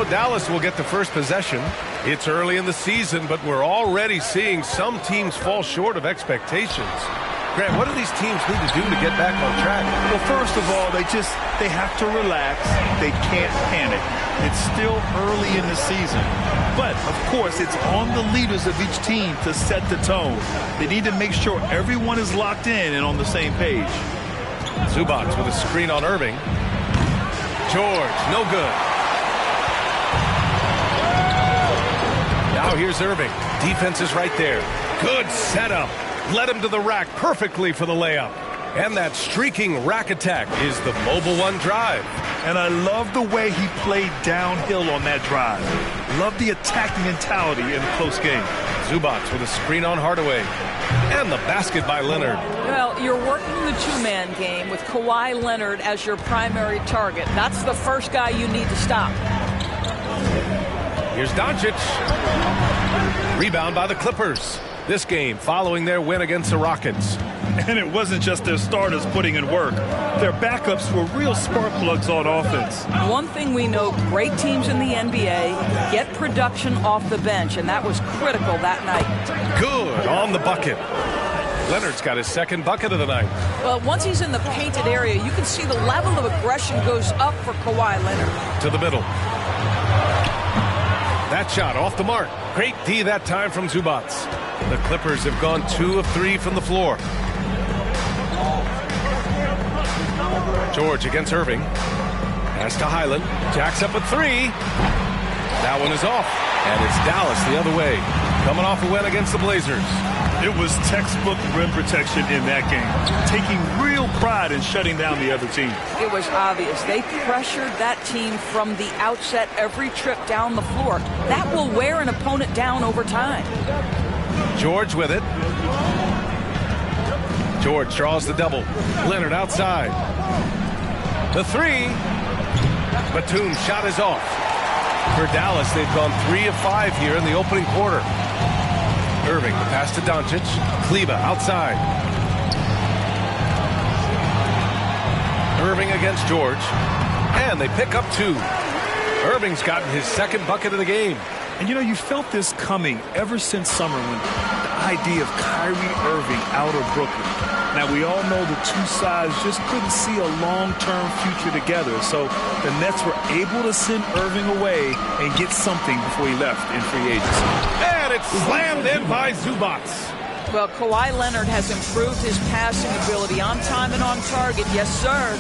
Dallas will get the first possession. It's early in the season, but we're already seeing some teams fall short of expectations. Grant, what do these teams need to do to get back on track? Well, first of all, they have to relax. They can't panic. It's still early in the season. But, of course, it's on the leaders of each team to set the tone. They need to make sure everyone is locked in and on the same page. Zubac with a screen on Irving. George, no good. Now here's Irving. Defense is right there. Good setup. Led him to the rack perfectly for the layup. And that streaking rack attack is the Mobile One drive. And I love the way he played downhill on that drive. Love the attack mentality in a close game. Zubac with a screen on Hardaway. And the basket by Leonard. Well, you're working the two-man game with Kawhi Leonard as your primary target. That's the first guy you need to stop. Here's Doncic. Rebound by the Clippers. This game following their win against the Rockets. And it wasn't just their starters putting in work. Their backups were real spark plugs on offense. One thing we know, great teams in the NBA get production off the bench, and that was critical that night. Good on the bucket. Leonard's got his second bucket of the night. Well, once he's in the painted area, you can see the level of aggression goes up for Kawhi Leonard. To the middle. That shot off the mark. Great D that time from Zubac. The Clippers have gone 2 of 3 from the floor. George against Irving. Pass to Highland. Jacks up a 3. That one is off. And it's Dallas the other way. Coming off a win against the Blazers. It was textbook rim protection in that game. Taking real pride in shutting down the other team. It was obvious. They pressured that team from the outset every trip down the floor. That will wear an opponent down over time. George with it. George draws the double. Leonard outside. The 3. Batum's shot is off. For Dallas, they've gone 3 of 5 here in the opening quarter. Irving, the pass to Doncic. Kleba outside. Irving against George. And they pick up 2. Irving's gotten his second bucket of the game. And, you know, you felt this coming ever since summer when the idea of Kyrie Irving out of Brooklyn. Now, we all know the two sides just couldn't see a long-term future together. So the Nets were able to send Irving away and get something before he left in free agency. And it's slammed in by Zubac. Well, Kawhi Leonard has improved his passing ability on time and on target. Yes, sir.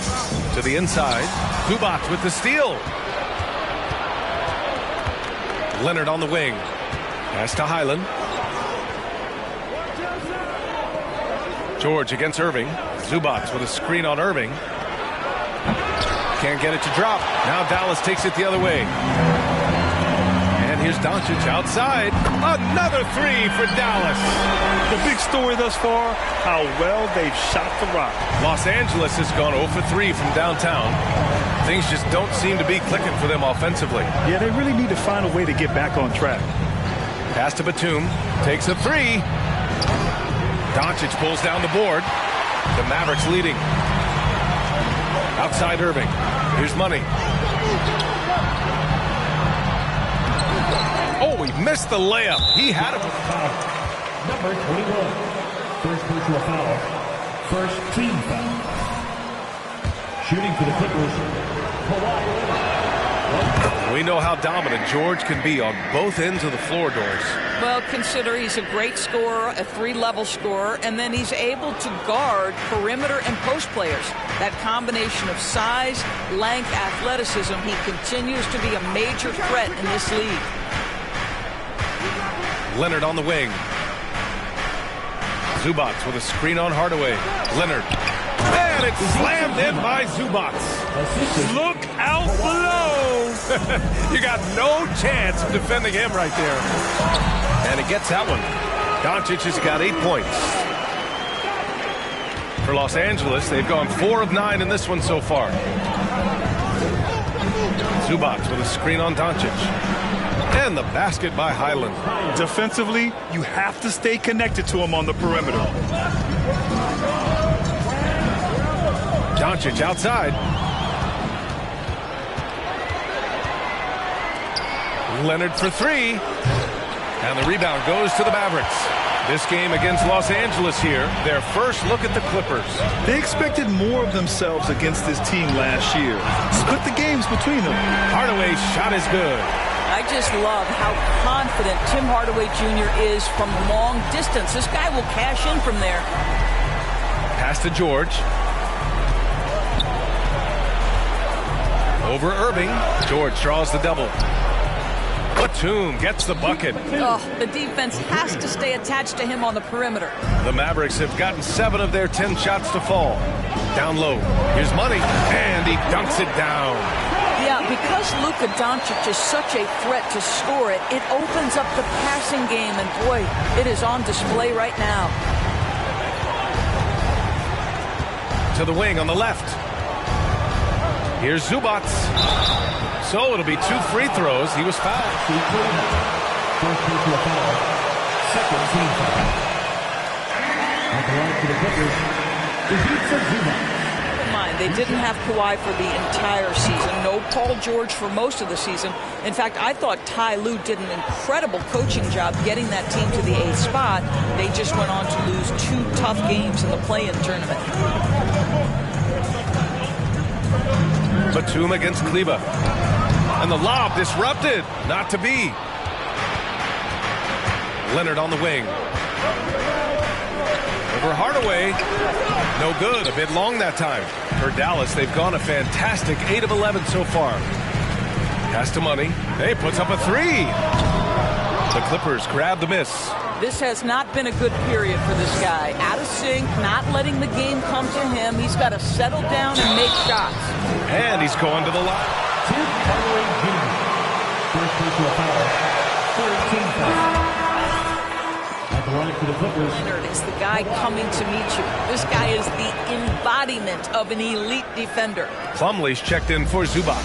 To the inside. Zubac with the steal. Leonard on the wing. Pass to Highland. George against Irving. Zubac with a screen on Irving. Can't get it to drop. Now Dallas takes it the other way. And here's Doncic outside. Another 3 for Dallas. The big story thus far, how well they've shot the rock. Los Angeles has gone 0 for 3 from downtown. Things just don't seem to be clicking for them offensively. Yeah, they really need to find a way to get back on track. Pass to Batum. Takes a 3. Doncic pulls down the board. The Mavericks leading. Outside Irving. Here's Money. Oh, he missed the layup. He had him. Number 21. First personal foul. First team foul. Shooting for the Clippers. Kawhi. We know how dominant George can be on both ends of the floor, Doris. Well, consider he's a great scorer, a 3-level scorer, and then he's able to guard perimeter and post players. That combination of size, length, athleticism, he continues to be a major threat in this league. Leonard on the wing. Zubac with a screen on Hardaway. Leonard. And it's slammed in by Zubac. Look out below. You got no chance of defending him right there. And he gets that one. Doncic has got 8 points. For Los Angeles, they've gone 4 of 9 in this one so far. Zubac with a screen on Doncic. And the basket by Highland. Defensively, you have to stay connected to him on the perimeter. Doncic outside. Leonard for three. And the rebound goes to the Mavericks. This game against Los Angeles here, their first look at the Clippers. They expected more of themselves against this team last year. Split the games between them. Hardaway's shot is good. I just love how confident Tim Hardaway Jr. is from long distance. This guy will cash in from there. Pass to George. Over Irving. George draws the double. Batum gets the bucket. Oh, the defense has to stay attached to him on the perimeter. The Mavericks have gotten 7 of their 10 shots to fall. Down low. Here's Money. And he dunks it down. Yeah, because Luka Doncic is such a threat to score it, it opens up the passing game. And boy, it is on display right now. To the wing on the left. Here's Zubac. So it'll be 2 free throws. He was fouled. First personal foul. Second team foul. At the line for the Clippers, Keep in mind, they didn't have Kawhi for the entire season. No Paul George for most of the season. In fact, I thought Ty Lue did an incredible coaching job getting that team to the 8th spot. They just went on to lose 2 tough games in the play-in tournament. Batum against Kleba. And the lob disrupted. Not to be. Leonard on the wing. Over Hardaway. No good. A bit long that time. For Dallas, they've gone a fantastic 8 of 11 so far. Pass to Money. Hey, puts up a 3. The Clippers grab the miss. This has not been a good period for this guy. Out of sync, not letting the game come to him. He's got to settle down and make shots. And he's going to the line. Tim Hardaway Jr. First personal foul. Third team foul. At the line for the Clippers. Leonard is the guy coming to meet you. This guy is the embodiment of an elite defender. Plumlee's checked in for Zubac.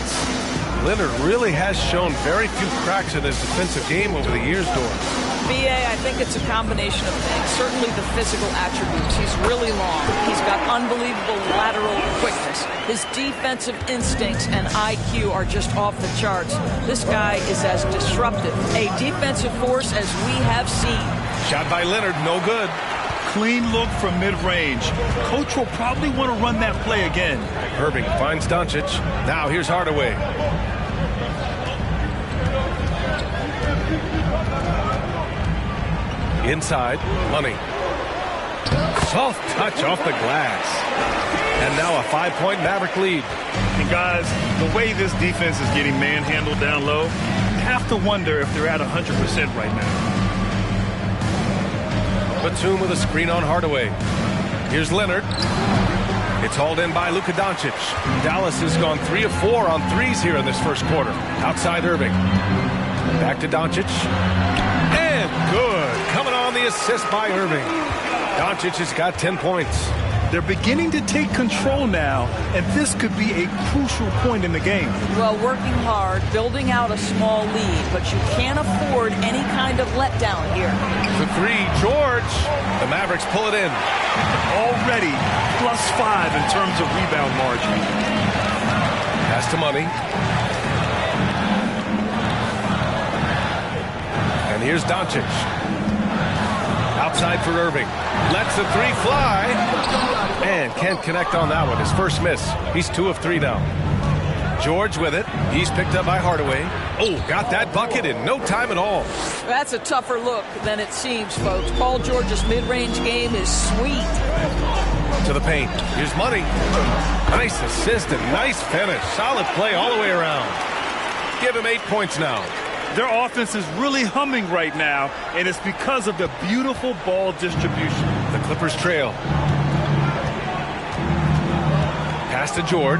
Leonard really has shown very few cracks in his defensive game over the years, Doris. BA, I think it's a combination of things. Certainly the physical attributes. He's really long. He's got unbelievable lateral quickness. His defensive instincts and IQ are just off the charts. This guy is as disruptive, a defensive force as we have seen. Shot by Leonard, no good. Clean look from mid-range. Coach will probably want to run that play again. Irving finds Doncic. Now here's Hardaway. Inside, Money. Soft touch off the glass. And now a 5-point Maverick lead. And guys, the way this defense is getting manhandled down low, you have to wonder if they're at 100% right now. Batum with a screen on Hardaway. Here's Leonard. It's hauled in by Luka Doncic. Dallas has gone 3 of 4 on threes here in this first quarter. Outside Irving. Back to Doncic. And good. Coming on the assist by Irving. Doncic has got 10 points. They're beginning to take control now, and this could be a crucial point in the game. Well, working hard, building out a small lead, but you can't afford any kind of letdown here. The 3, George. The Mavericks pull it in. Already +5 in terms of rebound margin. Pass to Money. And here's Doncic. Outside for Irving. Lets the 3 fly. And can't connect on that one. His first miss. He's 2 of 3 now. George with it. He's picked up by Hardaway. Oh, got that bucket in no time at all. That's a tougher look than it seems, folks. Paul George's mid-range game is sweet. To the paint. Here's Money. Nice assist and nice finish. Solid play all the way around. Give him 8 points now. Their offense is really humming right now, and it's because of the beautiful ball distribution. The Clippers trail. Pass to George.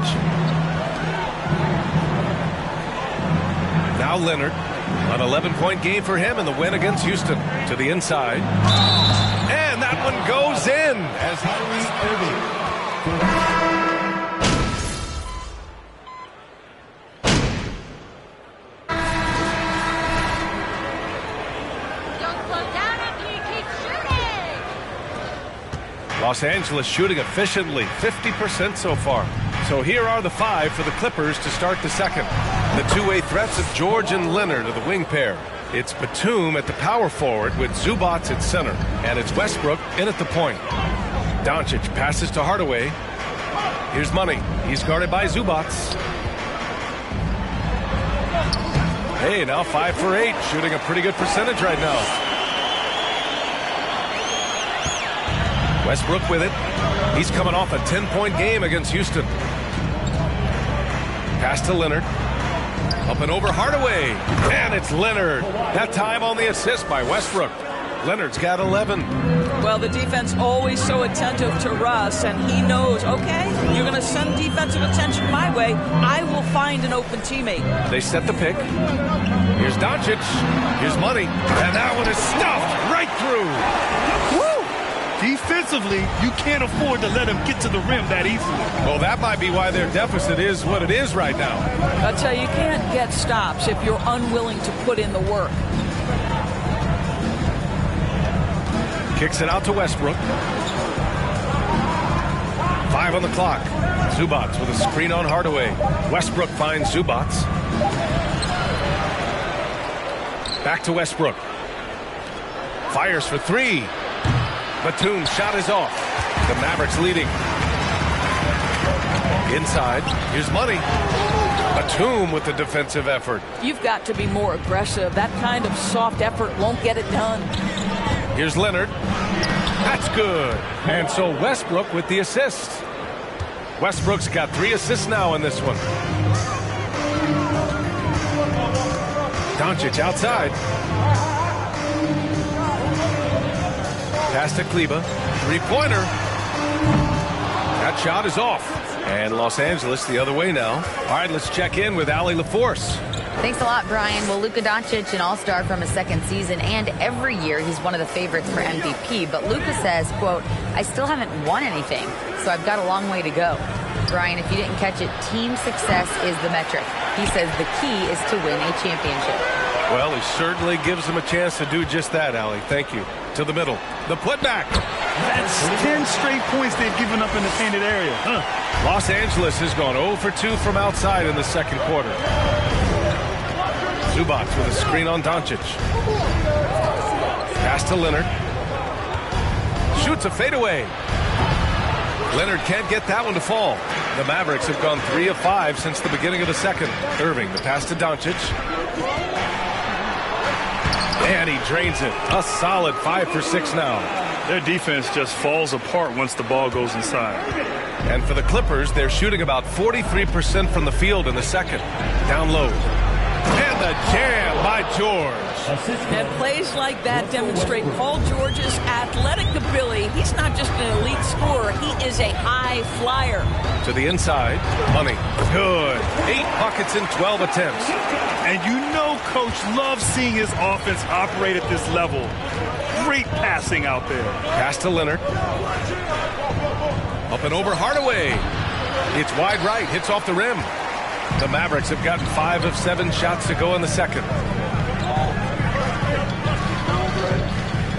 Now Leonard. An 11-point game for him in the win against Houston. To the inside. And that one goes in. As Kyrie Irving. Los Angeles shooting efficiently, 50% so far. So here are the 5 for the Clippers to start the second. The two-way threats of George and Leonard are the wing pair. It's Batum at the power forward with Zubac at center. And it's Westbrook in at the point. Doncic passes to Hardaway. Here's Money. He's guarded by Zubac. Hey, now 5 for 8. Shooting a pretty good percentage right now. Westbrook with it. He's coming off a 10-point game against Houston. Pass to Leonard. Up and over Hardaway. And it's Leonard. That time on the assist by Westbrook. Leonard's got 11. Well, the defense always so attentive to Russ, and he knows, okay, you're going to send defensive attention my way. I will find an open teammate. They set the pick. Here's Doncic. Here's Money. And that one is stuffed right through. Woo! Defensively, you can't afford to let him get to the rim that easily. Well, that might be why their deficit is what it is right now. I'll tell you, you can't get stops if you're unwilling to put in the work. Kicks it out to Westbrook. 5 on the clock. Zubac with a screen on Hardaway. Westbrook finds Zubac. Back to Westbrook. Fires for 3. Batum's shot is off. The Mavericks leading. Inside. Here's Money. Batum with the defensive effort. You've got to be more aggressive. That kind of soft effort won't get it done. Here's Leonard. That's good. And so Westbrook with the assist. Westbrook's got 3 assists now in this one. Doncic outside. Pass to Kleba. 3-pointer. That shot is off. And Los Angeles the other way now. All right, let's check in with Allie LaForce. Thanks a lot, Brian. Well, Luka Doncic, an all-star from his second season, and every year he's one of the favorites for MVP. But Luka says, quote, I still haven't won anything, so I've got a long way to go. Brian, if you didn't catch it, team success is the metric. He says the key is to win a championship. Well, he certainly gives them a chance to do just that, Allie. Thank you. To the middle. The putback. That's 10 straight points they've given up in the painted area. Los Angeles has gone 0 for 2 from outside in the second quarter. Zubac with a screen on Doncic. Pass to Leonard. Shoots a fadeaway. Leonard can't get that one to fall. The Mavericks have gone 3 of 5 since the beginning of the second. Irving, the pass to Doncic. And he drains it. A solid 5 for 6 now. Their defense just falls apart once the ball goes inside. And for the Clippers, they're shooting about 43% from the field in the second. Down low. And the jam by George. And plays like that demonstrate Paul George's athletic ability. He's not just an elite scorer. He is a high flyer. To the inside. Money. Good. 8 buckets in 12 attempts. And you know Coach loves seeing his offense operate at this level. Great passing out there. Pass to Leonard. Up and over Hardaway. It's wide right. Hits off the rim. The Mavericks have gotten 5 of 7 shots to go in the second.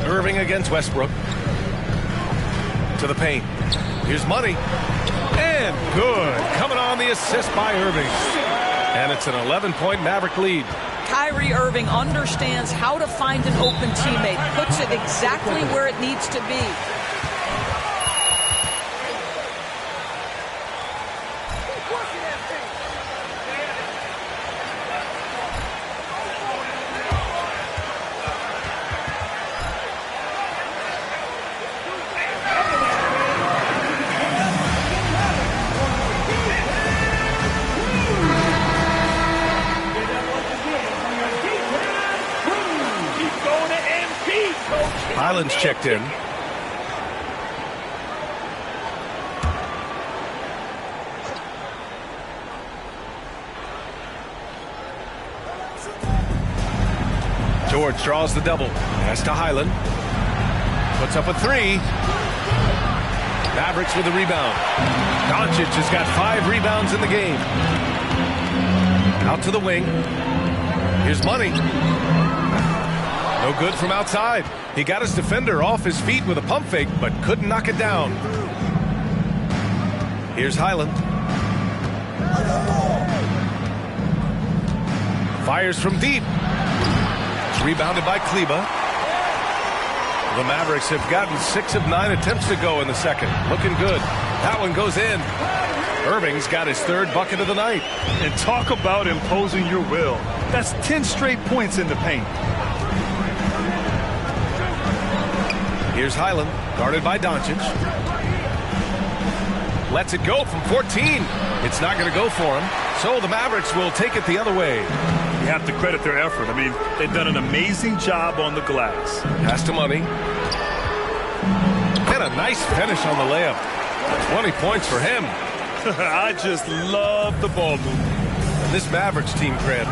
Irving against Westbrook. To the paint. Here's Money. And good. Coming on the assist by Irving. And it's an 11-point Maverick lead. Kyrie Irving understands how to find an open teammate. Puts it exactly where it needs to be. Highland's checked in. George draws the double. Pass to Highland. Puts up a 3. Mavericks with a rebound. Doncic has got 5 rebounds in the game. Out to the wing. Here's Money. No good from outside. He got his defender off his feet with a pump fake, but couldn't knock it down. Here's Highland. Fires from deep. It's rebounded by Kleba. The Mavericks have gotten 6 of 9 attempts to go in the second. Looking good. That one goes in. Irving's got his 3rd bucket of the night. And talk about imposing your will. That's 10 straight points in the paint. Here's Highland, guarded by Doncic. Lets it go from 14. It's not going to go for him. So the Mavericks will take it the other way. You have to credit their effort. I mean, they've done an amazing job on the glass. Pass to Money. And a nice finish on the layup. 20 points for him. I just love the ball movement. This Mavericks team, Cred,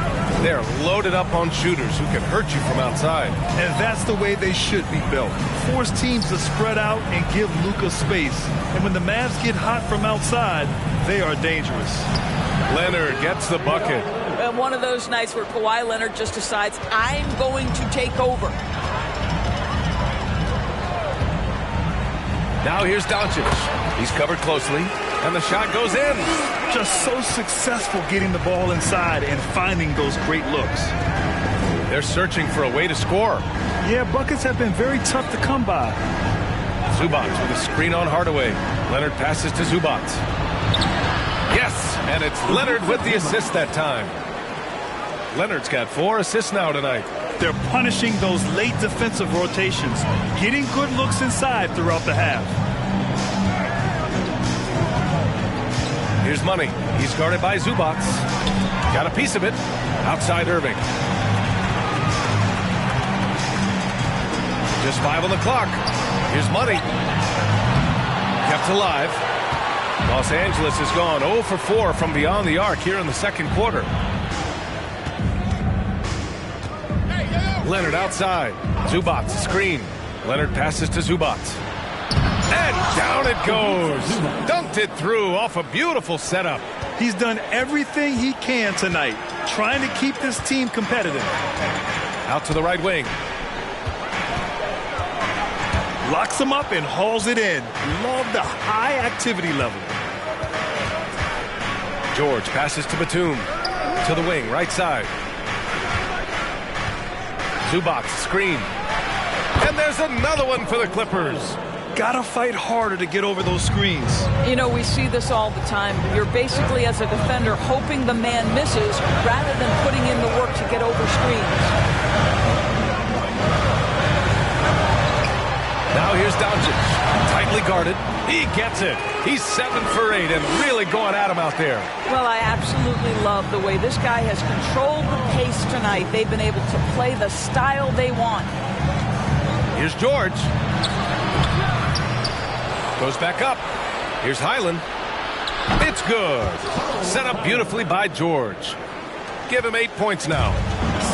they're loaded up on shooters who can hurt you from outside. And that's the way they should be built. Force teams to spread out and give Luka space. And when the Mavs get hot from outside, they are dangerous. Leonard gets the bucket. And one of those nights where Kawhi Leonard just decides, I'm going to take over. Now here's Doncic. He's covered closely, and the shot goes in. Just so successful getting the ball inside and finding those great looks. They're searching for a way to score. Yeah, buckets have been very tough to come by. Zubac with a screen on Hardaway. Leonard passes to Zubac. Yes, and it's Leonard with the assist that time. Leonard's got 4 assists now tonight. They're punishing those late defensive rotations, getting good looks inside throughout the half. Here's Money. He's guarded by Zubac. Got a piece of it. Outside Irving. Just 5 on the clock. Here's Money. Kept alive. Los Angeles has gone 0 for 4 from beyond the arc here in the second quarter. Leonard outside. Zubac screen. Leonard passes to Zubac. And down it goes. Dunked it through off a beautiful setup. He's done everything he can tonight, trying to keep this team competitive. Out to the right wing. Locks him up and hauls it in. Love the high activity level. George passes to Batum. To the wing, right side. Zubac screen. And there's another one for the Clippers. Gotta fight harder to get over those screens. You know, we see this all the time. You're basically, as a defender, hoping the man misses rather than putting in the work to get over screens. Now here's Doncic. Tightly guarded. He gets it. He's 7 for 8 and really going at him out there. Well, I absolutely love the way this guy has controlled the pace tonight. They've been able to play the style they want. Here's George. Goes back up. Here's Highland. It's good. Set up beautifully by George. Give him 8 points now.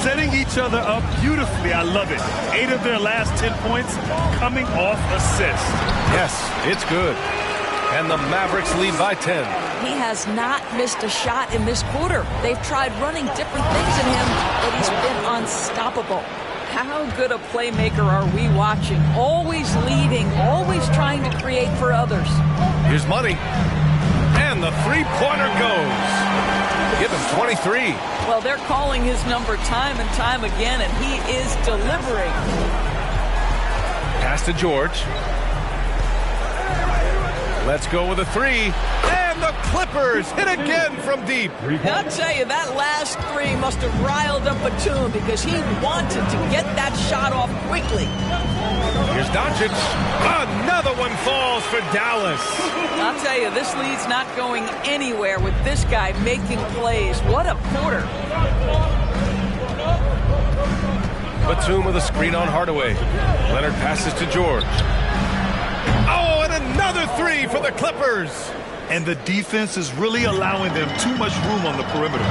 Setting each other up beautifully. I love it. 8 of their last 10 points coming off assists. Yes, it's good. And the Mavericks lead by 10. He has not missed a shot in this quarter. They've tried running different things at him, but he's been unstoppable. How good a playmaker are we watching? Always leading, always trying to create for others. Here's Money. And the three-pointer goes. Give him 23. Well, they're calling his number time and time again, and he is delivering. Pass to George. Let's go with a 3. And the Clippers hit again from deep. I'll tell you, that last 3 must have riled up Batum because he wanted to get that shot off quickly. Here's Doncic. Another one falls for Dallas. I'll tell you, this lead's not going anywhere with this guy making plays. What a quarter. Batum with a screen on Hardaway. Leonard passes to George. Oh, and another 3 for the Clippers. And the defense is really allowing them too much room on the perimeter.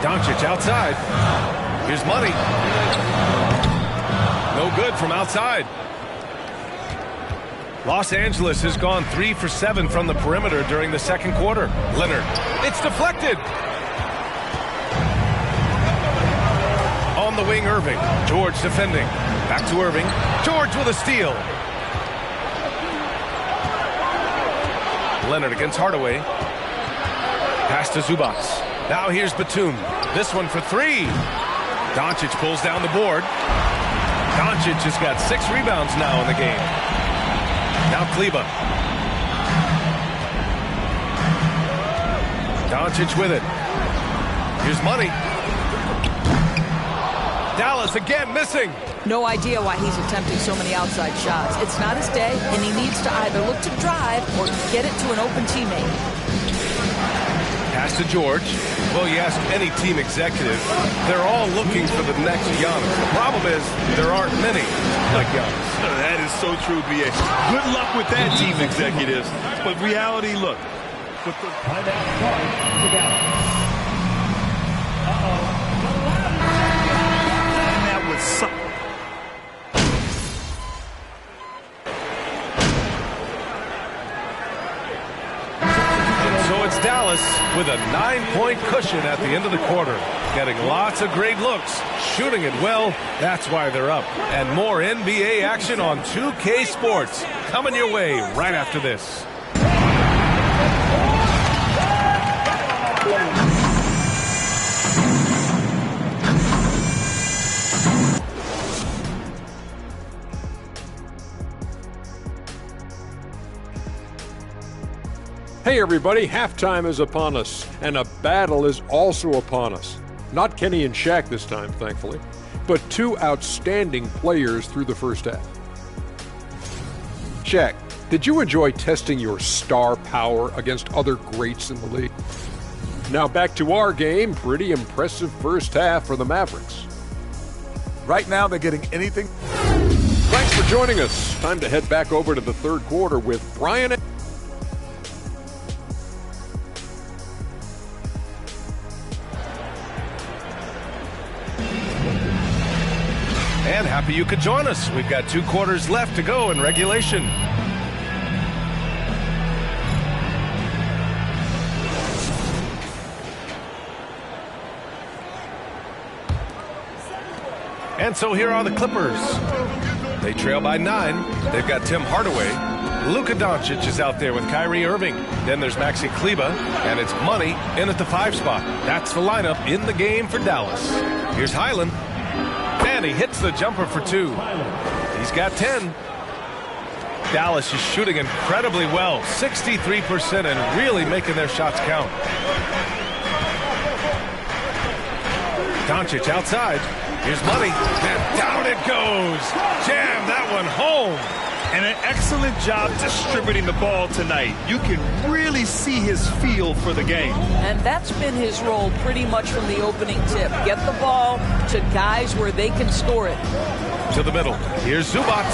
Doncic outside. Here's Money. No good from outside. Los Angeles has gone 3 for 7 from the perimeter during the second quarter. Leonard. It's deflected. On the wing, Irving. George defending. Back to Irving. George with a steal. Leonard against Hardaway. Pass to Zubac. Now here's Batum. This one for three. Doncic pulls down the board. Doncic has got 6 rebounds now in the game. Now Kleber. Doncic with it. Here's Money. Dallas again missing. No idea why he's attempting so many outside shots. It's not his day, and he needs to either look to drive or get it to an open teammate. Pass to George. Well, you ask any team executive, they're all looking for the next Giannis. The problem is there aren't many like Giannis. That is so true, B.A. Good luck with that, team executives. But reality, look. With the that was something. So it's Dallas with a 9-point cushion at the end of the quarter. Getting lots of great looks, shooting it well. That's why they're up. And more NBA action on 2K Sports. Coming your way right after this. Hey everybody, halftime is upon us, and a battle is also upon us. Not Kenny and Shaq this time, thankfully, but 2 outstanding players through the first half. Shaq, did you enjoy testing your star power against other greats in the league? Now back to our game, pretty impressive first half for the Mavericks. Right now, they're getting anything. Thanks for joining us. Time to head back over to the third quarter with Brian. And happy you could join us. We've got 2 quarters left to go in regulation. And so here are the Clippers. They trail by 9. They've got Tim Hardaway. Luka Doncic is out there with Kyrie Irving. Then there's Maxi Kleber, and it's Money in at the 5 spot. That's the lineup in the game for Dallas. Here's Highland. And he hits the jumper for 2. He's got 10. Dallas is shooting incredibly well, 63%, and really making their shots count. Doncic outside. Here's Money. And down it goes. Jam that one home. And an excellent job distributing the ball tonight. You can really see his feel for the game. And that's been his role pretty much from the opening tip. Get the ball to guys where they can score it. To the middle. Here's Zubac.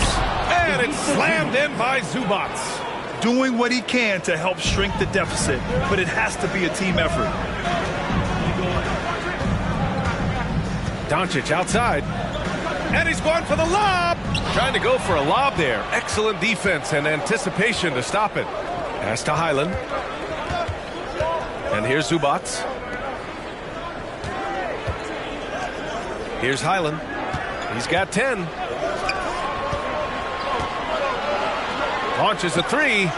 And it's slammed in by Zubac. Doing what he can to help shrink the deficit, but it has to be a team effort. Doncic outside. And he's going for the lob. Trying to go for a lob there. Excellent defense and anticipation to stop it. Pass to Highland. And here's Zubac. Here's Highland. He's got 10. Launches a 3.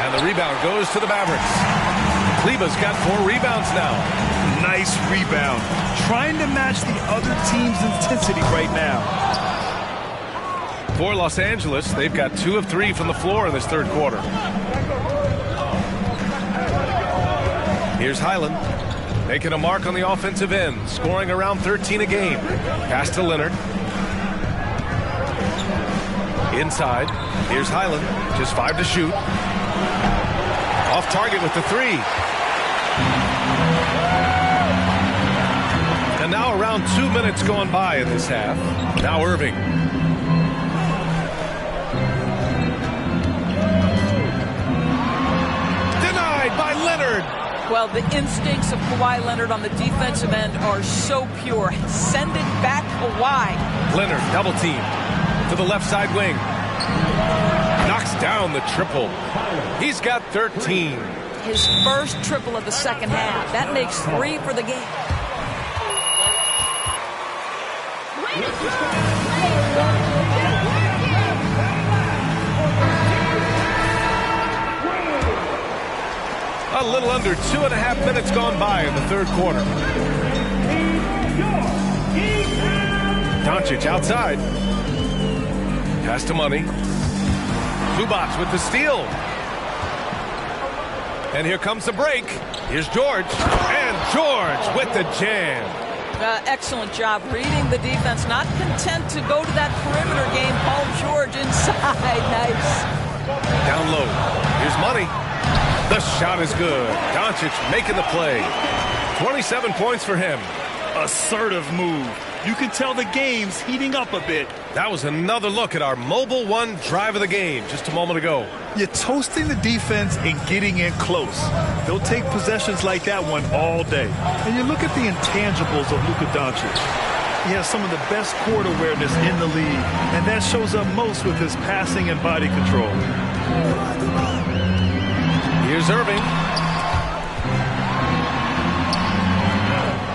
And the rebound goes to the Mavericks. Kleber's got 4 rebounds now. Nice rebound. Trying to match the other team's intensity right now. For Los Angeles, they've got 2 of 3 from the floor in this third quarter. Here's Highland. Making a mark on the offensive end. Scoring around 13 a game. Pass to Leonard. Inside. Here's Highland. Just 5 to shoot. Off target with the 3. And now around 2 minutes gone by in this half. Now Irving. Denied by Leonard. Well, the instincts of Kawhi Leonard on the defensive end are so pure. Send it back Kawhi. Leonard double team to the left side wing. Knocks down the triple. He's got 13. His first triple of the second half. That makes 3 for the game. A little under 2.5 minutes gone by in the third quarter. Doncic outside. Pass to Money. Zubac with the steal. And here comes the break. Here's George. And George with the jam. Excellent job reading the defense. Not content to go to that perimeter game. Paul George inside. Nice. Down low. Here's Money. The shot is good. Doncic making the play. 27 points for him. Assertive move. You can tell the game's heating up a bit. That was another look at our Mobile One drive of the game just a moment ago. You're toasting the defense and getting in close. They'll take possessions like that one all day. And you look at the intangibles of Luka Doncic. He has some of the best court awareness in the league, and that shows up most with his passing and body control. Here's Irving.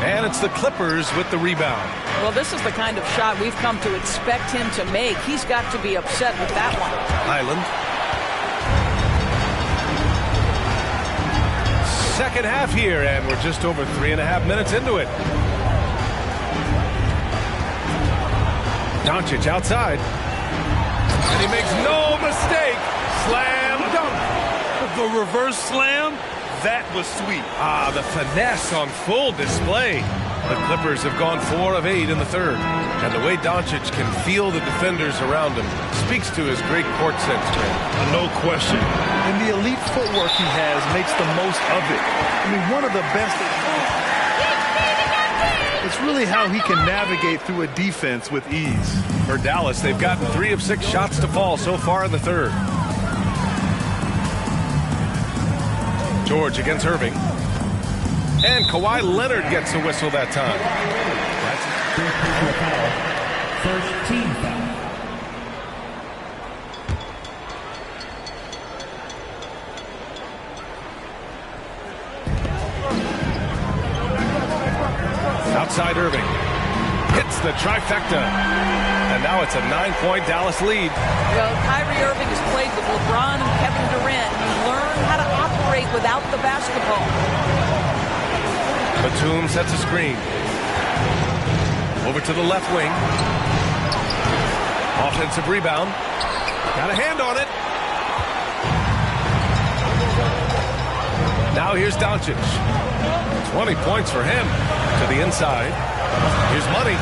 And it's the Clippers with the rebound. Well, this is the kind of shot we've come to expect him to make. He's got to be upset with that one. Highland. Second half here, and we're just over 3.5 minutes into it. Doncic outside. And he makes no mistake. Slam dunk. The reverse slam, that was sweet. Ah, the finesse on full display. The Clippers have gone 4 of 8 in the third. And the way Doncic can feel the defenders around him speaks to his great court sense, Grant. No question. And the elite footwork he has makes the most of it. I mean, one of the best. It's really how he can navigate through a defense with ease. For Dallas, they've gotten 3 of 6 shots to fall so far in the third. George against Irving. And Kawhi Leonard gets a whistle that time. First team foul. Outside Irving. Hits the trifecta. And now it's a 9-point Dallas lead. Well, Kyrie Irving has played with LeBron and Kevin Durant. He learned how to operate without the basketball. Batum sets a screen. Over to the left wing. Offensive rebound. Got a hand on it. Now here's Doncic. 20 points for him. To the inside. Here's Money.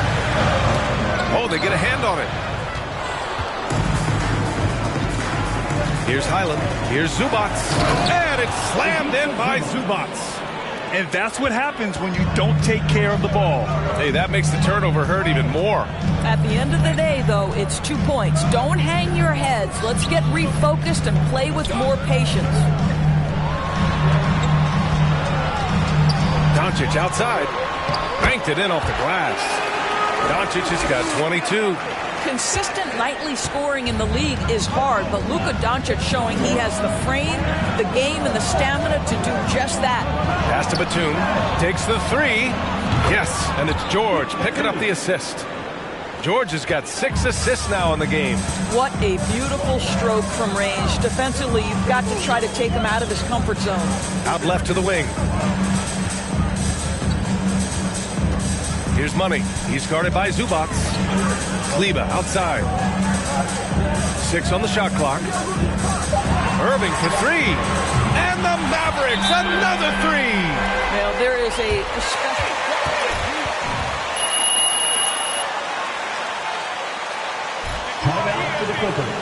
Oh, they get a hand on it. Here's Highland. Here's Zubac. And it's slammed in by Zubac. And that's what happens when you don't take care of the ball. Hey, that makes the turnover hurt even more. At the end of the day, though, it's 2 points. Don't hang your heads. Let's get refocused and play with more patience. Doncic outside. Banked it in off the glass. Doncic has got 22. Consistent nightly scoring in the league is hard, but Luka Doncic showing he has the frame, the game, and the stamina to do just that. Pass to Batum. Takes the 3. Yes, and it's George picking up the assist. George has got 6 assists now in the game. What a beautiful stroke from range. Defensively, you've got to try to take him out of his comfort zone. Out left to the wing. Here's Money. He's guarded by Zubac. Kleba outside. 6 on the shot clock. Irving for 3. And the Mavericks, another 3. Now, there is a special... Timeout for the Clippers.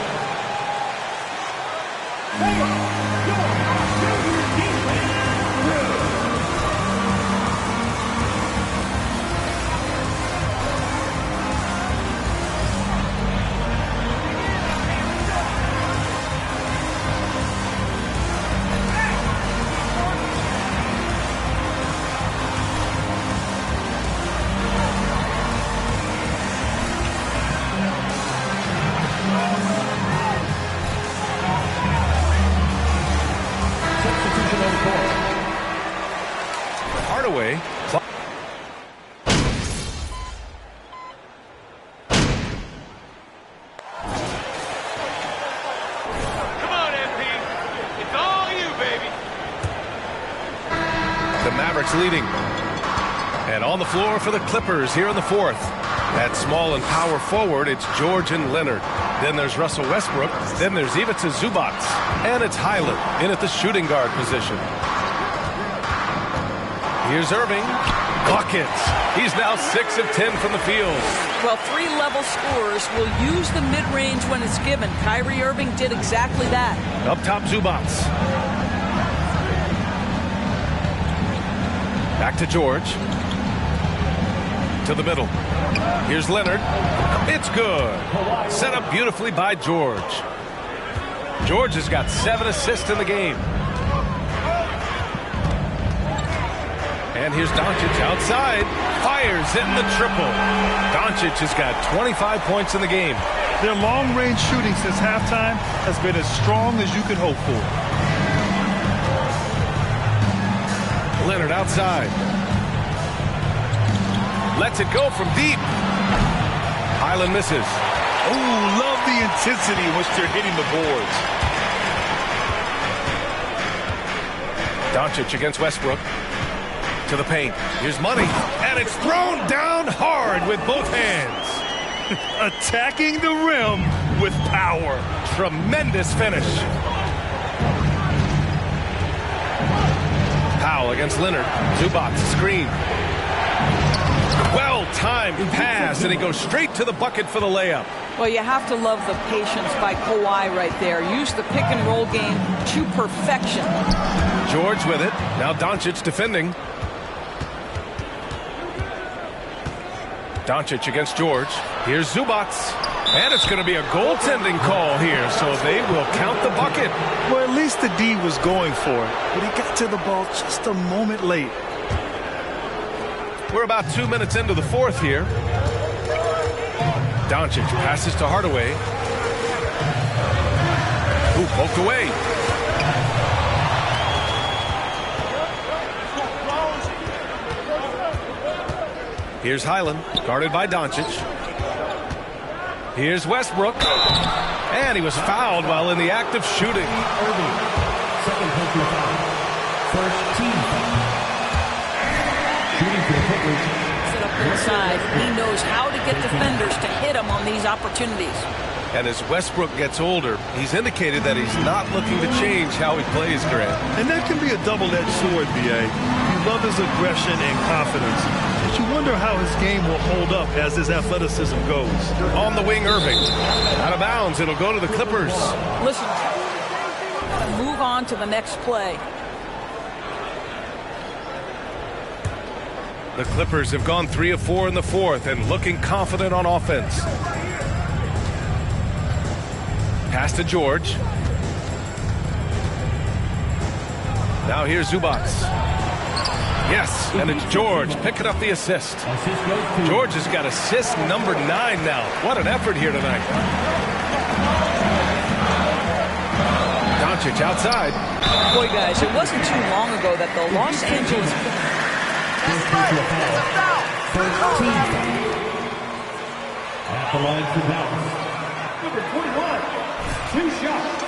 Hardaway. The Mavericks leading. And on the floor for the Clippers here in the fourth. At small and power forward, it's George and Leonard. Then there's Russell Westbrook. Then there's Ivica Zubac. And it's Highland in at the shooting guard position. Here's Irving. Buckets. He's now 6 of 10 from the field. Well, three-level scorers will use the mid-range when it's given. Kyrie Irving did exactly that. Up top, Zubac. Back to George. To the middle. Here's Leonard. It's good. Set up beautifully by George. George has got 7 assists in the game. And here's Doncic outside. Fires in the triple. Doncic has got 25 points in the game. Their long-range shooting since halftime has been as strong as you could hope for. Leonard outside. Lets it go from deep. Highland misses. Oh, love the intensity in which they're hitting the boards. Doncic against Westbrook. To the paint. Here's money. And it's thrown down hard with both hands. Attacking the rim with power. Tremendous finish. Powell against Leonard. Zubac screen. Well-timed pass, and he goes straight to the bucket for the layup. Well, you have to love the patience by Kawhi right there. Use the pick-and-roll game to perfection. George with it. Now Doncic defending. Doncic against George. Here's Zubac. And it's going to be a goaltending call here, so they will count the bucket. Well, at least the D was going for it, but he got to the ball just a moment late. We're about 2 minutes into the fourth here. Doncic passes to Hardaway. Ooh, poked away. Here's Highland, guarded by Doncic. Here's Westbrook. And he was fouled while in the act of shooting. Irving, second personal foul. First team foul. Shooting for the Clippers. Set up inside. He knows how to get defenders to hit him on these opportunities. And as Westbrook gets older, he's indicated that he's not looking to change how he plays, Grant. And that can be a double-edged sword, B.A. You love his aggression and confidence, but you wonder how his game will hold up as his athleticism goes. On the wing, Irving. Out of bounds, it'll go to the Clippers. Listen, move on to the next play. The Clippers have gone 3 of 4 in the fourth and looking confident on offense. Pass to George. Now here's Zubac. Yes, and it's George picking up the assist. George has got assist number 9 now. What an effort here tonight. Doncic outside. Boy, guys, it wasn't too long ago that the Los Angeles... At the line for Dallas. Number 21, 2 shots.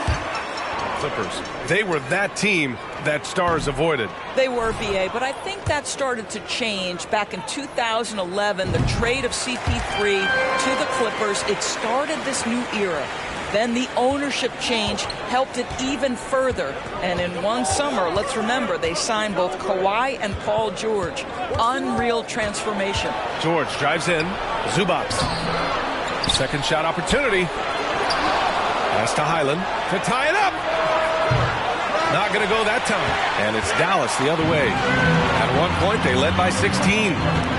Clippers. They were that team that Stars avoided. They were, BA, but I think that started to change back in 2011, the trade of CP3 to the Clippers. It started this new era. Then the ownership change helped it even further. And in one summer, let's remember, they signed both Kawhi and Paul George. Unreal transformation. George drives in. Zubac. Second shot opportunity. Pass to Highland to tie it up. Not going to go that time. And it's Dallas the other way. At one point, they led by 16.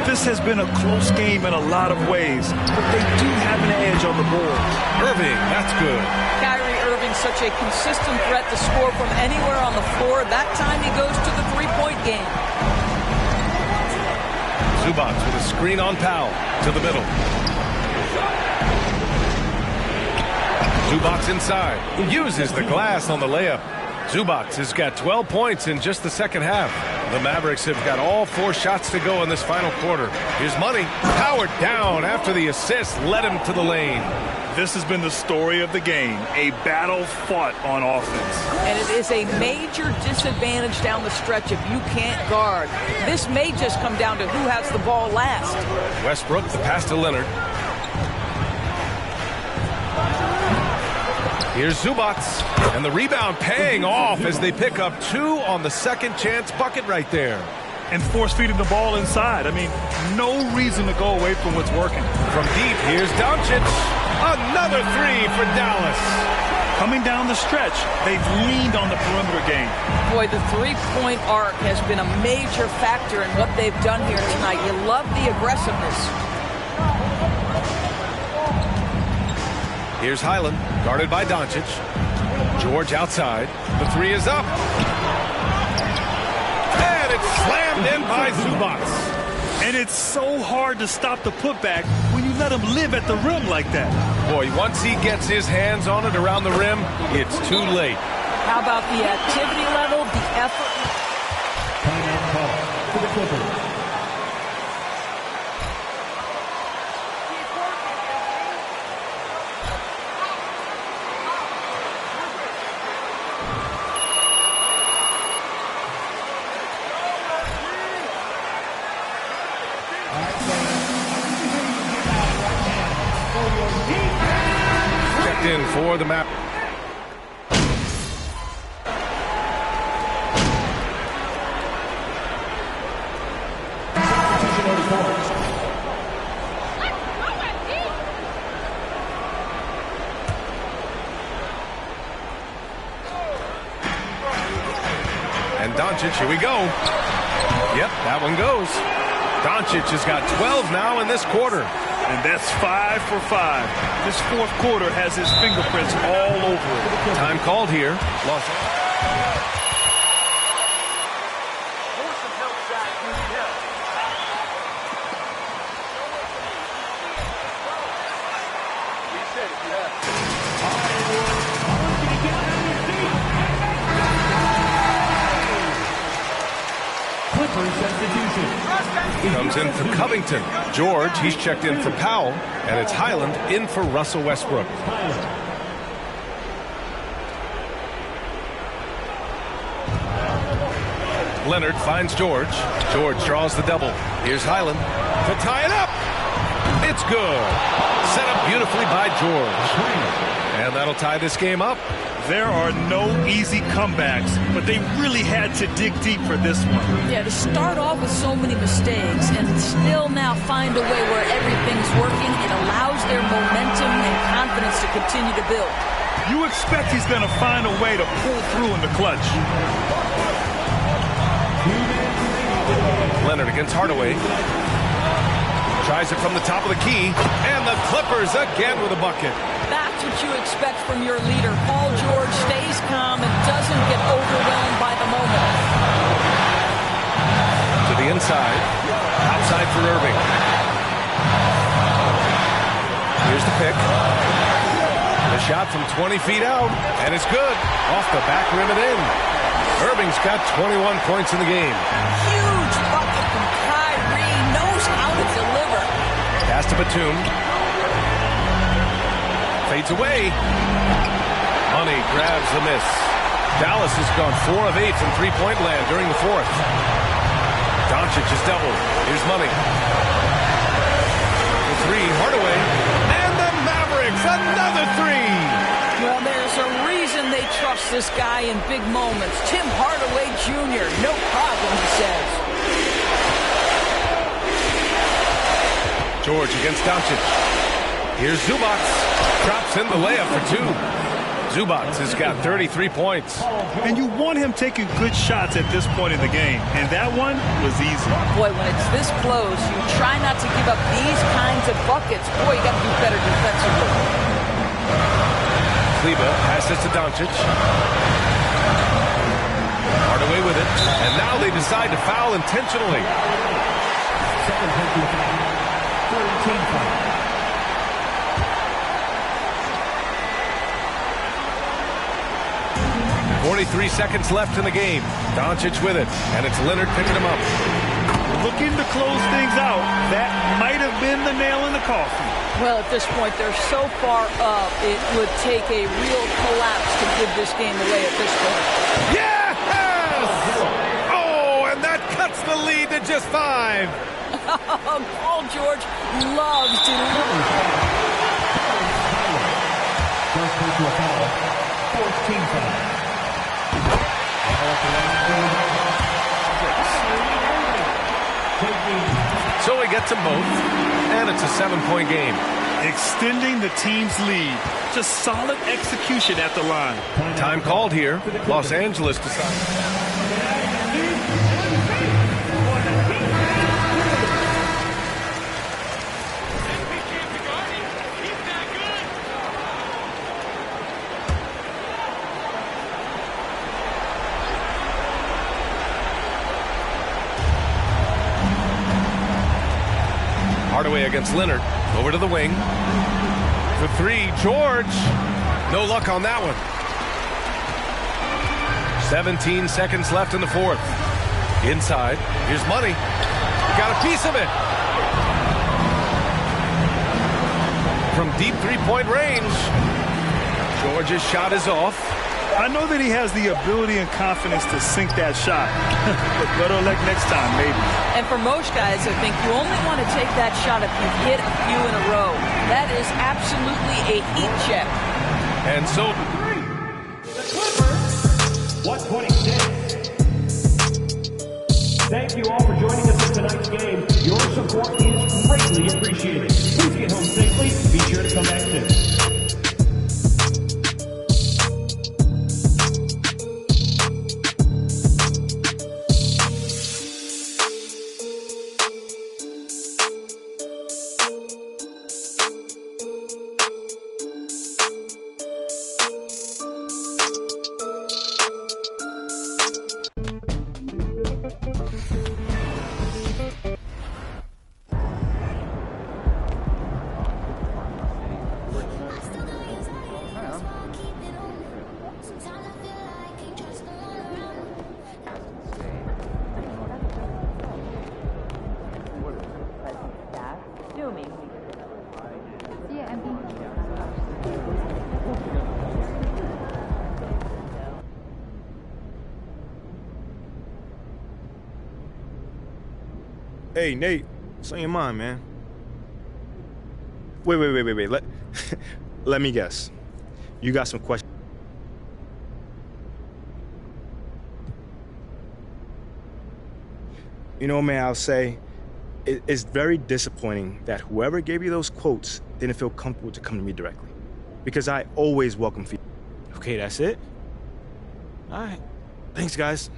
This has been a close game in a lot of ways, but they do have an edge on the board. Irving, that's good. Kyrie Irving, such a consistent threat to score from anywhere on the floor. That time he goes to the three-point game. Zubac with a screen on Powell to the middle. Zubac inside. Uses the glass on the layup. Zubac has got 12 points in just the second half. The Mavericks have got all 4 shots to go in this final quarter. Here's Money. Powered down after the assist led him to the lane. this has been the story of the game, a battle fought on offense. And it is a major disadvantage down the stretch if you can't guard. This may just come down to who has the ball last. Westbrook, the pass to Leonard. Here's Zubac, and the rebound paying off as they pick up 2 on the second chance bucket right there. And force feeding the ball inside. I mean, no reason to go away from what's working. From deep, here's Doncic. Another 3 for Dallas. Coming down the stretch, they've leaned on the perimeter game. Boy, the three-point arc has been a major factor in what they've done here tonight. You love the aggressiveness. Here's Highland, guarded by Doncic. George outside. The 3 is up. And it's slammed in by Zubac. And it's so hard to stop the putback when you let him live at the rim like that. Boy, once he gets his hands on it around the rim, it's too late. How about the activity level, the effort? Timeout call for the Clippers. Checked in for the map. And Doncic, here we go. Yep, that one goes. Doncic has got 12 now in this quarter. And that's 5 for 5. This fourth quarter has his fingerprints all over it. Time called here. Comes in for Covington. George, he's checked in for Powell. And it's Highland in for Russell Westbrook. Leonard finds George. George draws the double. Here's Highland to tie it up. It's good. Set up beautifully by George. And that'll tie this game up. There are no easy comebacks, but they really had to dig deep for this one. Yeah, to start off with so many mistakes and still now find a way where everything's working, it allows their momentum and confidence to continue to build. You expect he's going to find a way to pull through in the clutch. Leonard against Hardaway. Tries it from the top of the key, and the Clippers again with a bucket. That's what you expect from your leader. Paul George stays calm and doesn't get overwhelmed by the moment. To the inside. Outside for Irving. Here's the pick. The shot from 20 feet out, and it's good. Off the back rim and in. Irving's got 21 points in the game. Huge bucket from Kyrie. Knows how to deliver. Pass to Batum. Fades away. Money grabs the miss. Dallas has gone 4 of 8 from three-point land during the fourth. Doncic is doubled. Here's Money. The 3, Hardaway. And the Mavericks, another 3. Well, there's a reason they trust this guy in big moments. Tim Hardaway Jr., no problem, he says. George against Doncic. Here's Zubac. Drops in the layup for 2. Zubac has got 33 points. And you want him taking good shots at this point in the game. And that one was easy. Boy, when it's this close, you try not to give up these kinds of buckets. Boy, you got to do better defensively. Kleba passes to Doncic. Hardaway with it. And now they decide to foul intentionally. Second penalty foul. 13 foul. 43 seconds left in the game. Doncic with it, and it's Leonard picking him up. Looking to close things out, that might have been the nail in the coffin. Well, at this point, they're so far up, it would take a real collapse to give this game away at this point. Yes! Oh, and that cuts the lead to just 5. Paul George loves to lose. First personal foul. 14 foul. So he gets them both, and it's a 7-point game. Extending the team's lead. Just solid execution at the line. Time called here. Los Angeles decides. Hardaway against Leonard. Over to the wing. For 3, George. No luck on that one. 17 seconds left in the 4th. Inside. Here's Money. Got a piece of it. From deep 3-point range. George's shot is off. I know that he has the ability and confidence to sink that shot. But better luck next time, maybe. And for most guys, I think you only want to take that shot if you hit a few in a row. That is absolutely a heat check. And so... The Clippers, 126. Thank you all for joining us in tonight's game. Your support is greatly appreciated. Please get home safely. Be sure to come back soon. Hey, Nate, what's on your mind, man? Wait. Let me guess. You got some questions. You know, man, I'll say it's very disappointing that whoever gave you those quotes didn't feel comfortable to come to me directly. Because I always welcome feedback. Okay, that's it? All right. Thanks, guys.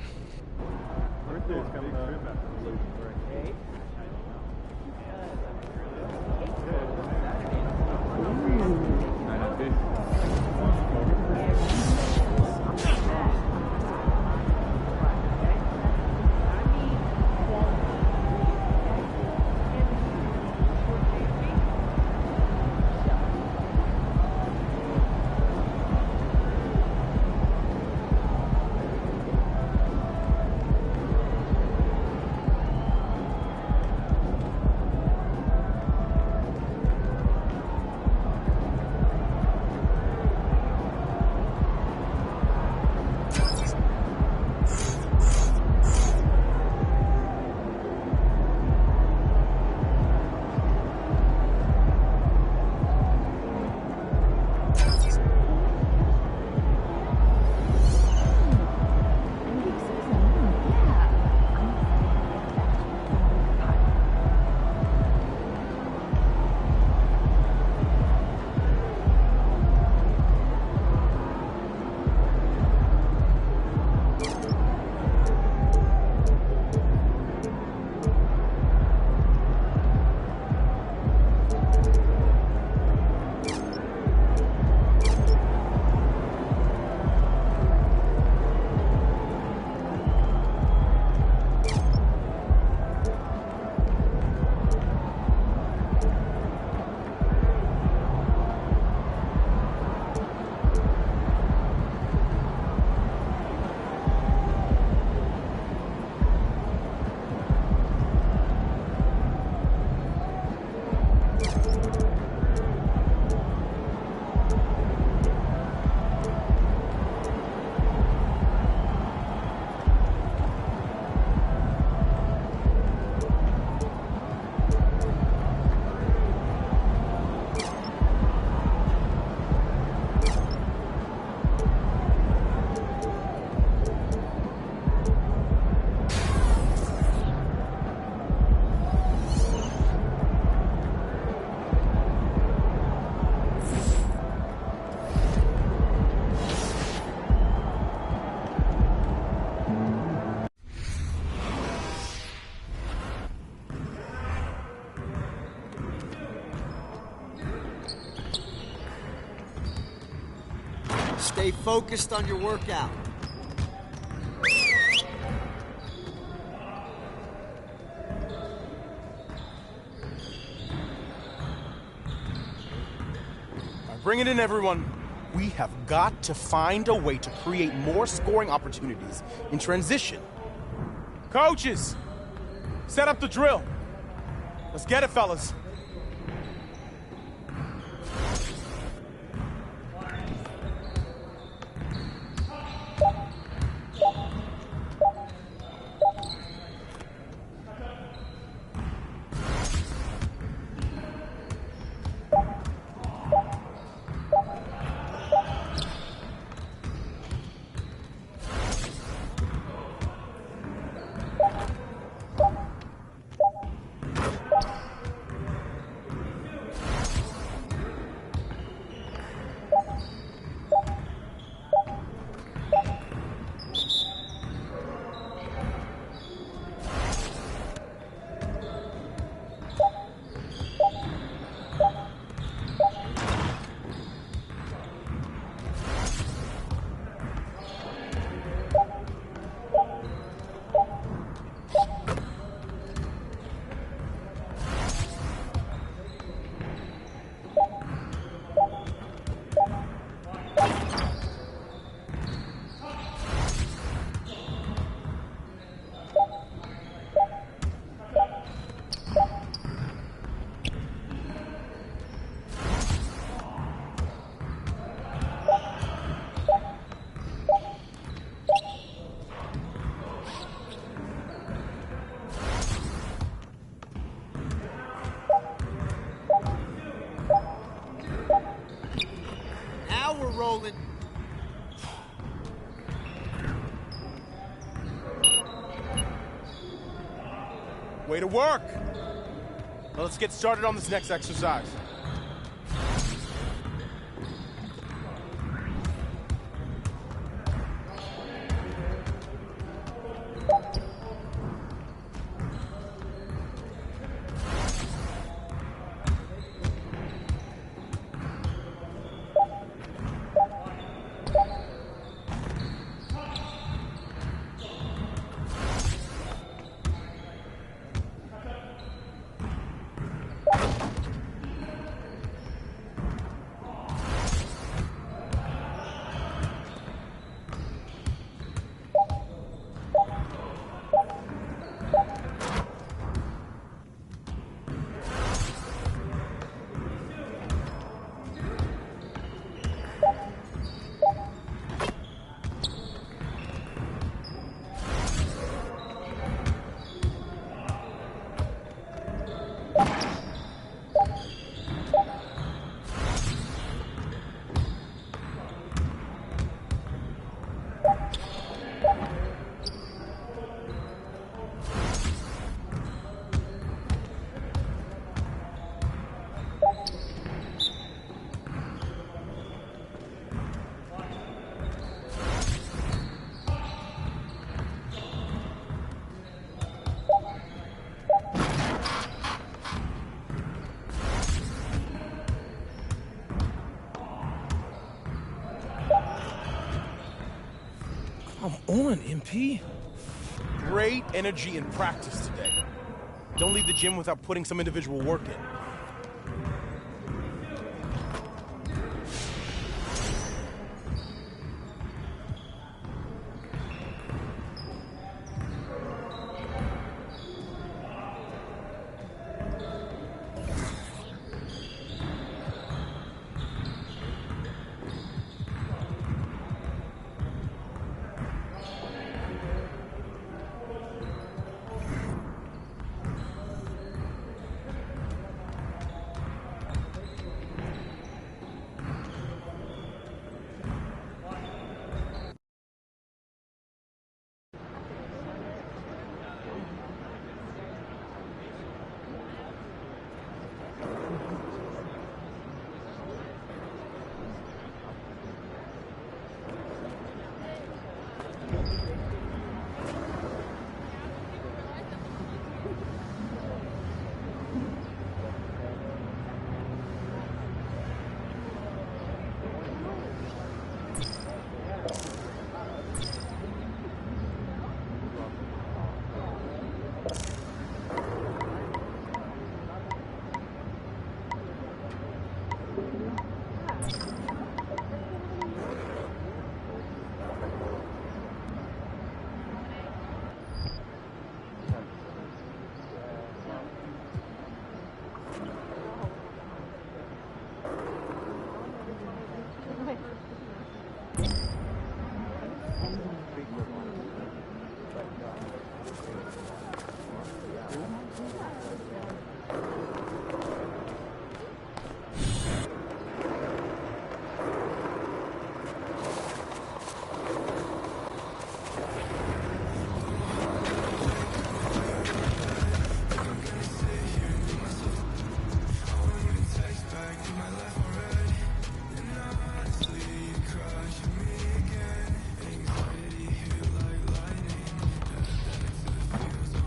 Stay focused on your workout. Bring it in, everyone. We have got to find a way to create more scoring opportunities in transition. Coaches, set up the drill. Let's get it, fellas. Rolling. Way to work. Now let's get started on this next exercise. Come on, MP. Great energy in practice today. Don't leave the gym without putting some individual work in.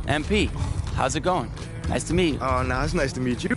MP, how's it going? Nice to meet you. Oh, no, it's nice to meet you.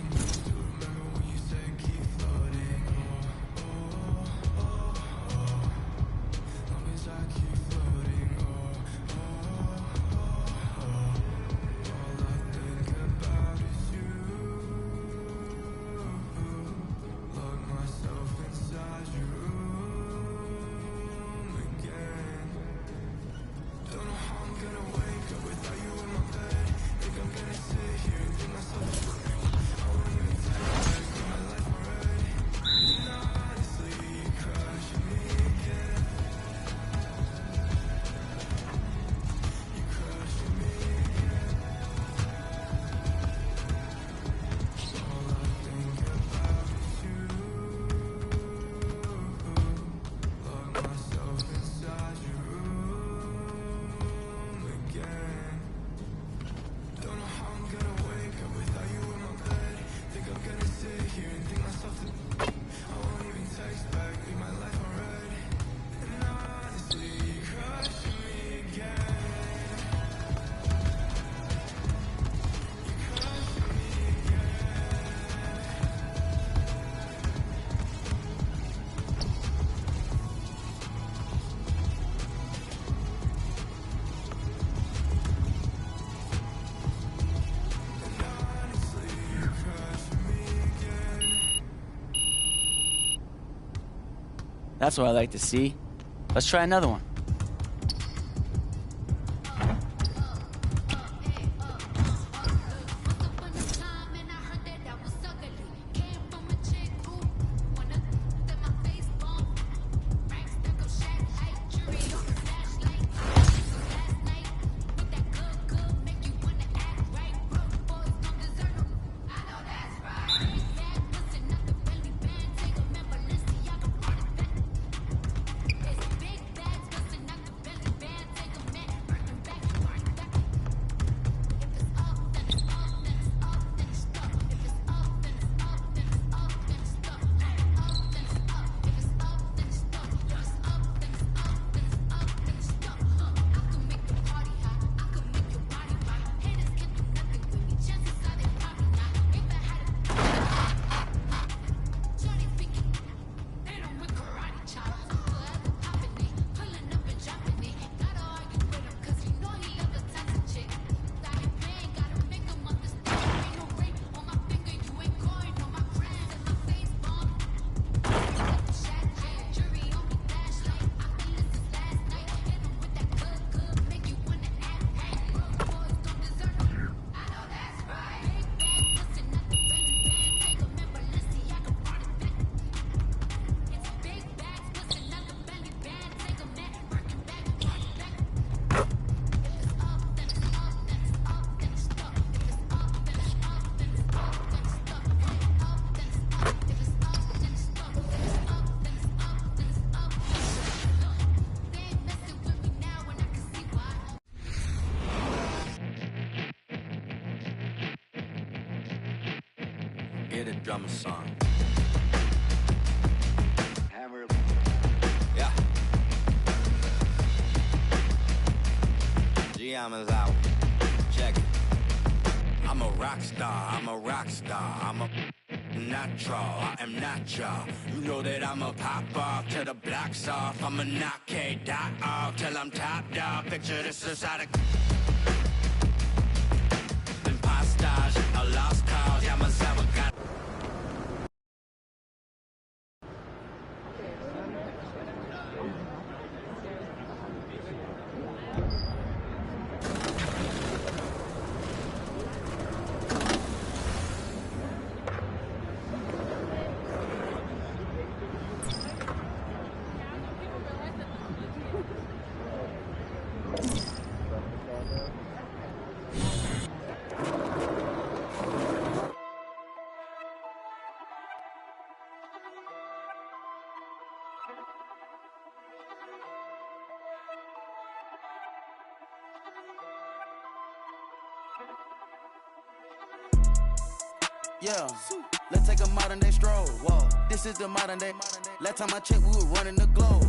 That's what I like to see. Let's try another one. Get a drummer song. Hammer. Yeah. Giamma's out. Check it. I'm a rock star. I'm a rock star. I'm a natural. I am natural. You know that I'm a pop off till the block's off. I'm a knock K dot off till I'm top dog. Picture this inside a Yeah, let's take a modern day stroll. Whoa, this is the modern day. Last time I checked, we were running the globe.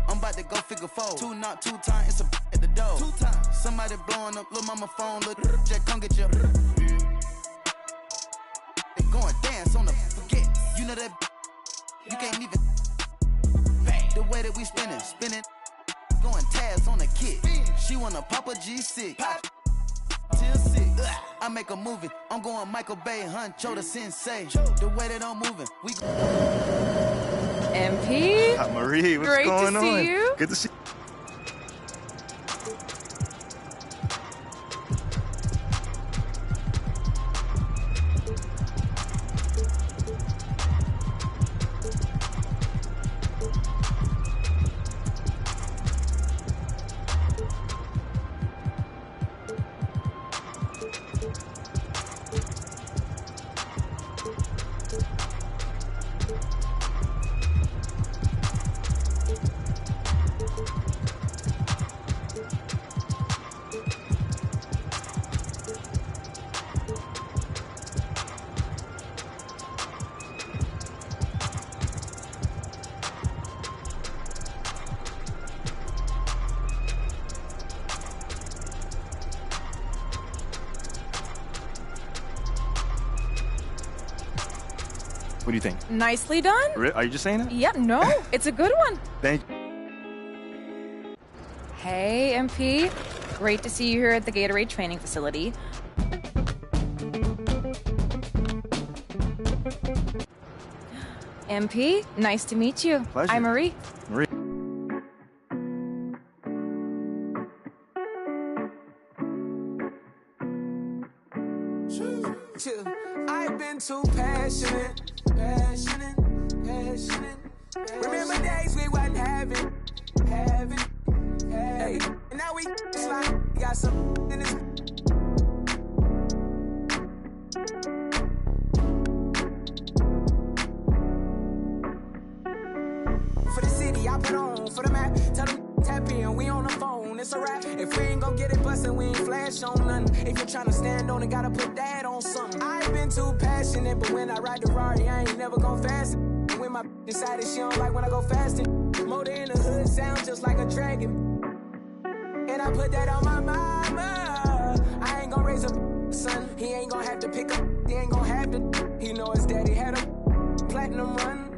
I'm about to go figure four. 2 knock 2 times, it's a at the door. 2 times. Somebody blowing up, little mama phone, little Jack, come get your. They going dance on the forget. You know that you can't even. The way that we spinning, going tabs on the kid. She wanna pop a G6. Till 6. I make a movie. I'm going Michael Bay, Huncho the Sensei. The way that I'm moving, we. MP. Hi, Marie, what's Great going to see on? you. Good to see. What do you think? Nicely done. Are you just saying that? Yeah, no, it's a good one. Thank Hey, MP. Great to see you here at the Gatorade training facility. MP, nice to meet you. Pleasure. I'm Marie. Marie. I've been too passionate. Remember days we wasn't having. Hey, and now we slide. Got some in this. For the city, I put on. For the map, tell them tap in. We on the phone, it's a wrap. If we ain't gon' get it bustin', we ain't flash on nothing. If you're tryna stand on it, gotta put that on something. I've been too passionate, but when I ride the Rari, I ain't never gon' fast. And when my decided she don't like when I go fasting. Motor in the hood sound just like a dragon. And I put that on my mama. I ain't gon' raise a son. He ain't gon' have to pick up. He ain't gon' have to. He know his daddy had a platinum run.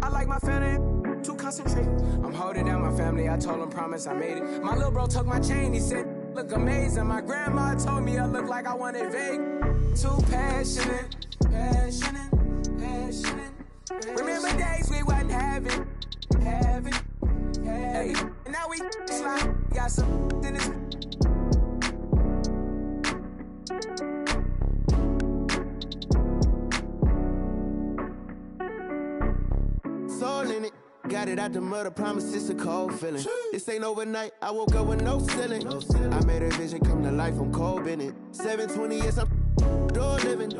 I like my family to concentrate. I'm holding down my family. I told him promise I made it. My little bro took my chain. He said look amazing. My grandma told me I look like I wanted vague. Too passionate. Remember days we wasn't having. Hey, and now we slide. Got some in this. Soul in it, got it out the mud, I promise it's a cold feeling. This ain't overnight, I woke up with no ceiling. I made a vision come to life, I'm cold in it. 720 years, I'm door living.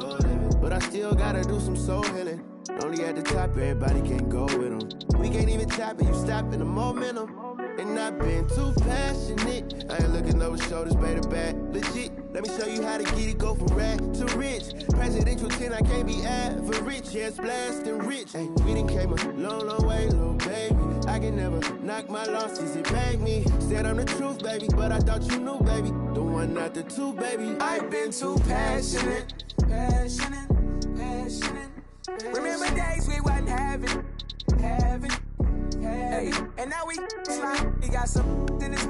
But I still gotta do some soul healing. Only at the top, everybody can't go with them. We can't even tap it, you stop in the momentum. And I've been too passionate. I ain't looking over shoulders, baby, back. Legit, let me show you how to get it, go from rag to rich. Presidential 10, I can't be average. Yeah, blasting rich. Hey, we done came a long, long way, little baby. I can never knock my losses, it bag me. Said I'm the truth, baby, but I thought you knew, baby. The one, not the two, baby. I've been too passionate. Remember days we wasn't having. Hey, and now we slide. We got some in this.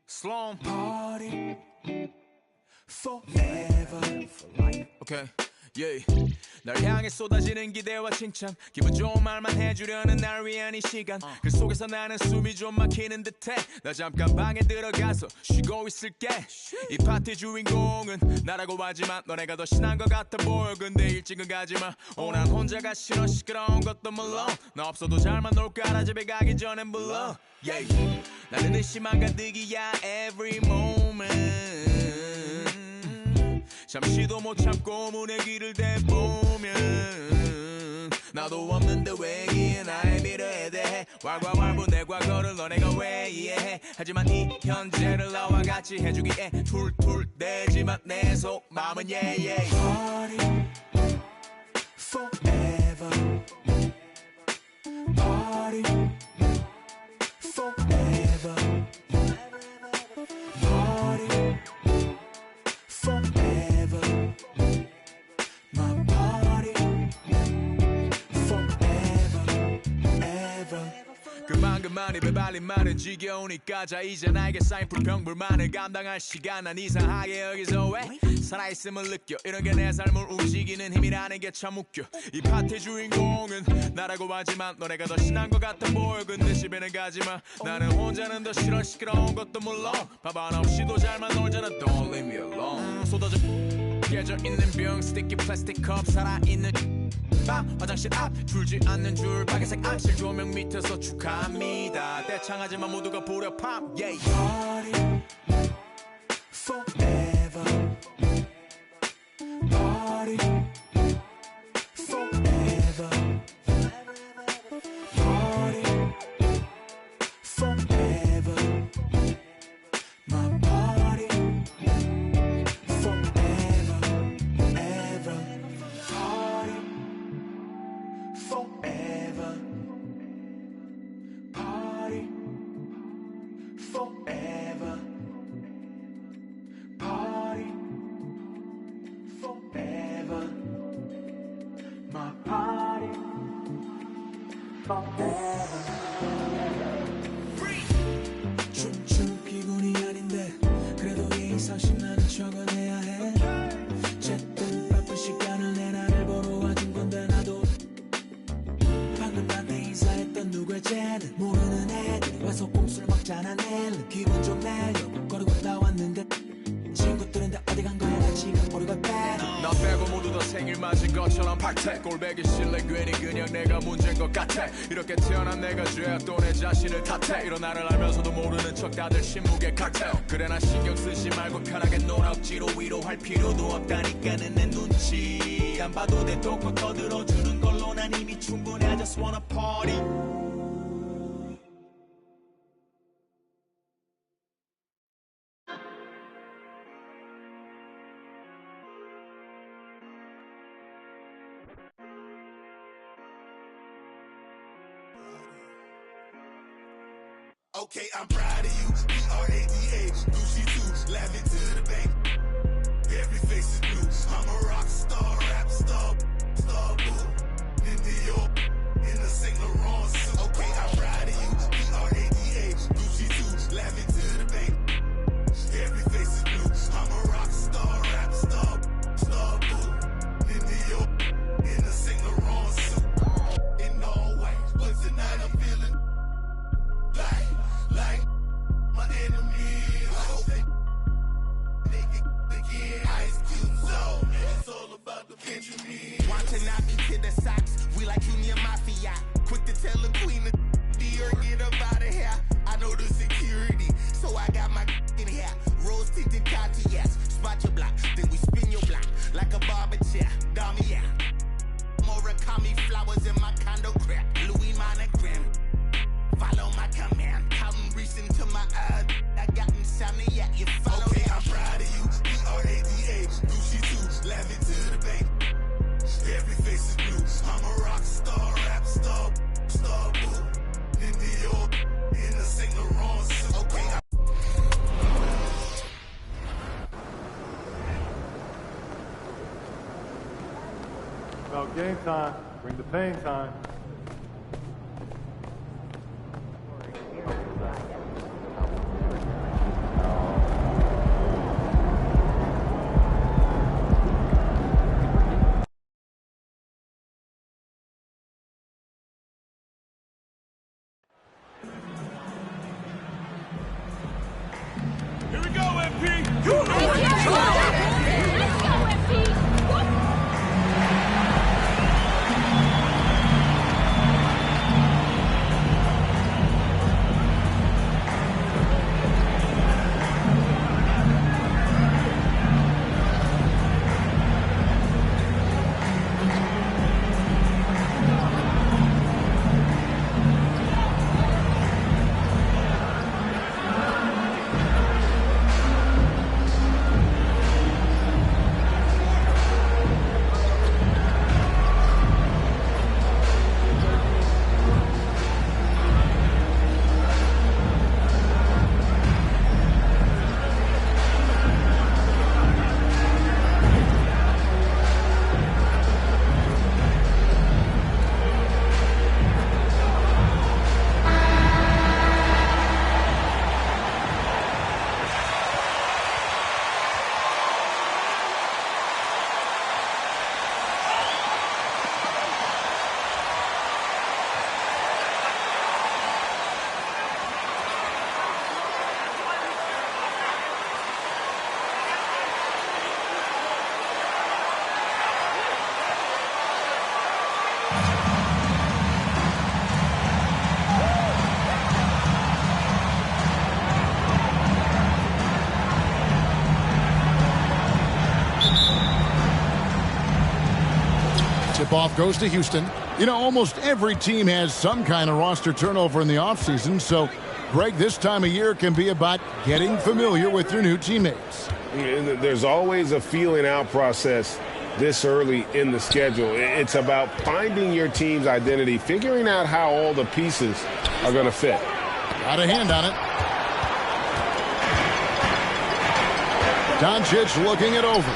Sloan party forever for life. Okay, Yeah. 널 향해 쏟아지는 기대와 칭찬 기분 좋은 말만 해주려는 날 위한 이 시간 그 속에서 나는 숨이 좀 막히는 듯해 나 잠깐 방에 들어가서 쉬고 있을게 이 파티 주인공은 나라고 하지만 너네가 더 신난 것 같아 보여 근데 일찍은 가지마 난 혼자가 싫어 시끄러운 것도 물론 너 없어도 잘만 놀 거라 집에 가기 전엔 불러 yeah. 나는 의심만 가득이야 every moment 잠시도 못 참고 문의 길을 대보면 나도 없는데 왜 이해 나의 미래에 대해 왈가왈부 내 과거를 너네가 왜 이해해 하지만 이 현재를 나와 같이 해주기에 툴툴대지만 내 속마음은 yeah. Party forever Party forever Party forever My party forever ever 그만 입에 발린 말은 지겨우니까 자 이제 나에게 쌓인 불평불만을 감당할 시간 난 이상하게 여기서 왜 살아있음을 느껴 이런 게 내 삶을 움직이는 힘이라는 게 참 웃겨 이 파티 주인공은 나라고 하지만 너네가 더 신난 것 같아 보여 근데 집에는 가지마 나는 혼자는 더 싫어 시끄러운 것도 물론 밥 하나 없이도 잘만 놀잖아 Don't leave me alone 쏟아져 깨져 있는 병 스티키 플라스틱 컵 살아있는 밤 화장실 앞 줄지 않는 줄 빨간색 암실 조명 밑에서 축하합니다 떼창하지만 모두가 부려 팝 yeah. Party forever Party forever Party forever My party forever ever Party forever Party forever Party forever My party forever 춤춘 기분이 아닌데 그래도 예의상식 나는 적어내야 해 어쨌든 바쁜 시간을 내 나를 보러 와준 건데 나도 방금 나한테 인사했던 누구의 쟤는 모르는 애들이 와서 꼼수를 먹잖아 내일은 기분 좀 내려고 거리고 나왔는데 친구들은 다 어디 간 거야 나 지금 모르고 빼 나 빼고 모두 다 생일 맞은 것처럼 박태 꼴배기 싫래 괜히 그냥 내가 문제인 것 같아 이렇게 태어난 내가 죄야 또 내 자신을 탓해 이런 나를 알면서도 모르는 척 다들 침묵의 칵테일 그래 나 신경 쓰지 말고 편하게 놀아 억지로 위로할 필요도 없다니까는 내 눈치 안 봐도 돼 톡톡 떠들어주는 걸로 난 이미 충분해 I just wanna party Okay, I'm proud of you. B-R-A-D-A, Gucci too, laughing to the bank. Every face is blue. I'm a rock star, rap star, star boo. In New York, in the Saint Laurent suit. Okay, I'm proud of you. B-R-A-D-A, Gucci too, laughing to the bank. Every face is blue. I'm a rock star, rap star, star boo. In New York, in the Saint Laurent suit. In all white, but tonight I'm feeling like my enemies. I hope they get again. Ice Cube zone. It's all about the Benjamin. Watching out to the socks. We like Union Mafia. Quick to tell the queen of Dior get up out of here. I know the security, so I got my in here. Rose tinted Cartiers. Spot your block, then we spin your block like a barber chair. Dummy out. Murakami flowers in my condo crap. Louis monogram. Follow my command. Counting reaching to my eye. I got insomnia. You follow okay, that. I'm proud of you. B-R-A-D-A, Gucci too, laughing to the bank. Every face is blue. I'm a rock star, rap star, star boo. In New York, in the Saint Laurent suit. Okay, About game time. Bring the pain time. Tip-off goes to Houston. You know, almost every team has some kind of roster turnover in the offseason, so, Greg, this time of year can be about getting familiar with your new teammates. There's always a feeling out process this early in the schedule. It's about finding your team's identity, figuring out how all the pieces are going to fit. Got a hand on it. Doncic looking it over.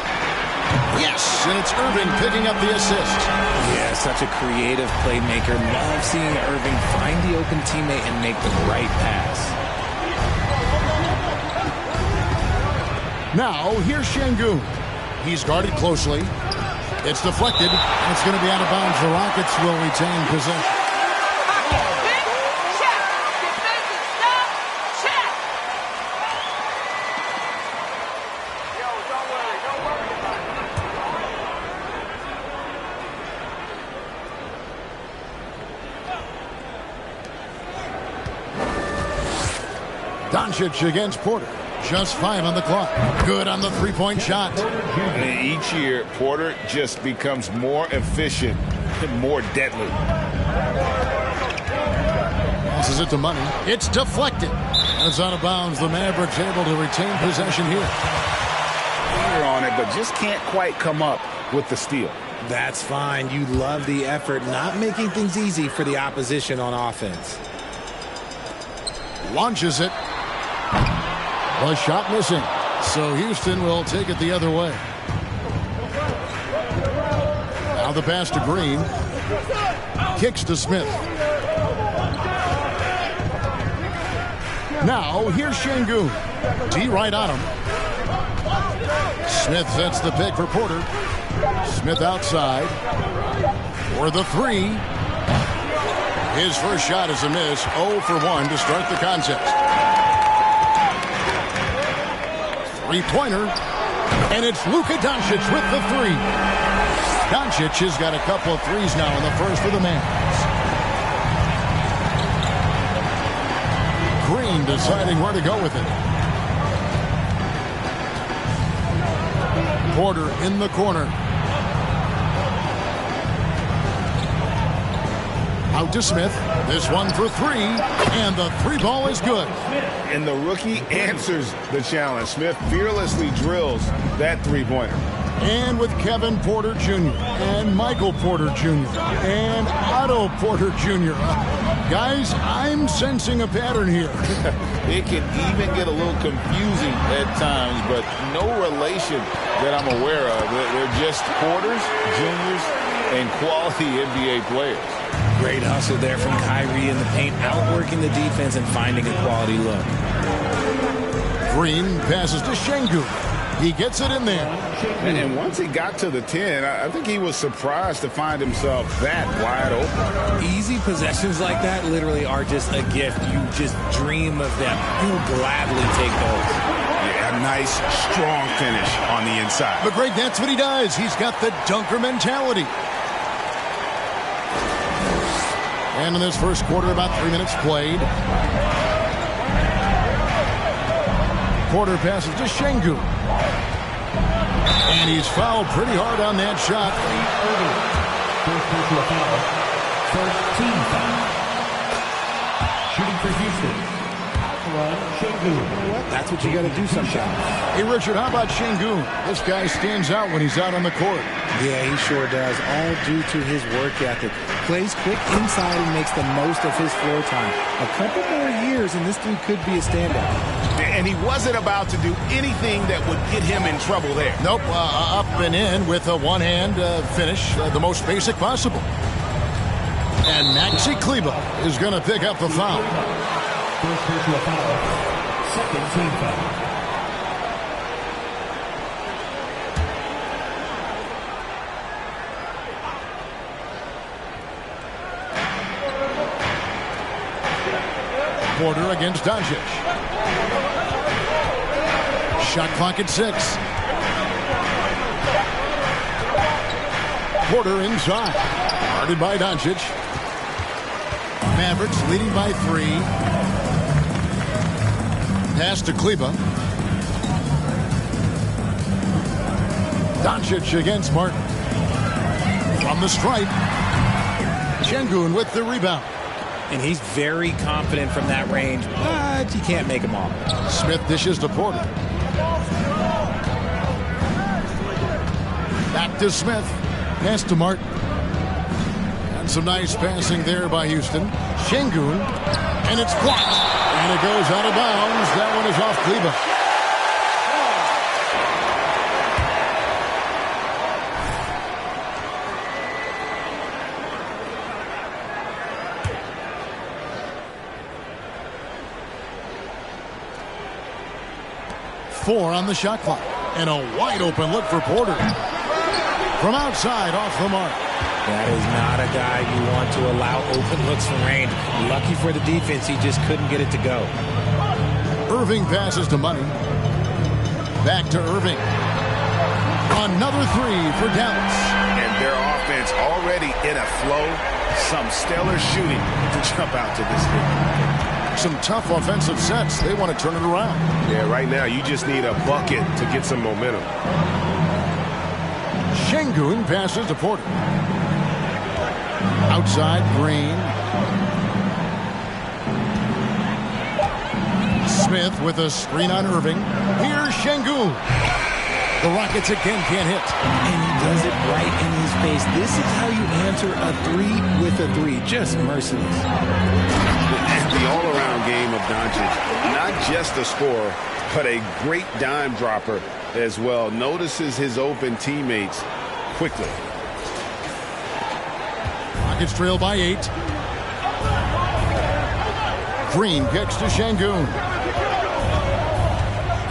Yes, and it's Irving picking up the assist. Yeah, such a creative playmaker. Love seeing Irving find the open teammate and make the right pass. Now, here's Şengün. He's guarded closely. It's deflected, and it's going to be out of bounds. The Rockets will retain possession. Doncic against Porter. Just 5 on the clock. Good on the three-point shot. Each year, Porter just becomes more efficient and more deadly. Passes it to Money. It's deflected. And it's out of bounds. The Mavericks able to retain possession here. Finger on it, but just can't quite come up with the steal. That's fine. You love the effort, not making things easy for the opposition on offense. Launches it. The shot missing. So Houston will take it the other way. Now the pass to Green. Kicks to Smith. Now here's Şengün. D right on him. Smith sets the pick for Porter. Smith outside. For the three. His first shot is a miss. 0 for 1 to start the contest. Three-pointer, and it's Luka Doncic with the three. Doncic has got a couple of threes now in the first for the Mavs. Green deciding where to go with it. Porter in the corner. Out to Smith. This one for three, and the three ball is good. And the rookie answers the challenge. Smith fearlessly drills that three-pointer. And with Kevin Porter Jr. and Michael Porter Jr. and Otto Porter Jr. Guys, I'm sensing a pattern here. It can even get a little confusing at times, but no relation that I'm aware of. They're just Porters, Juniors, and quality NBA players. Great hustle there from Kyrie in the paint, outworking the defense and finding a quality look. Green passes to Şengün. He gets it in there. And once he got to the 10, I think he was surprised to find himself that wide open. Easy possessions like that literally are just a gift. You just dream of them. You'll gladly take those. Yeah, A nice, strong finish on the inside. But Greg, that's what he does. He's got the dunker mentality. And in this first quarter, about 3 minutes played. Porter passes to Şengün. And he's fouled pretty hard on that shot. First personal foul. First team foul. Shooting for Houston. That's what you got to do sometimes. Hey, Richard, how about Şengün? This guy stands out when he's out on the court. Yeah, he sure does. All due to his work ethic. Plays quick inside and makes the most of his floor time. A couple more years and this dude could be a standout. And he wasn't about to do anything that would get him in trouble there. Nope, up and in with a one-hand finish, the most basic possible. And Maxi Kleber is going to pick up the foul. First personal foul. Second team foul. Porter against Doncic. Shot clock at 6. Porter inside. Guarded by Doncic. Mavericks leading by 3. Pass to Kleber. Doncic against Martin. From the stripe. Şengün with the rebound. And he's very confident from that range, but you can't make him all. Smith dishes to Porter. Back to Smith. Pass to Martin. And some nice passing there by Houston. Şengün. And it's blocked. And it goes out of bounds. That one is off Kleber. 4 on the shot clock. And a wide open look for Porter. From outside, off the mark. That is not a guy you want to allow open looks from range. Lucky for the defense, he just couldn't get it to go. Irving passes to Money. Back to Irving. Another 3 for Dallas. And their offense already in a flow. Some stellar shooting to jump out to this league. Some tough offensive sets. They want to turn it around. Yeah, right now you just need a bucket to get some momentum. Şengün passes to Porter. Outside, Green. Smith with a screen on Irving. Here's Şengün. The Rockets again can't hit. And he does it right in his face. This is how you answer a 3 with a 3. Just merciless. The all-around game of Doncic. Not just a scorer, but a great dime dropper as well. Notices his open teammates quickly. Rockets trail by 8. Green kicks to Şengün.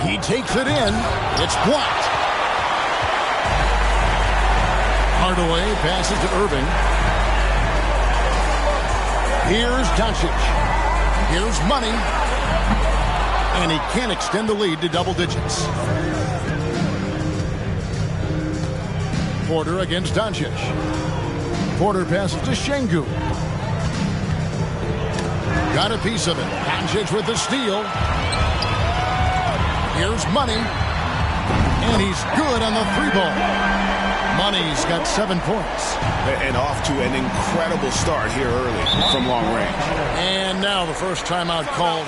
He takes it in. It's blocked. Hardaway passes to Irving. Here's Doncic. Here's Money. And he can't extend the lead to double digits. Porter against Doncic. Porter passes to Şengün. Got a piece of it. Doncic with the steal. Here's Money. And he's good on the 3-ball. Money's got 7 points. And off to an incredible start here early from long range. And now the first timeout called.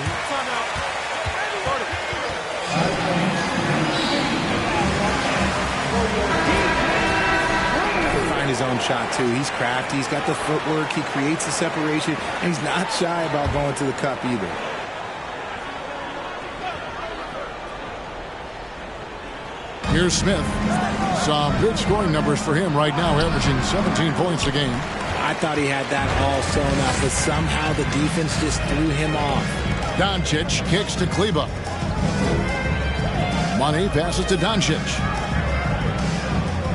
Find his own shot, too. He's crafty. He's got the footwork. He creates the separation. And he's not shy about going to the cup either. Here's Smith. Some good scoring numbers for him right now, averaging 17 points a game. I thought he had that all sewn up, but somehow the defense just threw him off. Doncic kicks to Kleber. Money passes to Doncic.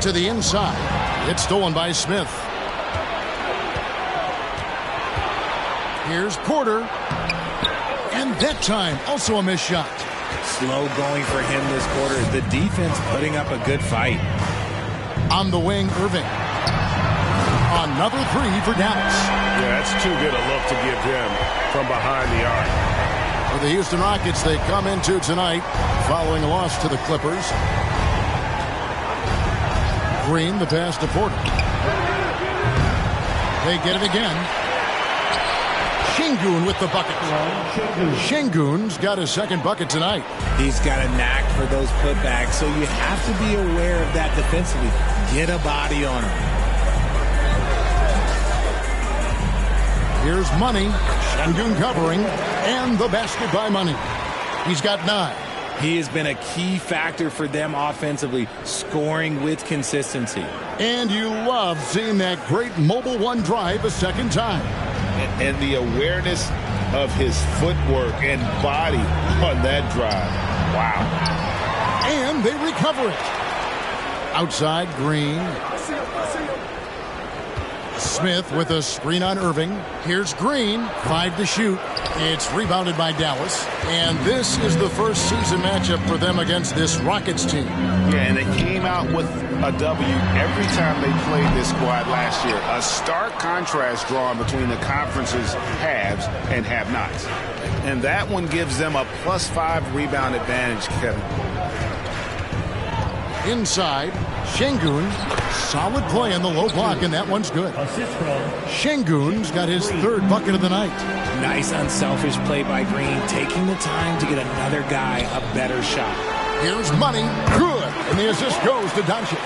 To the inside. It's stolen by Smith. Here's Porter. And that time, also a missed shot. slow going for him this quarter. The defense putting up a good fight. On the wing, Irving. Another three for Dallas. Yeah, that's too good a look to give him from behind the arc. For the Houston Rockets, they come into tonight following a loss to the Clippers. Green, the pass to Porter. They get it again. Şengün with the bucket. Şengün's got his second bucket tonight. He's got a knack for those putbacks, so you have to be aware of that defensively. Get a body on him. Here's Money. Şengün covering, and the basket by Money. He's got 9. He has been a key factor for them offensively, scoring with consistency. And you love seeing that great mobile one drive a second time. And the awareness of his footwork and body on that drive. Wow. And they recover it. Outside, Green. Smith with a screen on Irving. Here's Green, 5 to shoot. It's rebounded by Dallas. And this is the first season matchup for them against this Rockets team. Yeah, and they came out with a W every time they played this squad last year. A stark contrast drawn between the conference's haves and have-nots. And that one gives them a +5 rebound advantage, Kevin. Inside, Şengün. Solid play in the low block, and that one's good. Şengün's got his 3rd bucket of the night. Nice unselfish play by Green, taking the time to get another guy a better shot. Here's Money. Good. And the assist goes to Doncic.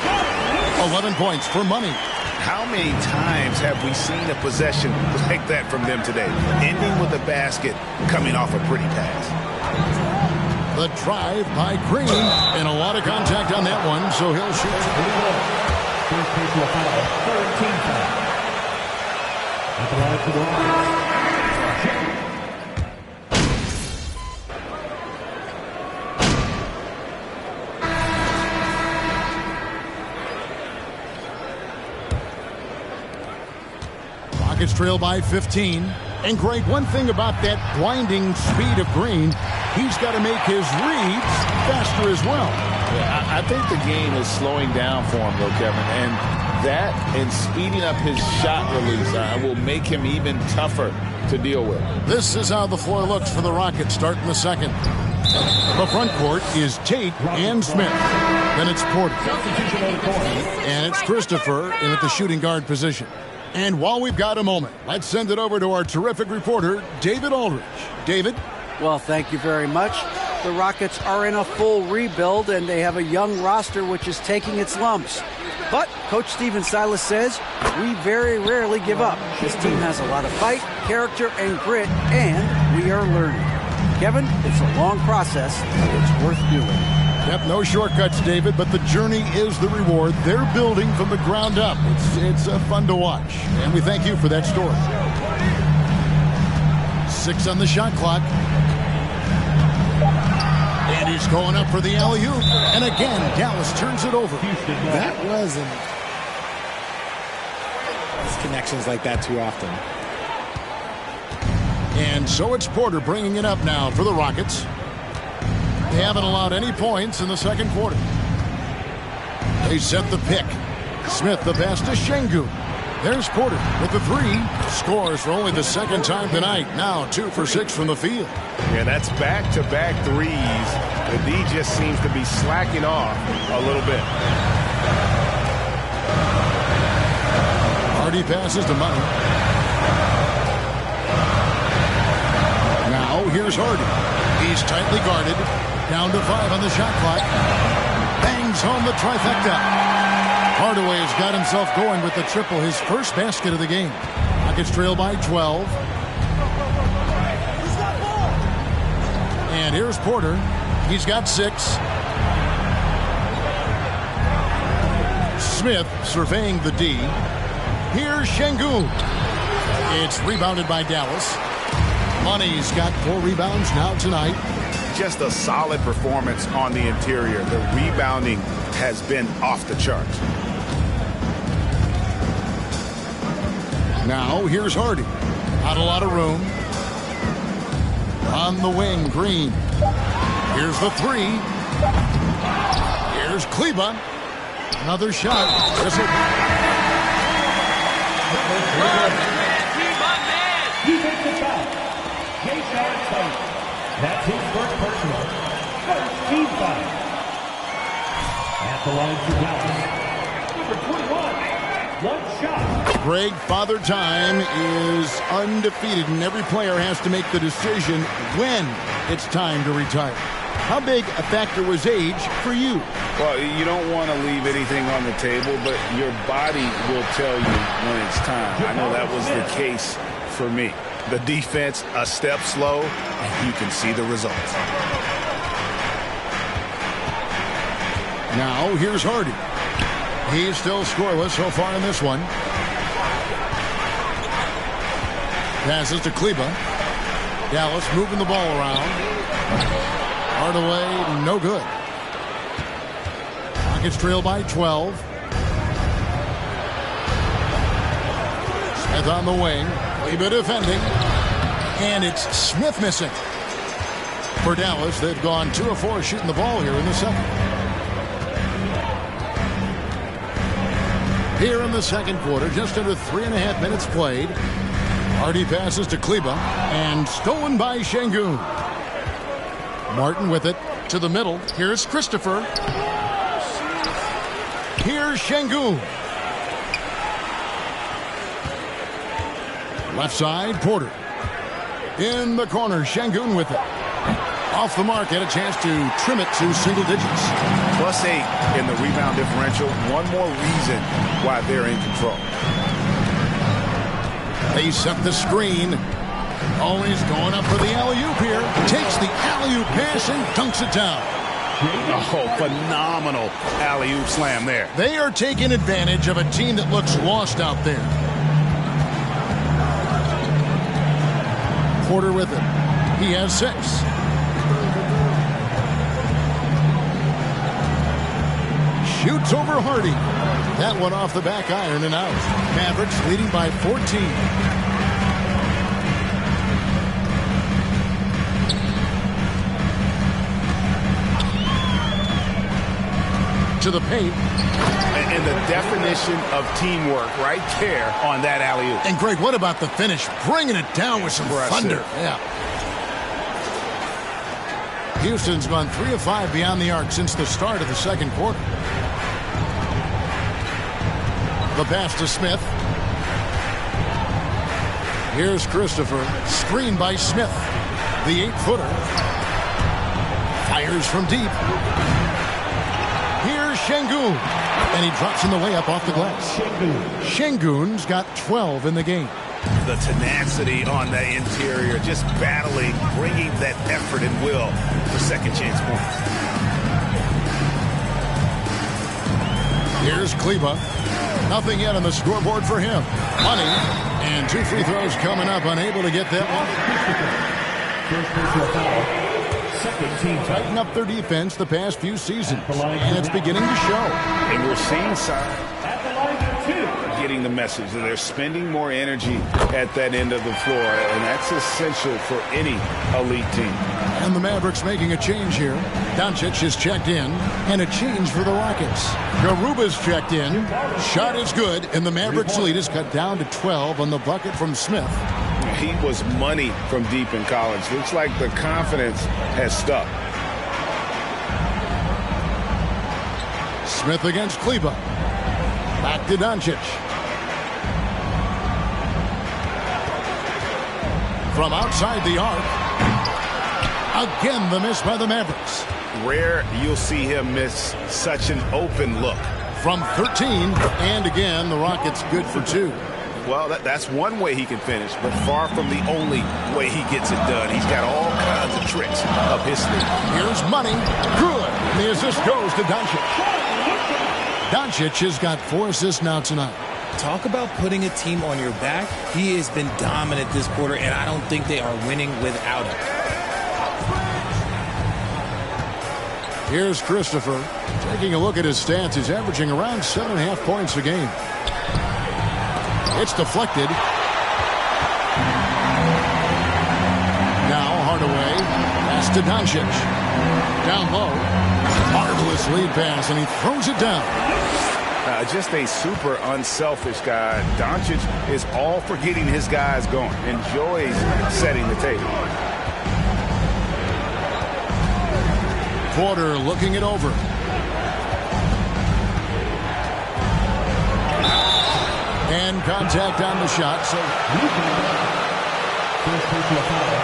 11 points for Money. How many times have we seen a possession like that from them today? Ending with a basket, coming off a pretty pass. The drive by Green, and a lot of contact on that one, so he'll shoot. First personal foul, 13 foul. At the line for the Rockets trail by 15. And Greg, one thing about that blinding speed of Green, he's got to make his reads faster as well. Yeah, I think the game is slowing down for him, though, Kevin. And that and speeding up his shot release will make him even tougher to deal with. This is how the floor looks for the Rockets starting the second. The front court is Tate and Smith. Then it's Porter. And it's Christopher in at the shooting guard position. And while we've got a moment, let's send it over to our terrific reporter, David Aldridge. David? Well, thank you very much. The Rockets are in a full rebuild, and they have a young roster which is taking its lumps. But Coach Stephen Silas says, we very rarely give up. This team has a lot of fight, character, and grit, and we are learning. Kevin, it's a long process, but it's worth doing. Yep, no shortcuts, David, but the journey is the reward. They're building from the ground up. It's fun to watch, and we thank you for that story. 6 on the shot clock. And he's going up for the alley-oop. And again, Dallas turns it over. That wasn't... It's connections like that too often. And so it's Porter bringing it up now for the Rockets. They haven't allowed any points in the second quarter. They set the pick. Smith the pass to Şengün. There's Porter with the 3. Scores for only the second time tonight. Now 2 for 6 from the field. Yeah, that's back-to-back threes. The D just seems to be slacking off a little bit. Hardy passes to Money. Now here's Hardy. He's tightly guarded. Down to 5 on the shot clock. Bangs home the trifecta. Hardaway's got himself going with the triple, his first basket of the game. Rockets trail by 12. And here's Porter. He's got 6. Smith surveying the D. Here's Şengün. It's rebounded by Dallas. Money's got 4 rebounds now tonight. Just a solid performance on the interior. The rebounding has been off the charts. Now here's Hardy. Not a lot of room. On the wing, Green. Here's the three. Here's Kleba. Another shot. Defensive foul. Jason Tate. That's his first personal. First team foul. At the line for Dallas. Number 21. One shot. Greg, Father Time is undefeated, and every player has to make the decision when it's time to retire. How big a factor was age for you? Well, you don't want to leave anything on the table, but your body will tell you when it's time. I know that was the case for me. The defense a step slow, and you can see the results. Now, here's Hardy. He's still scoreless so far in this one. Passes to Kleba. Dallas moving the ball around. Hardaway, no good. Rockets trail by 12. Smith on the wing. Kleba defending. And it's Smith missing. For Dallas, they've gone 2 of 4 shooting the ball here in the second. Here in the second quarter, just under 3.5 minutes played. Hardy passes to Kleba, and stolen by Şengün. Martin with it to the middle. Here's Christopher. Here's Şengün. Left side, Porter. In the corner, Şengün with it. Off the mark, had a chance to trim it to single digits. +8 in the rebound differential. One more reason why they're in control. They set the screen. Always going up for the alley-oop here. Takes the alley-oop pass and dunks it down. Oh, phenomenal alley-oop slam there. They are taking advantage of a team that looks lost out there. Porter with it. He has 6. Shoots over Hardy. That one off the back iron and out. Mavericks leading by 14. To the paint. And the definition of teamwork right there on that alley-oop. And Greg, what about the finish? Bringing it down with some thunder. Yeah. Houston's gone 3 of 5 beyond the arc since the start of the second quarter. The pass to Smith. Here's Christopher. Screened by Smith. The 8-footer. Fires from deep. Here's Şengün. And he drops in the layup off the glass. Şengün's got 12 in the game. The tenacity on the interior, just battling, bringing that effort and will for second chance points. Here's Kleba. Nothing yet on the scoreboard for him. Money. And 2 free throws coming up. Unable to get that one. First personal foul. Second team foul. Tighten up their defense the past few seasons. And it's beginning to show. And we're seeing getting the message that they're spending more energy at that end of the floor. And that's essential for any elite team. And the Mavericks making a change here. Doncic is checked in, and a change for the Rockets. Garuba's checked in. Shot is good, and the Mavericks lead is cut down to 12 on the bucket from Smith. He was money from deep in college. Looks like the confidence has stuck. Smith against Kleba. Back to Doncic. From outside the arc. Again, the miss by the Mavericks. Rare you'll see him miss such an open look. From 13, and again, the Rockets good for 2. Well, that's one way he can finish, but far from the only way he gets it done. He's got all kinds of tricks up his sleeve. Here's money. Good. The assist goes to Doncic. Doncic has got 4 assists now tonight. Talk about putting a team on your back. He has been dominant this quarter, and I don't think they are winning without him. Here's Christopher. Taking a look at his stats, he's averaging around 7.5 points a game. It's deflected. Now Hardaway. Pass to Doncic. Down low. Marvelous lead pass, and he throws it down. Just a super unselfish guy. Doncic is all for getting his guys going. Enjoys setting the table. Porter looking it over. And contact on the shot. So first personal foul.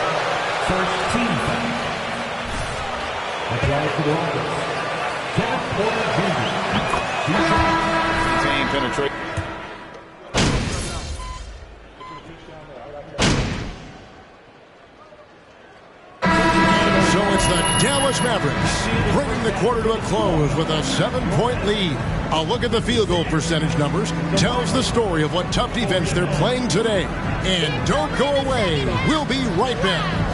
First team foul. Applies to the Rockets. Kevin Porter Jr. Contain penetration. So it's the Dallas Mavericks bringing the quarter to a close with a 7-point lead. A look at the field goal percentage numbers tells the story of what tough defense they're playing today. And don't go away. We'll be right back.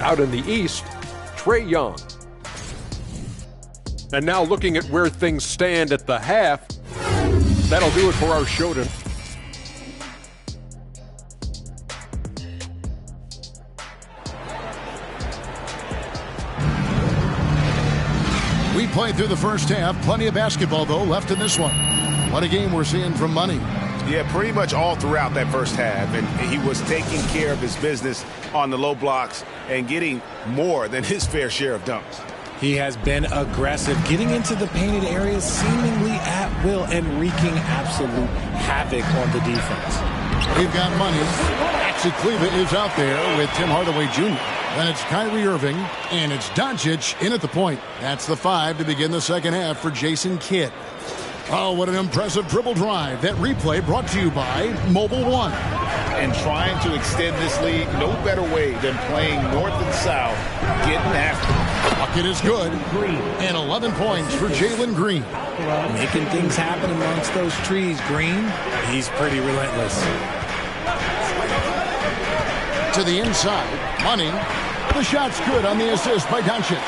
Out in the East, Trae Young. And now looking at where things stand at the half, that'll do it for our show tonight. We played through the first half. Plenty of basketball, though, left in this one. What a game we're seeing from Money. Yeah, pretty much all throughout that first half. And he was taking care of his business on the low blocks and getting more than his fair share of dunks. He has been aggressive, getting into the painted areas seemingly at will and wreaking absolute havoc on the defense. We've got Money. Actually, Cleveland is out there with Tim Hardaway Jr. Then it's Kyrie Irving, and it's Doncic in at the point. That's the 5 to begin the second half for Jason Kidd. Oh, what an impressive dribble drive. That replay brought to you by Mobile One. And trying to extend this lead, no better way than playing north and south, getting after it. Bucket is good. And 11 points for Jalen Green. Making things happen amongst those trees, Green. He's pretty relentless. To the inside, Money. The shot's good on the assist by Doncic.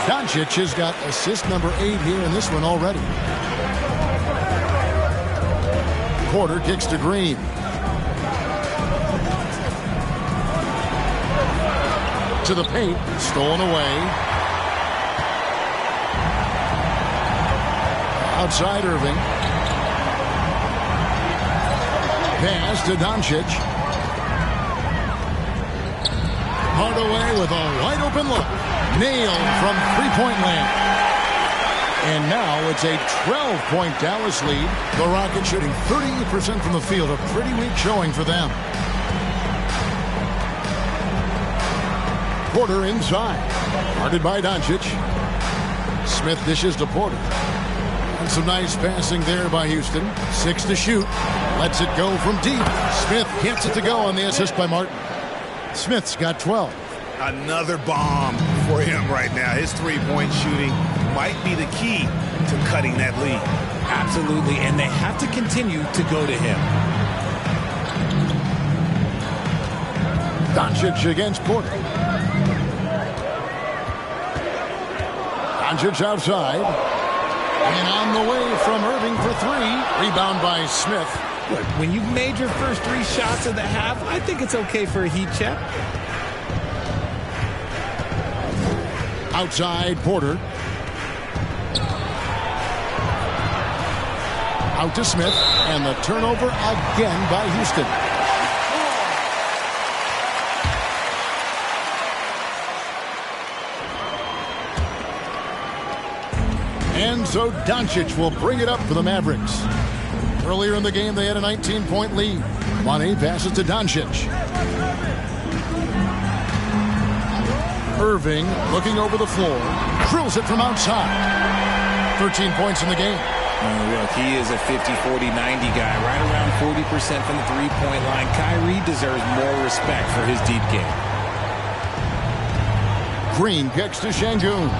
Doncic has got assist number 8 here in this one already. Porter kicks to Green. To the paint, stolen away. Outside Irving. Pass to Doncic. Hardaway with a wide open look. Nailed from three-point land. And now it's a 12-point Dallas lead. The Rockets shooting 38% from the field. A pretty weak showing for them. Porter inside. Guarded by Doncic. Smith dishes to Porter. And some nice passing there by Houston. 6 to shoot. Lets it go from deep. Smith hits it to go on the assist by Martin. Smith's got 12. Another bomb for him right now. His three-point shooting might be the key to cutting that lead. Absolutely, and they have to continue to go to him. Doncic against Porter. Doncic outside. And on the way from Irving for 3. Rebound by Smith. Look, when you've made your first 3 shots of the half, I think it's okay for a heat check. Outside Porter. Out to Smith. And the turnover again by Houston. And so Doncic will bring it up for the Mavericks. Earlier in the game, they had a 19-point lead. Money passes to Doncic. Irving looking over the floor. Drills it from outside. 13 points in the game. Look, he is a 50-40-90 guy, right around 40% from the three-point line. Kyrie deserves more respect for his deep game. Green kicks to Şengün.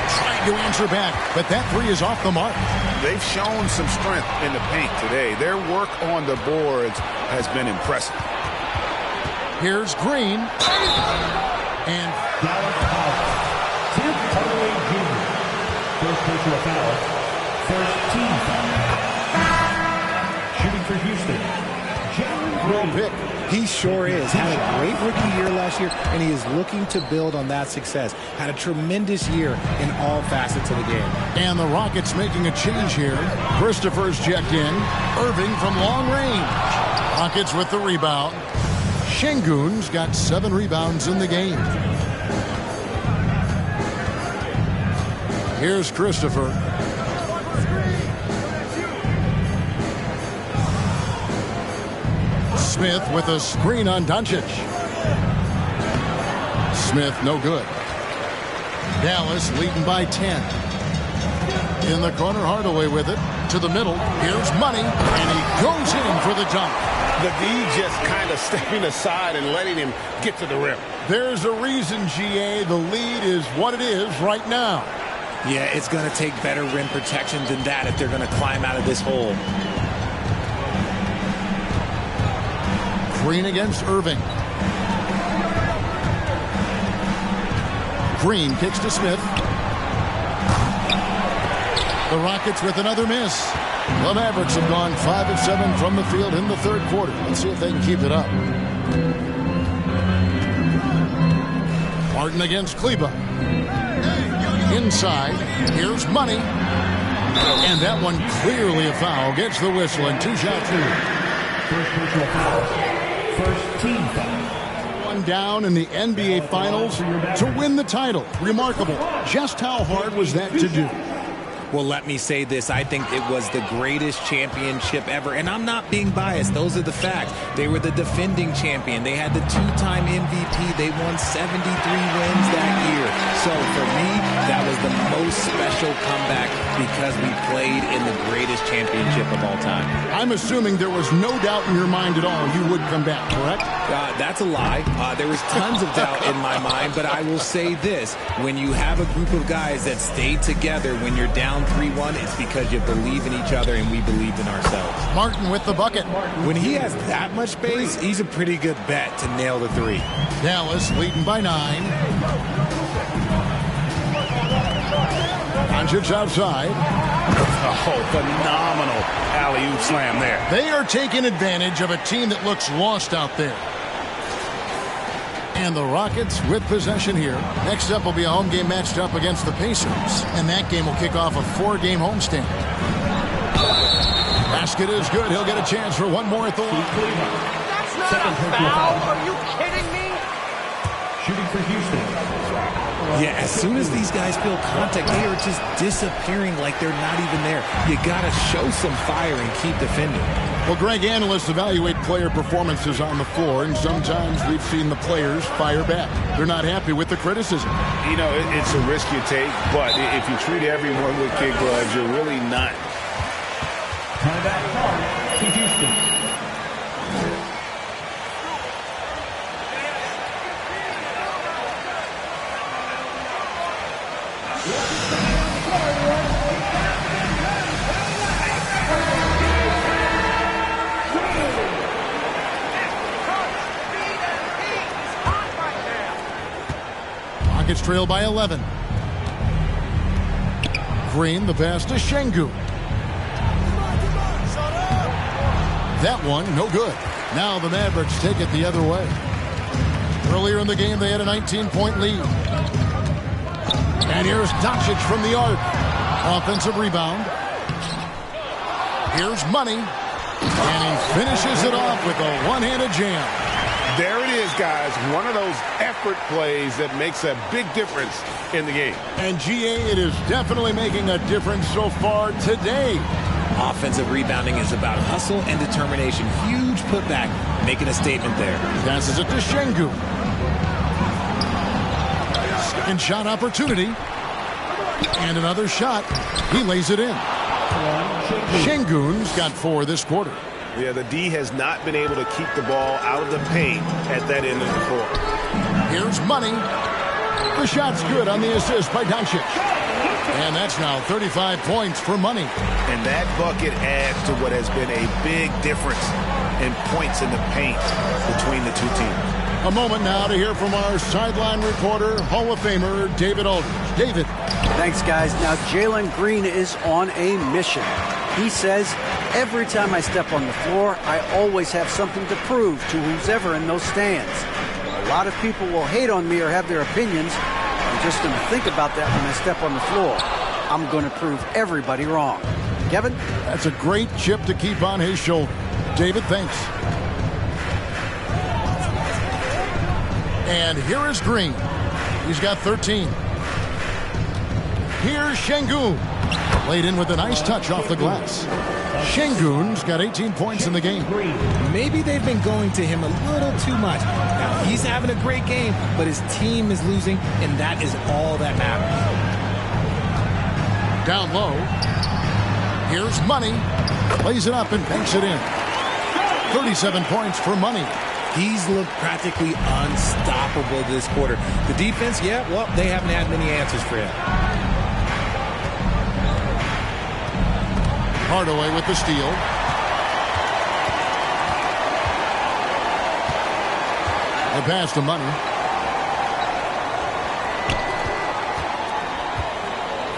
Trying to answer back, but that three is off the mark. They've shown some strength in the paint today. Their work on the boards has been impressive. Here's Green. And Dallas Powell. Tim Hardaway Jr. First personal foul. First team foul. Shooting for Houston. Jalen Green. He sure is. Had a great rookie year last year, and he is looking to build on that success. Had a tremendous year in all facets of the game. And the Rockets making a change here. Christopher's checked in. Irving from long range. Rockets with the rebound. Şengün's got 7 rebounds in the game. Here's Christopher. Smith with a screen on Doncic. Smith no good. Dallas leading by 10. In the corner, Hardaway with it. To the middle. Here's Money. And he goes in for the dunk. The D just kind of stepping aside and letting him get to the rim. There's a reason, GA, the lead is what it is right now. Yeah, it's going to take better rim protection than that if they're going to climb out of this hole. Green against Irving. Green kicks to Smith. The Rockets with another miss. The Mavericks have gone 5 of 7 from the field in the third quarter. Let's see if they can keep it up. Martin against Kleba. Inside. Here's Money. And that one clearly a foul. Gets the whistle and 2-shot lead. First personal foul. First team foul. One down in the NBA Finals to win the title. Remarkable. Just how hard was that to do? Well, let me say this. I think it was the greatest championship ever. And I'm not being biased. Those are the facts. They were the defending champion. They had the 2-time MVP. They won 73 wins that year. So for me, that was the most special comeback because we played in the greatest championship of all time. I'm assuming there was no doubt in your mind at all you would come back, correct? That's a lie. There was tons of doubt in my mind, but I will say this. When you have a group of guys that stay together when you're down 3-1, it's because you believe in each other and we believed in ourselves. Martin with the bucket. When he has that much space, he's a pretty good bet to nail the 3. Dallas leading by 9. Doncic outside. Oh, phenomenal alley-oop slam there. They are taking advantage of a team that looks lost out there. And the Rockets with possession here. Next up will be a home game matched up against the Pacers. And that game will kick off a 4-game homestand. Basket is good. He'll get a chance for one more at the line. That's not a foul. Are you kidding me? Shooting for Houston. Yeah, as soon as these guys feel contact, they are just disappearing like they're not even there. You got to show some fire and keep defending. Well, Greg, analysts evaluate player performances on the floor, and sometimes we've seen the players fire back. They're not happy with the criticism. You know, it's a risk you take, but if you treat everyone with kid gloves, you're really not. Timeout card to Houston. Rockets trail by 11. Green, the pass to Şengün. That one, no good. Now the Mavericks take it the other way. Earlier in the game, they had a 19-point lead. And here's Doncic from the arc. Offensive rebound. Here's Money. And he finishes it off with a one-handed jam. There it is, guys. One of those effort plays that makes a big difference in the game. And GA, it is definitely making a difference so far today. Offensive rebounding is about hustle and determination. Huge putback, making a statement there. Passes it to Şengün. Second shot opportunity. And another shot. He lays it in. Şengün's got 4 this quarter. Yeah, the D has not been able to keep the ball out of the paint at that end of the court. Here's Money. The shot's good on the assist by Doncic. And that's now 35 points for Money. And that bucket adds to what has been a big difference in points in the paint between the two teams. A moment now to hear from our sideline reporter, Hall of Famer David Aldridge. David. Thanks, guys. Now, Jalen Green is on a mission. He says, every time I step on the floor, I always have something to prove to who's ever in those stands. A lot of people will hate on me or have their opinions. I'm just going to think about that when I step on the floor. I'm going to prove everybody wrong. Kevin? That's a great chip to keep on his shoulder. David, thanks. And here is Green. He's got 13. Here's Şengün. Laid in with a nice touch off the glass. Şengün's got 18 points in the game. Maybe they've been going to him a little too much. Now, he's having a great game, but his team is losing, and that is all that matters. Down low. Here's Money. Plays it up and banks it in. 37 points for Money. He's looked practically unstoppable this quarter. The defense, yeah, well, they haven't had many answers for him. Hardaway with the steal. The pass to Money.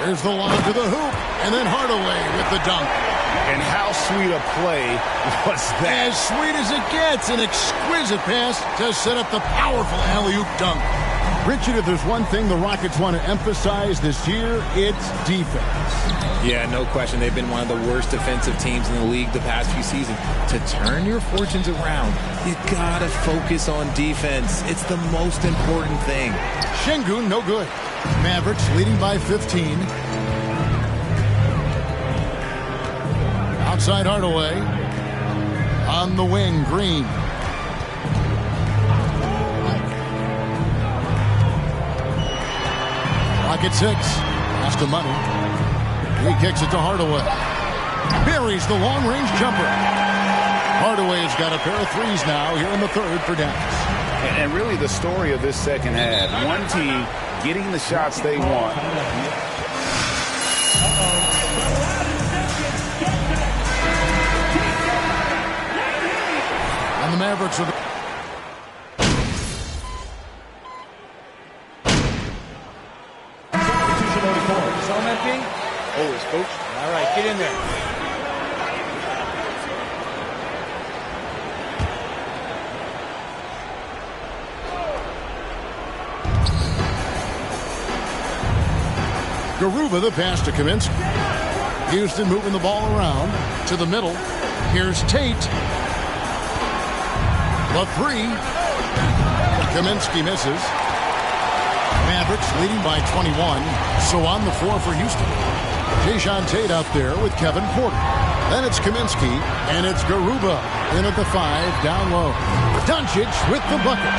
There's the lob to the hoop, and then Hardaway with the dunk. And how sweet a play was that? As sweet as it gets, an exquisite pass to set up the powerful alley-oop dunk. Richard, if there's one thing the Rockets want to emphasize this year, it's defense. Yeah, no question. They've been one of the worst defensive teams in the league the past few seasons. To turn your fortunes around, you gotta focus on defense. It's the most important thing. Şengün, no good. Mavericks leading by 15. Outside Hardaway. On the wing, Green. Rocket 6. Pass to Money. He kicks it to Hardaway. Buries the long-range jumper. Hardaway's got a pair of threes now here in the third for Dallas. And really the story of this second half, one team getting the shots they want. And the Mavericks are... On that thing? Always, coach. All right, get in there. Garuba, the pass to Kaminsky. Houston moving the ball around to the middle. Here's Tate. The three. Kaminsky misses. Mavericks leading by 21. So on the floor for Houston. Jason Tate out there with Kevin Porter. Then it's Kaminsky, and it's Garuba in at the 5, down low. Doncic with the bucket.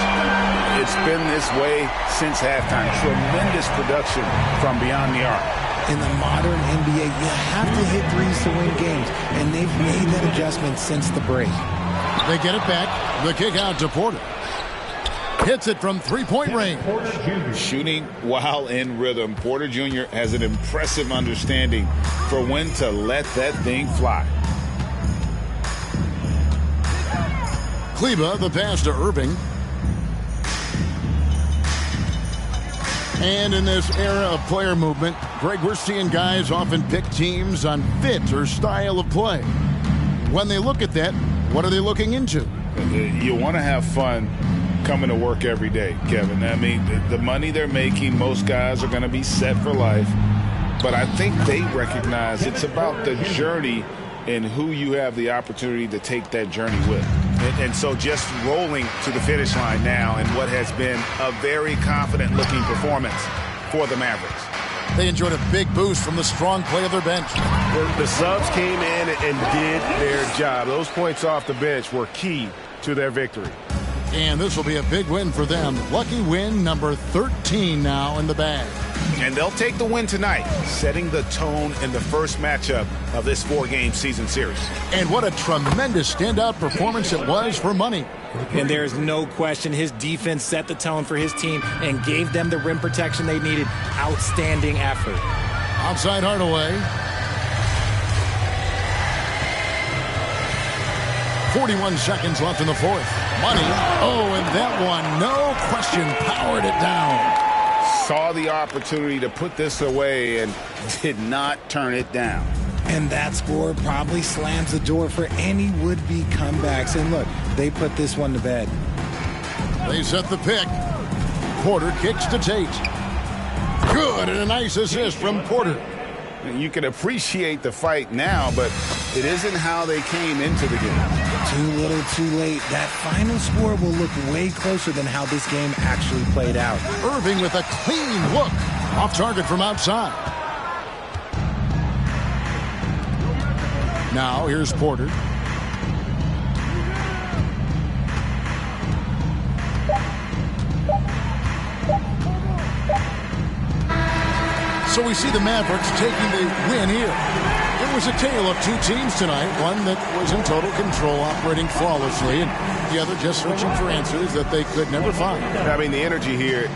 It's been this way since halftime. Tremendous production from beyond the arc. In the modern NBA, you have to hit threes to win games, and they've made that adjustment since the break. They get it back. The kick out to Porter. Hits it from three-point range. Shooting while in rhythm. Porter Jr. has an impressive understanding for when to let that thing fly. Kleba, the pass to Irving. And in this era of player movement, Greg, we're seeing guys often pick teams on fit or style of play. When they look at that, what are they looking into? You want to have fun coming to work every day, Kevin. I mean, the money they're making, most guys are going to be set for life. But I think they recognize it's about the journey and who you have the opportunity to take that journey with. And so just rolling to the finish line now in what has been a very confident-looking performance for the Mavericks. They enjoyed a big boost from the strong play of their bench. The subs came in and did their job. Those points off the bench were key to their victory. And this will be a big win for them. Lucky win number 13 now in the bag. And they'll take the win tonight, setting the tone in the first matchup of this 4-game season series. And what a tremendous standout performance it was for Money. And there's no question his defense set the tone for his team and gave them the rim protection they needed. Outstanding effort. Outside Hardaway. 41 seconds left in the fourth. Money. Oh, and that one, no question, powered it down. Saw the opportunity to put this away and did not turn it down. And that score probably slams the door for any would-be comebacks. And look, they put this one to bed. They set the pick. Porter kicks to Tate. Good, and a nice assist from Porter. You can appreciate the fight now, but it isn't how they came into the game. Too little, too late. That final score will look way closer than how this game actually played out. Irving with a clean look. Off target from outside. Now here's Porter. So we see the Mavericks taking the win here. It was a tale of two teams tonight. One that was in total control, operating flawlessly, and the other just searching for answers that they could never find. I mean, the energy here.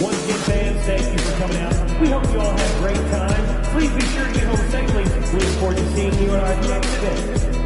Once again, fans, thank you for coming out. We hope you all had a great time. Please be sure to get home safely. We look forward to seeing you at our next event.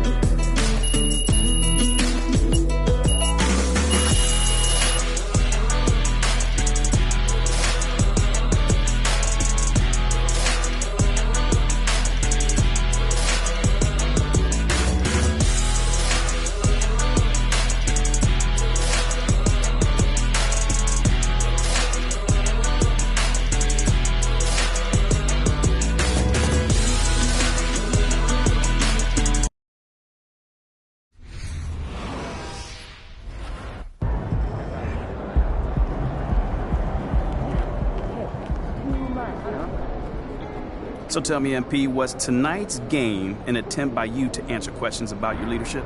So tell me, MP, was tonight's game an attempt by you to answer questions about your leadership?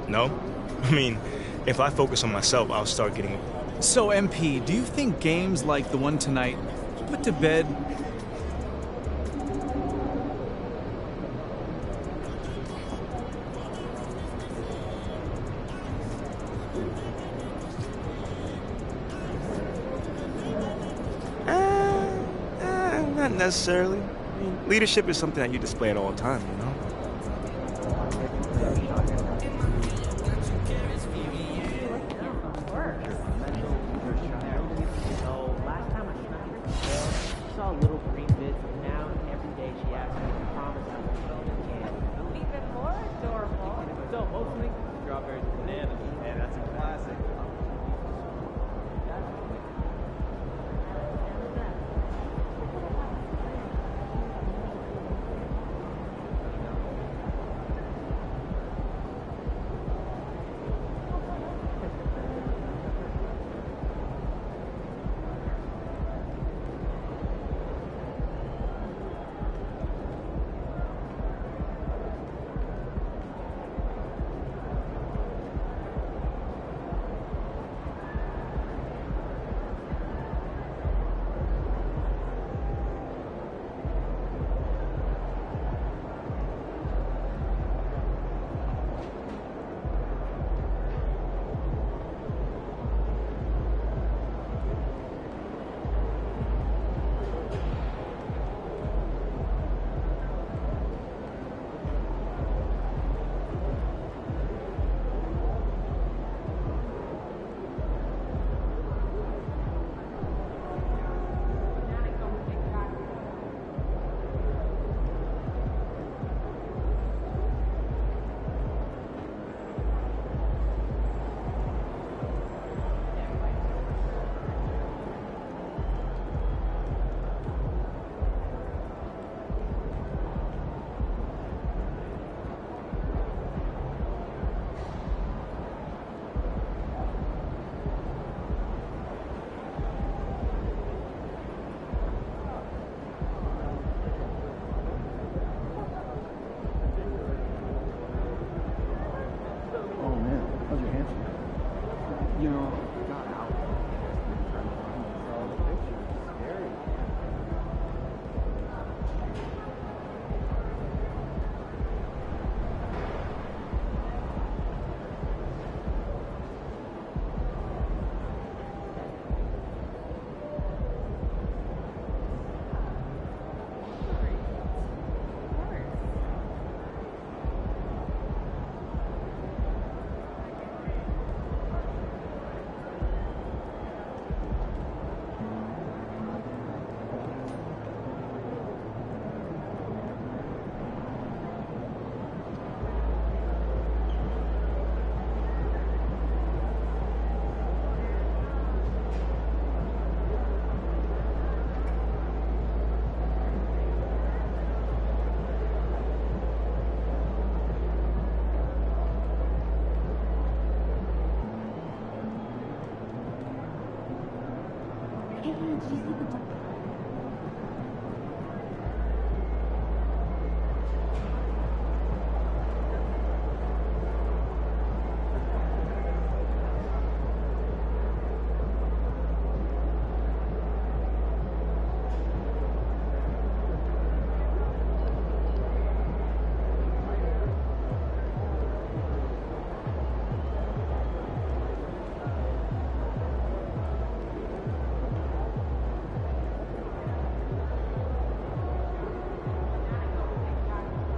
No. I mean, if I focus on myself, I'll start getting... So, MP, do you think games like the one tonight put to bed Not necessarily. I mean, leadership is something that you display at all times, you know?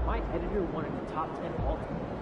My editor wanted the top 10 all time.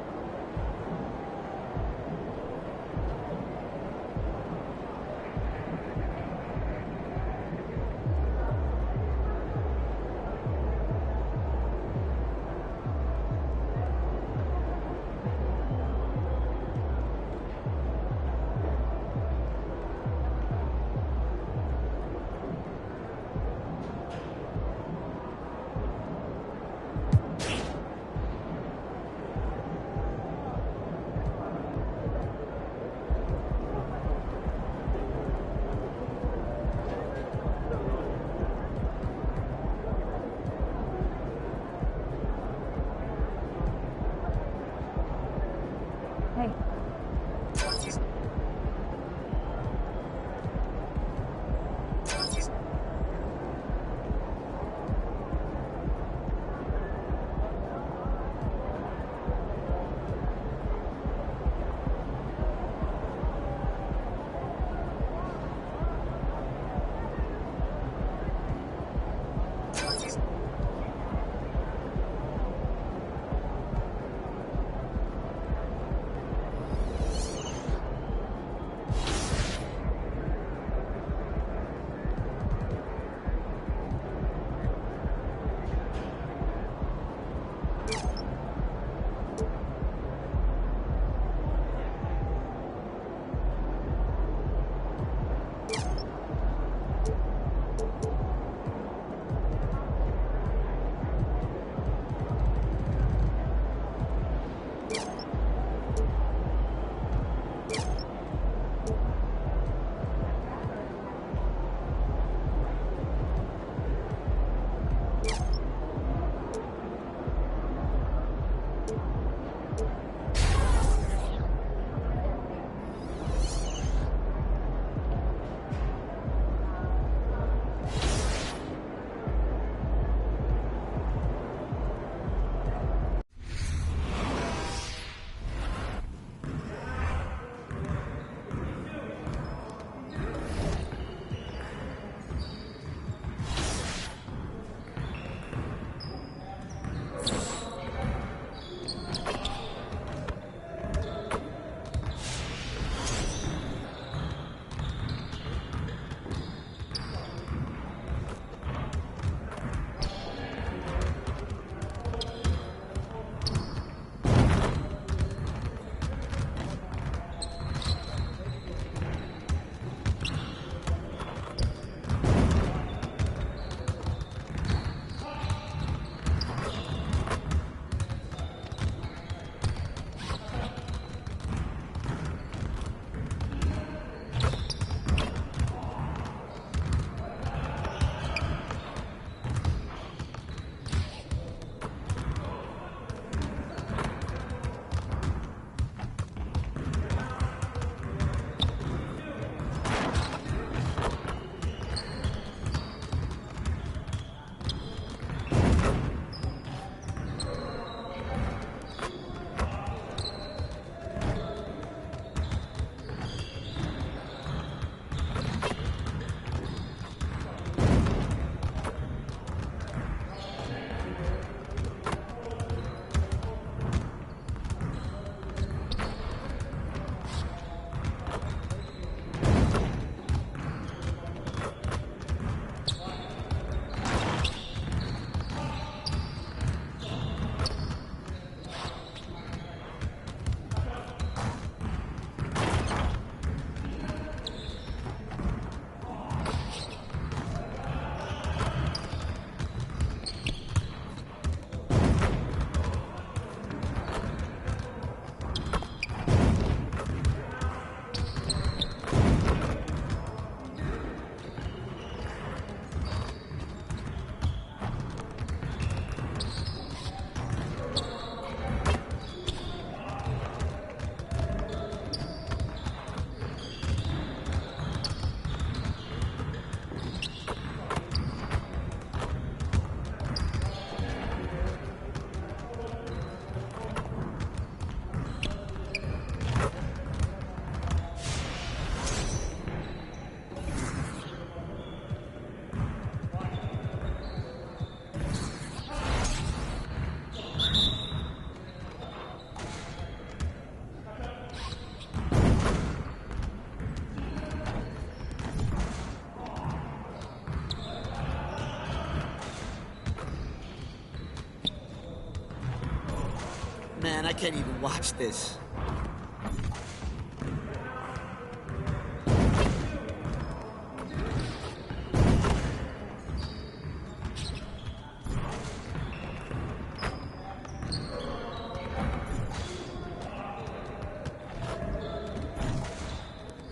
man, I can't even watch this.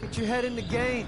Get your head in the game.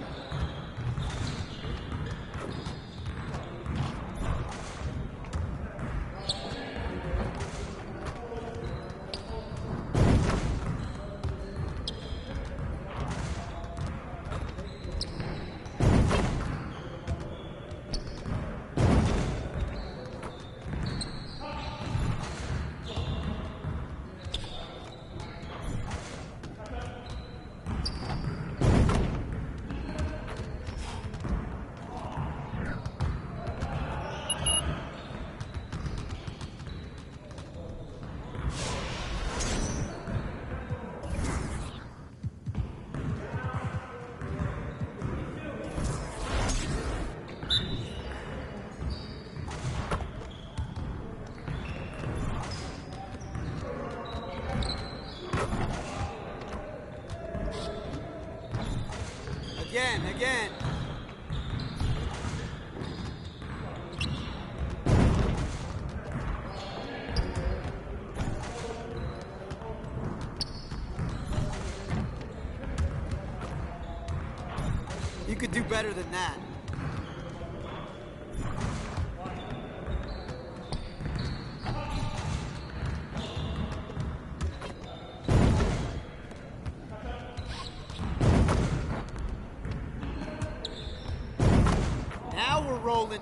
Again. You could do better than that. Now we're rolling.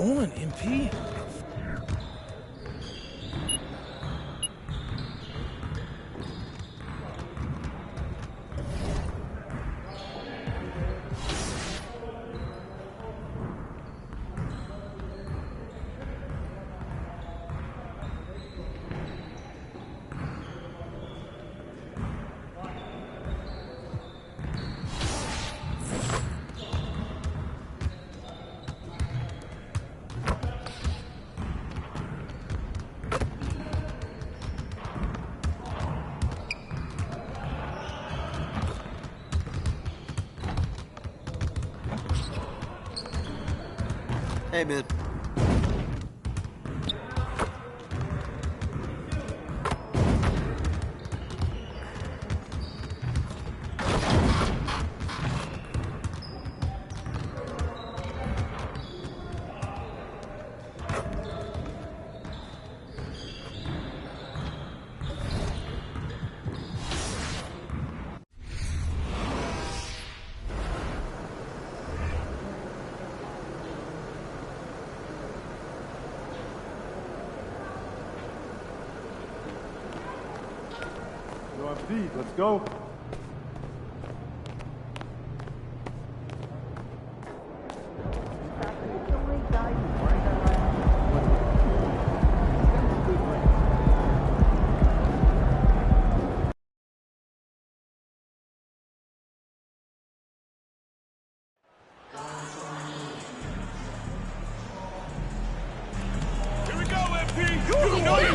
Come on, MP. Hey, man. Let's go. Here we go, MP. You know you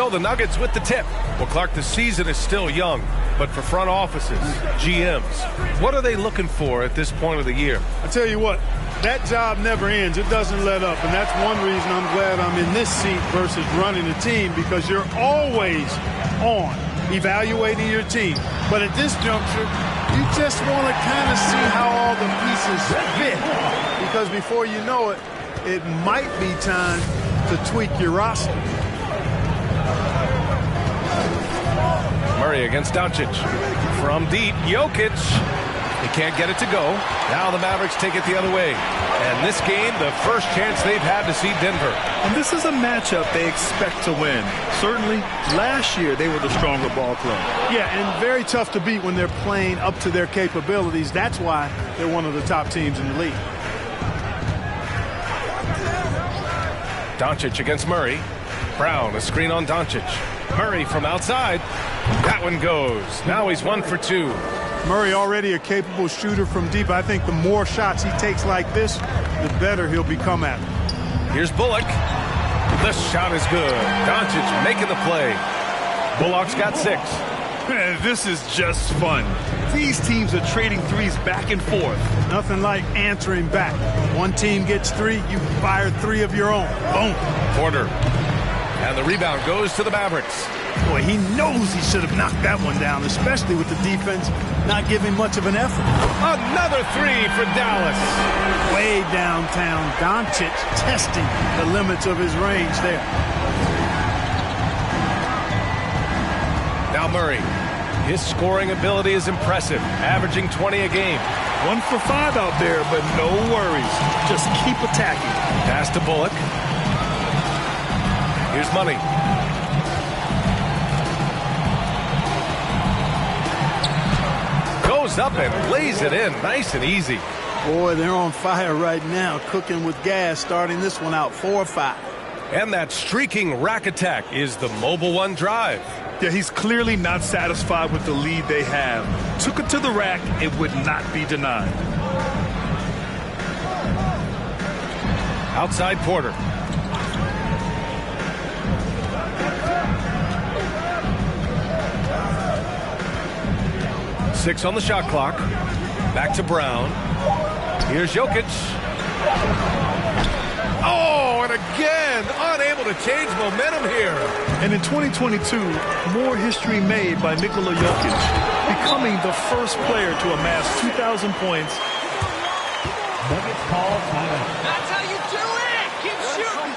So the Nuggets with the tip. Well, Clark, the season is still young, but for front offices, GMs, what are they looking for at this point of the year? I tell you what, that job never ends. It doesn't let up, and that's one reason I'm glad I'm in this seat versus running a team, because you're always on evaluating your team. But at this juncture, you just want to kind of see how all the pieces fit, because before you know it, it might be time to tweak your roster. Murray against Doncic. From deep, Jokic. He can't get it to go. Now the Mavericks take it the other way. And this game, the first chance they've had to see Denver. And this is a matchup they expect to win. Certainly, last year they were the stronger ball club. Yeah, and very tough to beat when they're playing up to their capabilities. That's why they're one of the top teams in the league. Doncic against Murray. Brown, a screen on Doncic. Murray from outside. That one goes. Now he's 1 for 2. Murray already a capable shooter from deep. I think the more shots he takes like this, the better he'll become at it. Here's Bullock. The shot is good. Doncic making the play. Bullock's got 6. Man, this is just fun. These teams are trading threes back and forth. Nothing like answering back. One team gets 3, you fire 3 of your own. Boom. Porter. And the rebound goes to the Mavericks. Boy, he knows he should have knocked that one down, especially with the defense not giving much of an effort. Another 3 for Dallas. Way downtown, Doncic testing the limits of his range there. Now Murray. His scoring ability is impressive, averaging 20 a game. 1 for 5 out there, but no worries. Just keep attacking. Pass to Bullock. Here's Money. Goes up and lays it in, nice and easy. Boy, they're on fire right now, cooking with gas, starting this one out 4-5. And that streaking rack attack is the Mobile One drive. Yeah, he's clearly not satisfied with the lead they have. Took it to the rack, it would not be denied. Outside Porter. Six on the shot clock. Back to Brown. Here's Jokic. Oh, and again, unable to change momentum here. And in 2022, more history made by Nikola Jokic, becoming the first player to amass 2,000 points. Nuggets call timeout. That's how you do it! Keep shooting!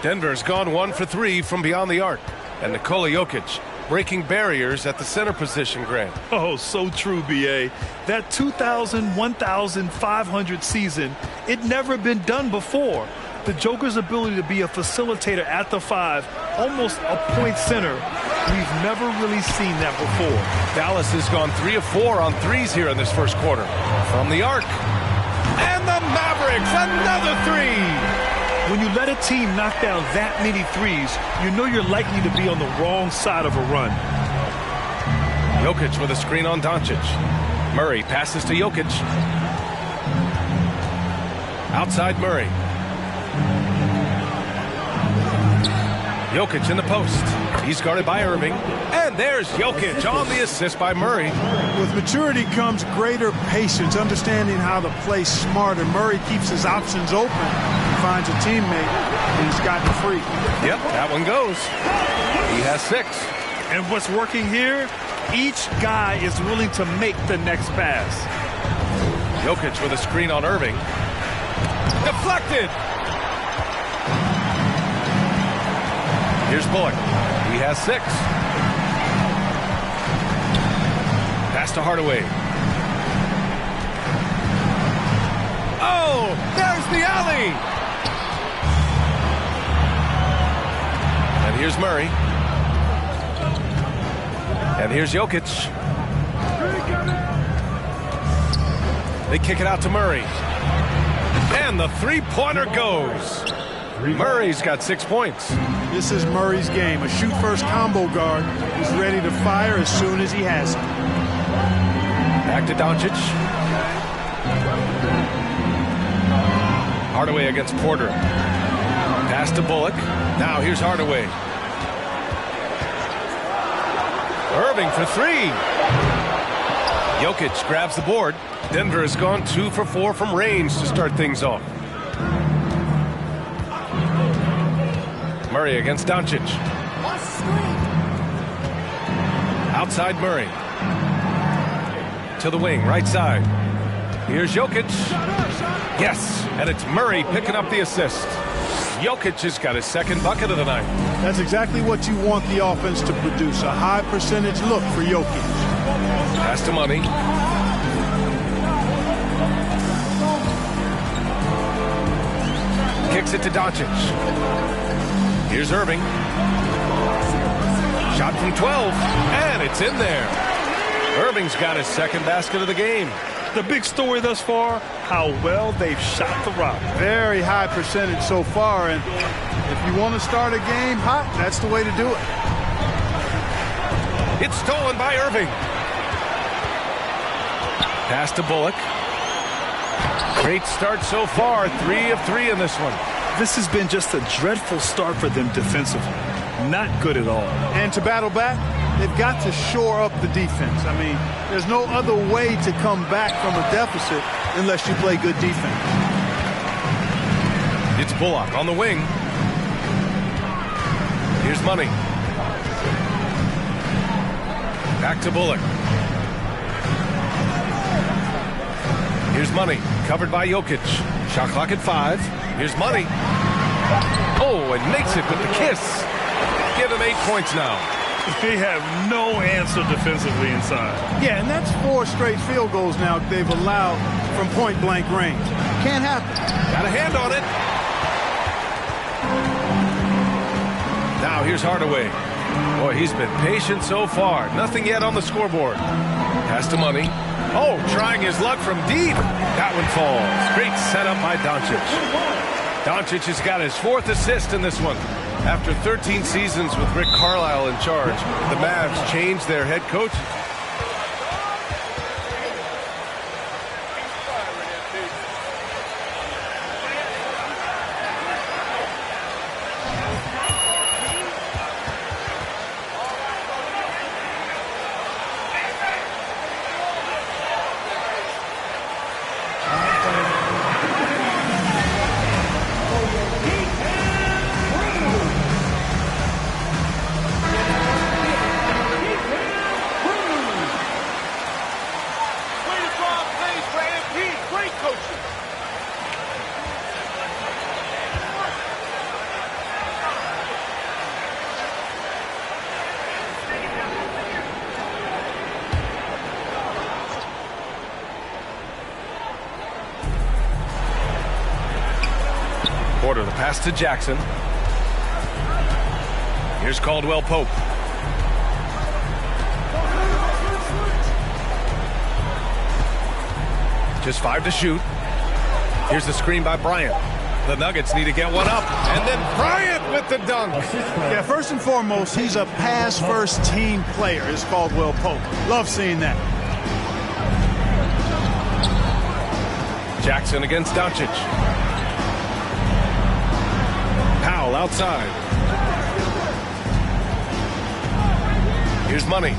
Denver's gone 1 for 3 from beyond the arc. And Nikola Jokic breaking barriers at the center position, Grant. Oh, so true, B.A. That 2,000, 1,500 season, it never been done before. The Joker's ability to be a facilitator at the 5, almost a point center, we've never really seen that before. Dallas has gone 3 of 4 on threes here in this first quarter. From the arc. And the Mavericks, another 3. When you let a team knock down that many threes, you know you're likely to be on the wrong side of a run. Jokic with a screen on Doncic. Murray passes to Jokic. Outside Murray. Jokic in the post. He's guarded by Irving. And there's Jokic on the assist by Murray. With maturity comes greater patience, understanding how to play smarter. Murray keeps his options open, finds a teammate, and he's gotten free. Yep, that one goes. He has 6. And what's working here, each guy is willing to make the next pass. Jokic with a screen on Irving. Deflected. Here's Bullock. He has 6. Pass to Hardaway. Oh, there's the alley. And here's Murray. And here's Jokic. They kick it out to Murray. And the three-pointer goes. Murray's got 6 points. This is Murray's game. A shoot-first combo guard who's ready to fire as soon as he has it. Back to Doncic. Hardaway against Porter. Pass to Bullock. Now here's Hardaway. Irving for three. Jokic grabs the board. Denver has gone 2 for 4 from range to start things off. Murray against Doncic. Outside Murray. To the wing, right side. Here's Jokic. Yes, and it's Murray picking up the assist. Jokic has got his second bucket of the night. That's exactly what you want the offense to produce, a high percentage look for Jokic. Pass to Money. Kicks it to Doncic. Here's Irving. Shot from 12, and it's in there. Irving's got his second basket of the game. The big story thus far, how well they've shot the rock. Very high percentage so far, and if you want to start a game hot, that's the way to do it. It's stolen by Irving. Pass to Bullock. Great start so far, 3 of 3 in this one. This has been just a dreadful start for them defensively. Not good at all. And to battle back, they've got to shore up the defense. I mean, there's no other way to come back from a deficit unless you play good defense. It's Bullock on the wing. Here's Money. Back to Bullock. Here's Money, covered by Jokic. Shot clock at 5. Here's Money. Oh, and makes it with the kiss. Give him 8 points now. They have no answer defensively inside. Yeah, and that's 4 straight field goals now they've allowed from point-blank range. Can't happen. Got a hand on it. Now here's Hardaway. Boy, he's been patient so far. Nothing yet on the scoreboard. Pass to Money. Oh, trying his luck from deep. That one falls. Great setup by Doncic. Doncic has got his 4th assist in this one. After 13 seasons with Rick Carlisle in charge, the Mavs changed their head coach. Porter, the pass to Jackson. Here's Caldwell Pope. Just 5 to shoot. Here's the screen by Bryant. The Nuggets need to get one up. And then Bryant with the dunk. Yeah, first and foremost, he's a pass-first team player, is Caldwell Pope. Love seeing that. Jackson against Doncic. Powell outside. Here's Money.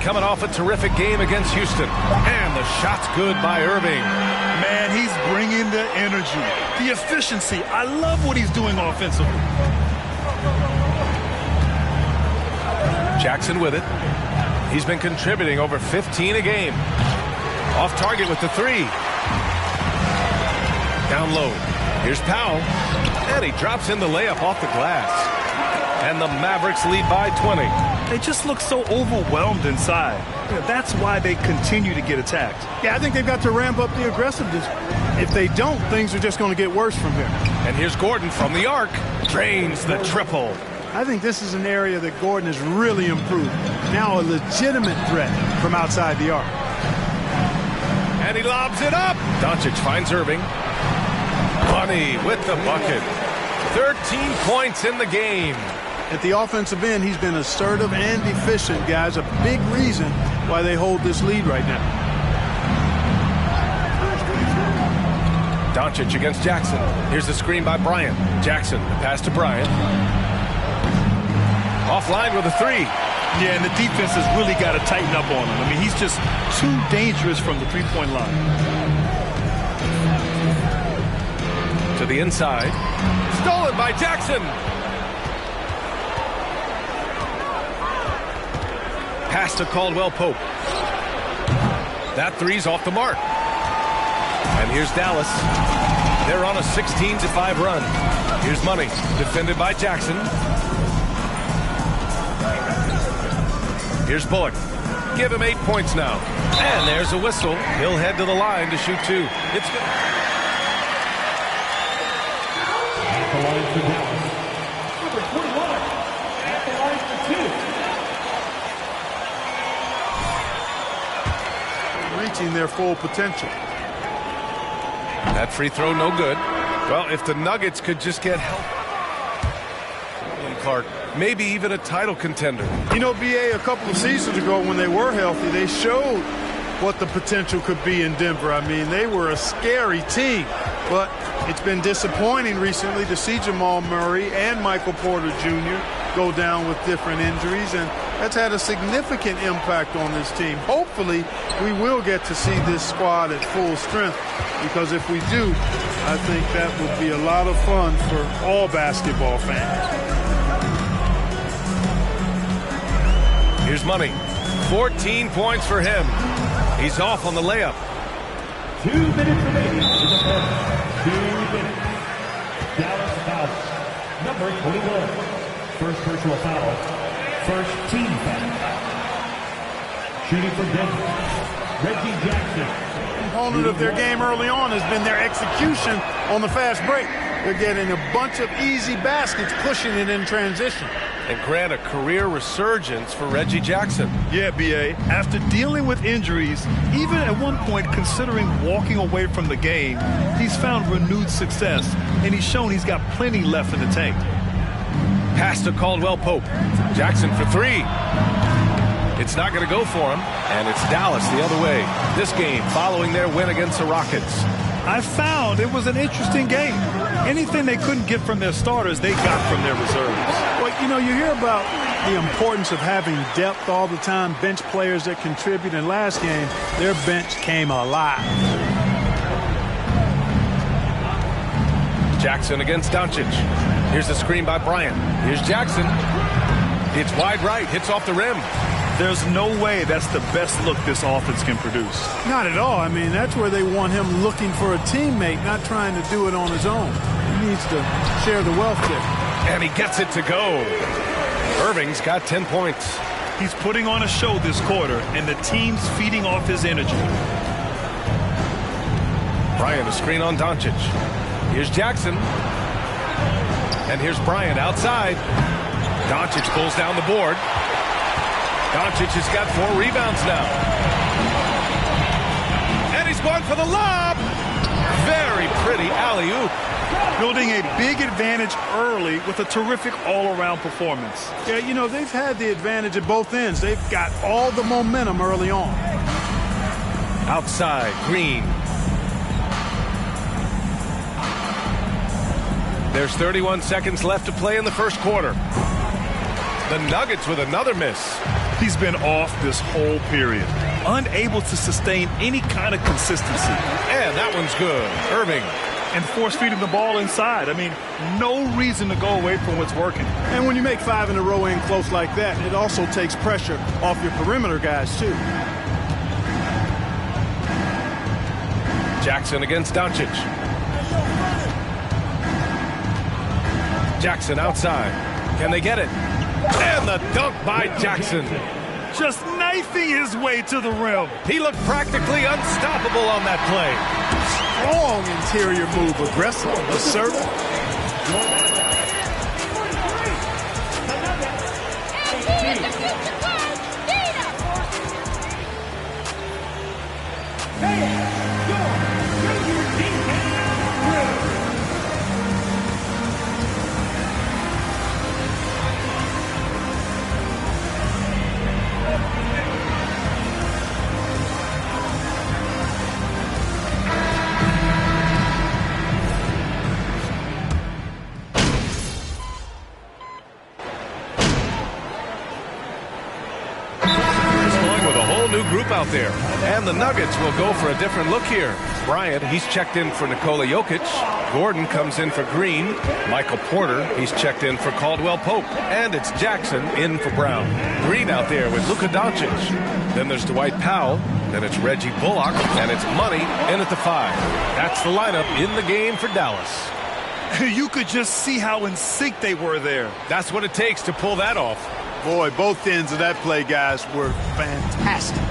Coming off a terrific game against Houston. And the shot's good by Irving. Man, he's bringing the energy, the efficiency. I love what he's doing offensively. Jackson with it. He's been contributing over 15 a game. Off target with the 3. Down low. Here's Powell. And he drops in the layup off the glass. And the Mavericks lead by 20. They just look so overwhelmed inside. That's why they continue to get attacked. Yeah, I think they've got to ramp up the aggressiveness. If they don't, things are just going to get worse from here. And here's Gordon from the arc. Drains the triple. I think this is an area that Gordon has really improved. Now a legitimate threat from outside the arc. And he lobs it up. Doncic finds Irving. Money with the bucket. 13 points in the game. At the offensive end, he's been assertive and efficient, guys. A big reason why they hold this lead right now. Doncic against Jackson. Here's the screen by Bryant. Jackson, the pass to Bryant. Offline with a three. Yeah, and the defense has really got to tighten up on him. I mean, he's just too dangerous from the three-point line. To the inside. Stolen by Jackson. Pass to Caldwell Pope. That three's off the mark. And here's Dallas. They're on a 16-5 run. Here's Money, defended by Jackson. Here's Bullock. Give him 8 points now. And there's a whistle. He'll head to the line to shoot two. It's good. At the line for Dallas. Number 21. At the line for two. Reaching their full potential. That free throw no good. Well, if the Nuggets could just get help. Clark, maybe even a title contender. You know, BA, a couple of seasons ago when they were healthy, they showed what the potential could be in Denver. I mean, they were a scary team. But it's been disappointing recently to see Jamal Murray and Michael Porter Jr. go down with different injuries, and that's had a significant impact on this team. Hopefully, we will get to see this squad at full strength, because if we do, I think that would be a lot of fun for all basketball fans. Here's Money. 14 points for him. He's off on the layup. 2 minutes remaining in the first. 2 minutes. Dallas fouls. Number 21. First personal foul. First team foul. Shooting for Denver. Reggie Jackson. Component of their game early on has been their execution on the fast break. They're getting a bunch of easy baskets, pushing it in transition. And Grant, a career resurgence for Reggie Jackson. Yeah, B.A. After dealing with injuries, even at one point considering walking away from the game, he's found renewed success, and he's shown he's got plenty left in the tank. Pass to Caldwell Pope. Jackson for three. It's not going to go for him, and it's Dallas the other way. This game following their win against the Rockets. I found it was an interesting game. Anything they couldn't get from their starters, they got from their reserves. Well, you know, you hear about the importance of having depth all the time, bench players that contribute. In last game, their bench came alive. Jackson against Doncic. Here's the screen by Bryant. Here's Jackson. It's wide right, hits off the rim. There's no way that's the best look this offense can produce. Not at all. I mean, that's where they want him looking for a teammate, not trying to do it on his own. He needs to share the wealth there. And he gets it to go. Irving's got 10 points. He's putting on a show this quarter, and the team's feeding off his energy. Bryant, a screen on Doncic. Here's Jackson. And here's Bryant outside. Doncic pulls down the board. Doncic has got 4 rebounds now. And he's going for the lob. Very pretty alley-oop. Building a big advantage early with a terrific all-around performance. Yeah, you know, they've had the advantage at both ends. They've got all the momentum early on. Outside, Green. There's 31 seconds left to play in the first quarter. The Nuggets with another miss. He's been off this whole period, unable to sustain any kind of consistency. And that one's good. Irving. And force-feeding the ball inside. I mean, no reason to go away from what's working. And when you make 5 in a row in close like that, it also takes pressure off your perimeter guys, too. Jackson against Doncic. Jackson outside. Can they get it? And the dunk by Jackson. Just knifing his way to the rim. He looked practically unstoppable on that play. Strong interior move, aggressive, assertive. new group out there. And the Nuggets will go for a different look here. Bryant, he's checked in for Nikola Jokic. Gordon comes in for Green. Michael Porter, he's checked in for Caldwell Pope. And it's Jackson in for Brown. Green out there with Luka Doncic. Then there's Dwight Powell. Then it's Reggie Bullock. And it's Money in at the 5. That's the lineup in the game for Dallas. You could just see how in sync they were there. That's what it takes to pull that off. Boy, both ends of that play, guys, were fantastic.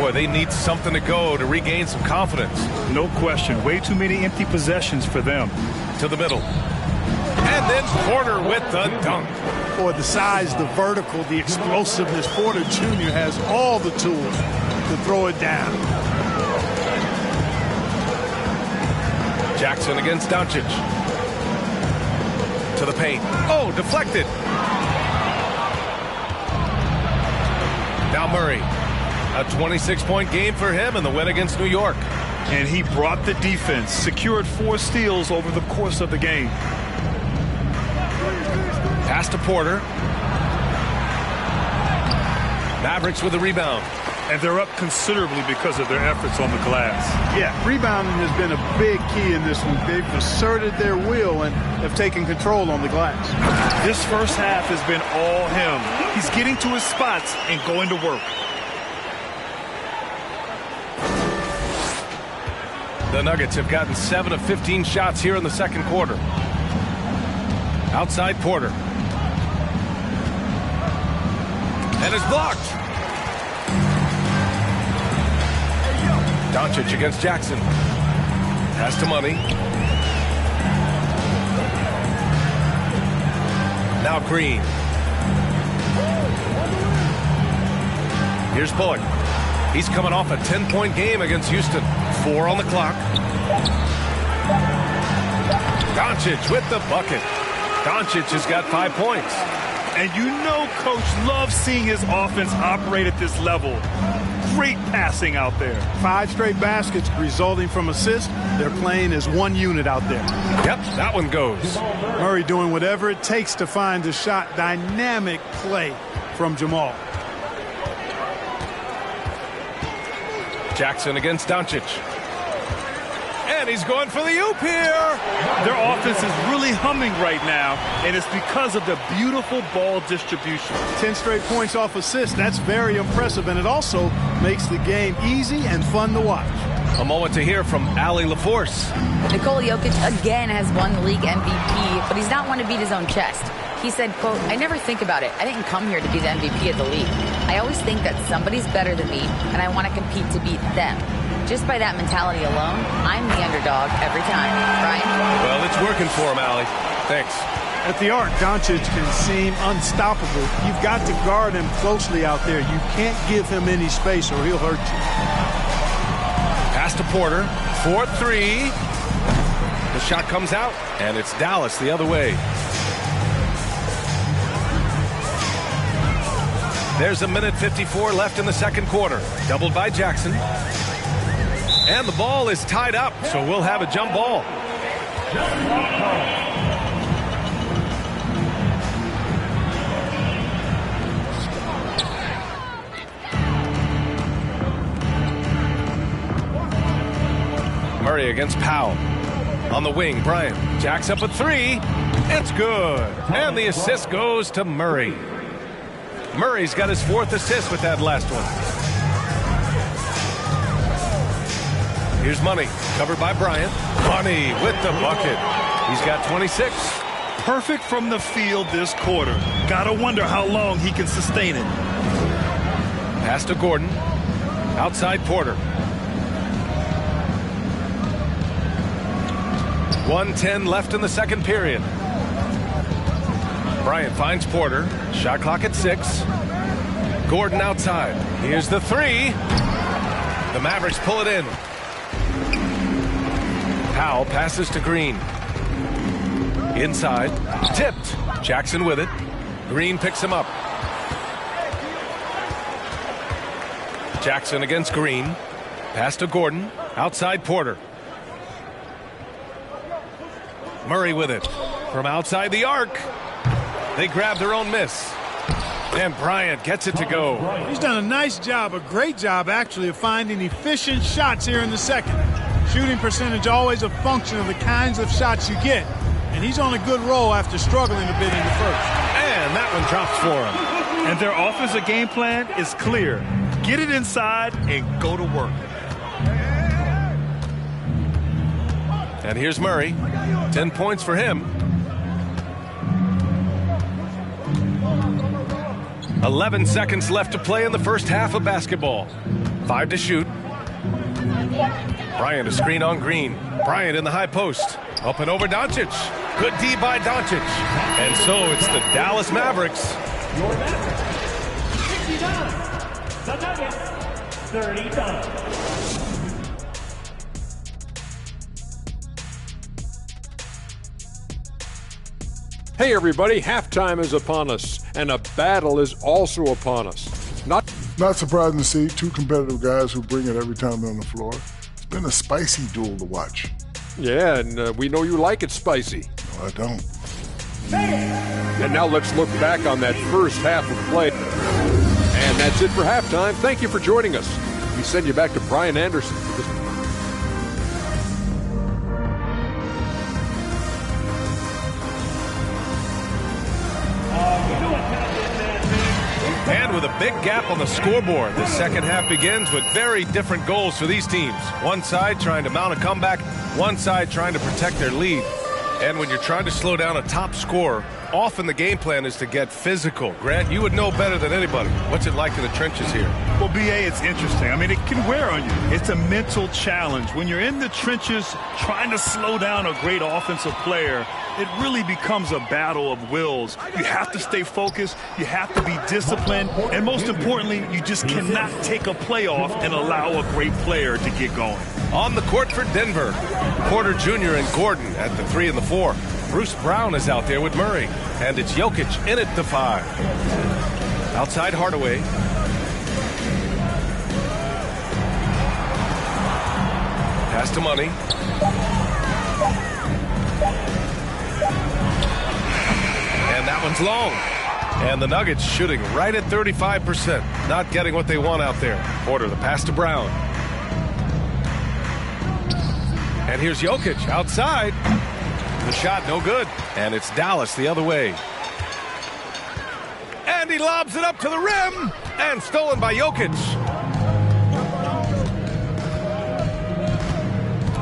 Boy, they need something to go to regain some confidence. No question. Way too many empty possessions for them. To the middle. And then Porter with the dunk. Boy, the size, the vertical, the explosiveness. Porter Jr. has all the tools to throw it down. Jackson against Doncic. To the paint. Oh, deflected. Now Murray. A 26-point game for him in the win against New York. And he brought the defense, secured 4 steals over the course of the game. Pass to Porter. Mavericks with a rebound. And they're up considerably because of their efforts on the glass. Yeah, rebounding has been a big key in this one. They've asserted their will and have taken control on the glass. This first half has been all him. He's getting to his spots and going to work. The Nuggets have gotten 7 of 15 shots here in the second quarter. Outside Porter. And it's blocked. Doncic against Jackson. Pass to Money. Now Green. Here's Bullock. He's coming off a 10-point game against Houston. 4 on the clock. Doncic with the bucket. Doncic has got 5 points. And you know Coach loves seeing his offense operate at this level. Great passing out there. 5 straight baskets resulting from assists. They're playing as one unit out there. Yep, that one goes. Murray doing whatever it takes to find the shot. Dynamic play from Jamal. Jackson against Doncic. And he's going for the oop here. Their offense is really humming right now, and it's because of the beautiful ball distribution. 10 straight points off assists. That's very impressive, and it also makes the game easy and fun to watch. A moment to hear from Allie LaForce. Nikola Jokic again has won the league MVP, but he's not one to beat his own chest. He said, quote, "I never think about it. I didn't come here to be the MVP of the league. I always think that somebody's better than me, and I want to compete to beat them. Just by that mentality alone, I'm the underdog every time." Brian? Well, it's working for him, Allie. Thanks. At the arc, Doncic can seem unstoppable. You've got to guard him closely out there. You can't give him any space or he'll hurt you. Pass to Porter. 4-3. The shot comes out, and it's Dallas the other way. There's 1:54 left in the second quarter. Doubled by Jackson. And the ball is tied up, so we'll have a jump ball. Murray against Powell. On the wing, Bryant jacks up a 3. It's good. And the assist goes to Murray. Murray's got his 4th assist with that last one. Here's Money, covered by Bryant. Money with the bucket. He's got 26. Perfect from the field this quarter. Gotta wonder how long he can sustain it. Pass to Gordon. Outside Porter. 1:10 left in the second period. Bryant finds Porter. Shot clock at 6. Gordon outside. Here's the 3. The Mavericks pull it in. Powell passes to Green. Inside. Tipped. Jackson with it. Green picks him up. Jackson against Green. Pass to Gordon. Outside Porter. Murray with it. From outside the arc. They grab their own miss. And Bryant gets it to go. He's done a nice job, a great job actually, of finding efficient shots here in the second. Shooting percentage always a function of the kinds of shots you get. And he's on a good roll after struggling a bit in the first. And that one drops for him. And their offensive game plan is clear. Get it inside and go to work. And here's Murray. 10 points for him. 11 seconds left to play in the first half of basketball. 5 to shoot. Bryant a screen on Green. Bryant in the high post. Up and over Doncic. Good D by Doncic. And so it's the Dallas Mavericks. Your Mavericks, 69. The Nuggets, 39. Hey everybody, halftime is upon us, and a battle is also upon us. Not surprising to see two competitive guys who bring it every time they're on the floor. It's been a spicy duel to watch. Yeah, and we know you like it spicy. No, I don't. And now let's look back on that first half of play. And that's it for halftime. Thank you for joining us. We send you back to Brian Anderson. And with a big gap on the scoreboard, the second half begins with very different goals for these teams. One side trying to mount a comeback, one side trying to protect their lead. And when you're trying to slow down a top scorer, often the game plan is to get physical. Grant, you would know better than anybody. What's it like in the trenches here? Well, BA, it's interesting. I mean, it can wear on you. It's a mental challenge. When you're in the trenches trying to slow down a great offensive player, it really becomes a battle of wills. You have to stay focused. You have to be disciplined. And most importantly, you just cannot take a play off and allow a great player to get going. On the court for Denver, Porter Jr. and Gordon at the 3 and the 4. Bruce Brown is out there with Murray. And it's Jokic in at the 5. Outside Hardaway. Pass to Money. And that one's long. And the Nuggets shooting right at 35%. Not getting what they want out there. Porter, the pass to Brown. And here's Jokic outside. The shot no good. And it's Dallas the other way. And he lobs it up to the rim. And stolen by Jokic.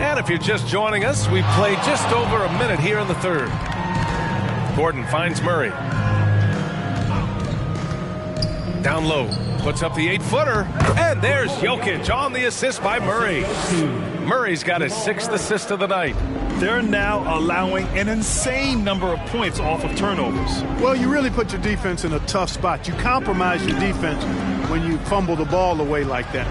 And if you're just joining us, we've played just over a minute here in the third. Gordon finds Murray. Down low. Puts up the 8-footer. And there's Jokic on the assist by Murray. Murray's got his 6th assist of the night. They're now allowing an insane number of points off of turnovers. Well, you really put your defense in a tough spot. You compromise your defense when you fumble the ball away like that.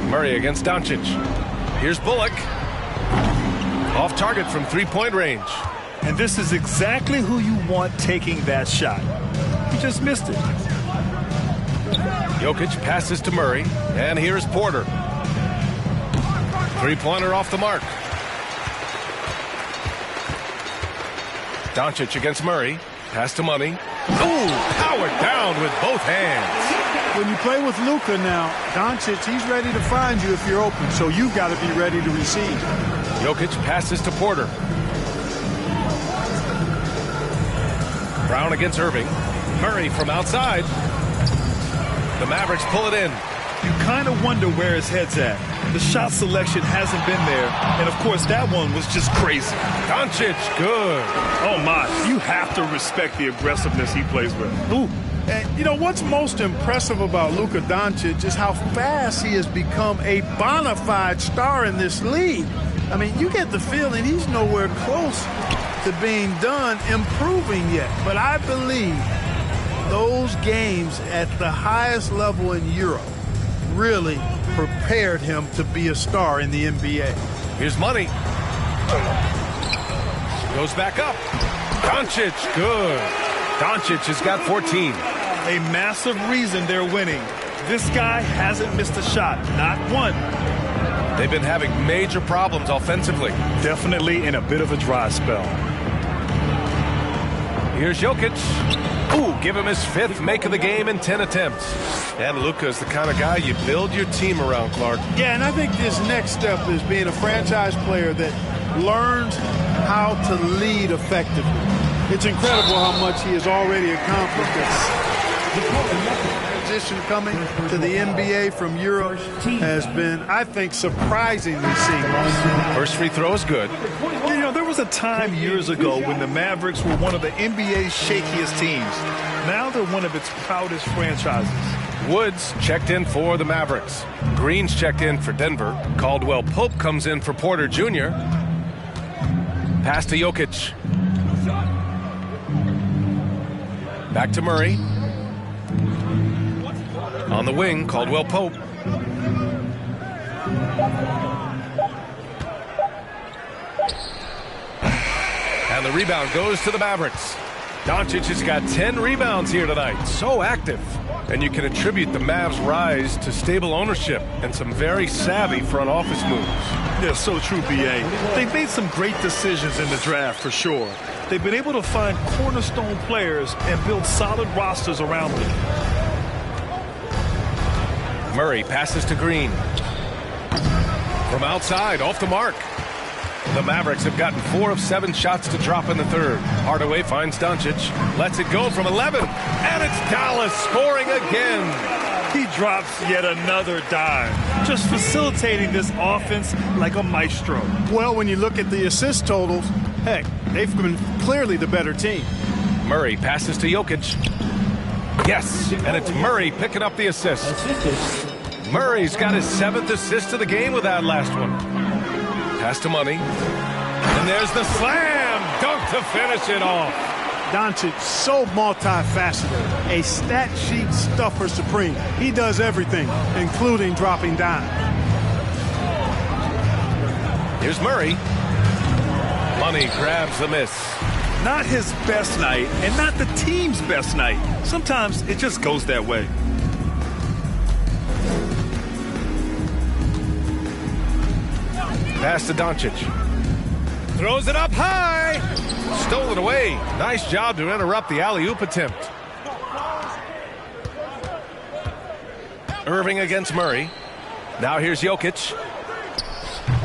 Murray against Doncic. Here's Bullock. Off target from three-point range. And this is exactly who you want taking that shot. He just missed it. Jokic passes to Murray. And here's Porter. Three-pointer off the mark. Doncic against Murray. Pass to Money. Ooh, powered down with both hands. When you play with Luka now, Doncic, he's ready to find you if you're open, so you've got to be ready to receive. Jokic passes to Porter. Brown against Irving. Murray from outside. The Mavericks pull it in. You kind of wonder where his head's at. The shot selection hasn't been there. And, of course, that one was just crazy. Doncic, good. Oh, my. You have to respect the aggressiveness he plays with. Ooh. And, you know, what's most impressive about Luka Doncic is how fast he has become a bona fide star in this league. I mean, you get the feeling he's nowhere close to being done improving yet. But I believe those games at the highest level in Europe really prepared him to be a star in the NBA. Here's Money. Goes back up. Doncic, good. Doncic has got 14. A massive reason they're winning. This guy hasn't missed a shot, not one. They've been having major problems offensively. Definitely in a bit of a dry spell. Here's Jokic. Ooh, give him his 5th make of the game in 10 attempts. And Luka is the kind of guy you build your team around, Clark. Yeah, and I think this next step is being a franchise player that learns how to lead effectively. It's incredible how much he has already accomplished. Transition coming to the NBA from Europe has been, I think, surprisingly seamless. First free throw is good. You know, there was a time years ago when the Mavericks were one of the NBA's shakiest teams. Now they're one of its proudest franchises. Woods checked in for the Mavericks. Green's checked in for Denver. Caldwell Pope comes in for Porter Jr. Pass to Jokic. Back to Murray. On the wing, Caldwell Pope. And the rebound goes to the Mavericks. Doncic has got 10 rebounds here tonight. So active. And you can attribute the Mavs' rise to stable ownership and some very savvy front office moves. Yeah, so true, B.A. They've made some great decisions in the draft, for sure. They've been able to find cornerstone players and build solid rosters around them. Murray passes to Green. From outside, off the mark. The Mavericks have gotten 4 of 7 shots to drop in the third. Hardaway finds Doncic, lets it go from 11, and it's Dallas scoring again. He drops yet another dime, just facilitating this offense like a maestro. Well, when you look at the assist totals, heck, they've been clearly the better team. Murray passes to Jokic. Yes, and it's Murray picking up the assist. Murray's got his 7th assist of the game with that last one. Pass to Money. And there's the slam dunk to finish it off. Doncic, so multifaceted. A stat sheet stuffer supreme. He does everything, including dropping dimes. Here's Murray. Money grabs the miss. Not his best night, and not the team's best night. Sometimes it just goes that way. Pass to Doncic. Throws it up high. Stolen away. Nice job to interrupt the alley-oop attempt. Irving against Murray. Now here's Jokic.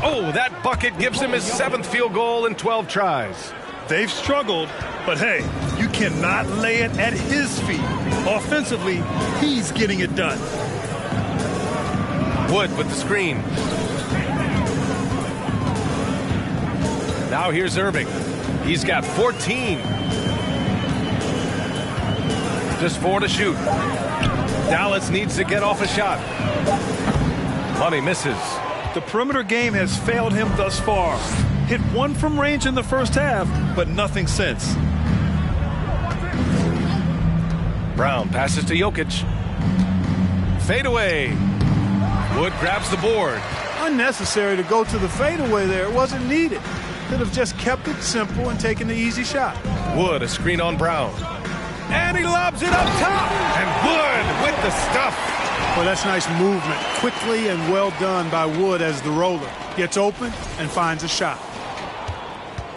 Oh, that bucket gives him his 7th field goal in 12 tries. They've struggled, but hey, you cannot lay it at his feet. Offensively, he's getting it done. Wood with the screen. Now here's Irving. He's got 14. Just 4 to shoot. Dallas needs to get off a shot. Money misses. The perimeter game has failed him thus far. Hit 1 from range in the first half, but nothing since. Brown passes to Jokic. Fade away. Wood grabs the board. Unnecessary to go to the fadeaway there. It wasn't needed. Could have just kept it simple and taken the easy shot. Wood, a screen on Brown. And he lobs it up top. And Wood with the stuff. Well, that's nice movement. Quickly and well done by Wood as the roller. Gets open and finds a shot.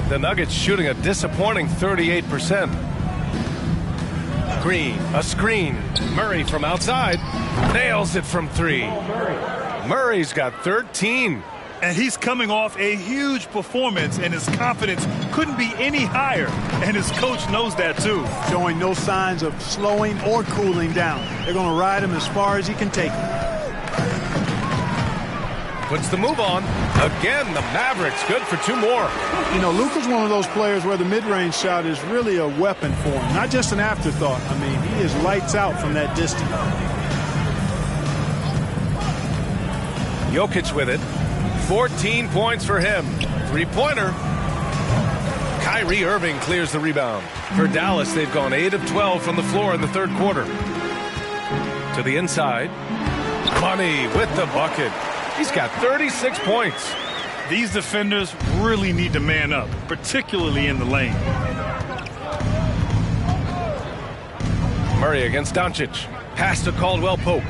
The Nuggets shooting a disappointing 38%. Green, a screen. Murray from outside. Nails it from 3. Murray's got 13. And he's coming off a huge performance, and his confidence couldn't be any higher. And his coach knows that, too. Showing no signs of slowing or cooling down. They're going to ride him as far as he can take him. Puts the move on. Again, the Mavericks good for 2 more. You know, Luka's one of those players where the mid-range shot is really a weapon for him, not just an afterthought. I mean, he is lights out from that distance. Jokic with it. 14 points for him. 3-pointer. Kyrie Irving clears the rebound. For Dallas, they've gone 8 of 12 from the floor in the third quarter. To the inside. Money with the bucket. He's got 36 points. These defenders really need to man up, particularly in the lane. Murray against Doncic. Pass to Caldwell Pope.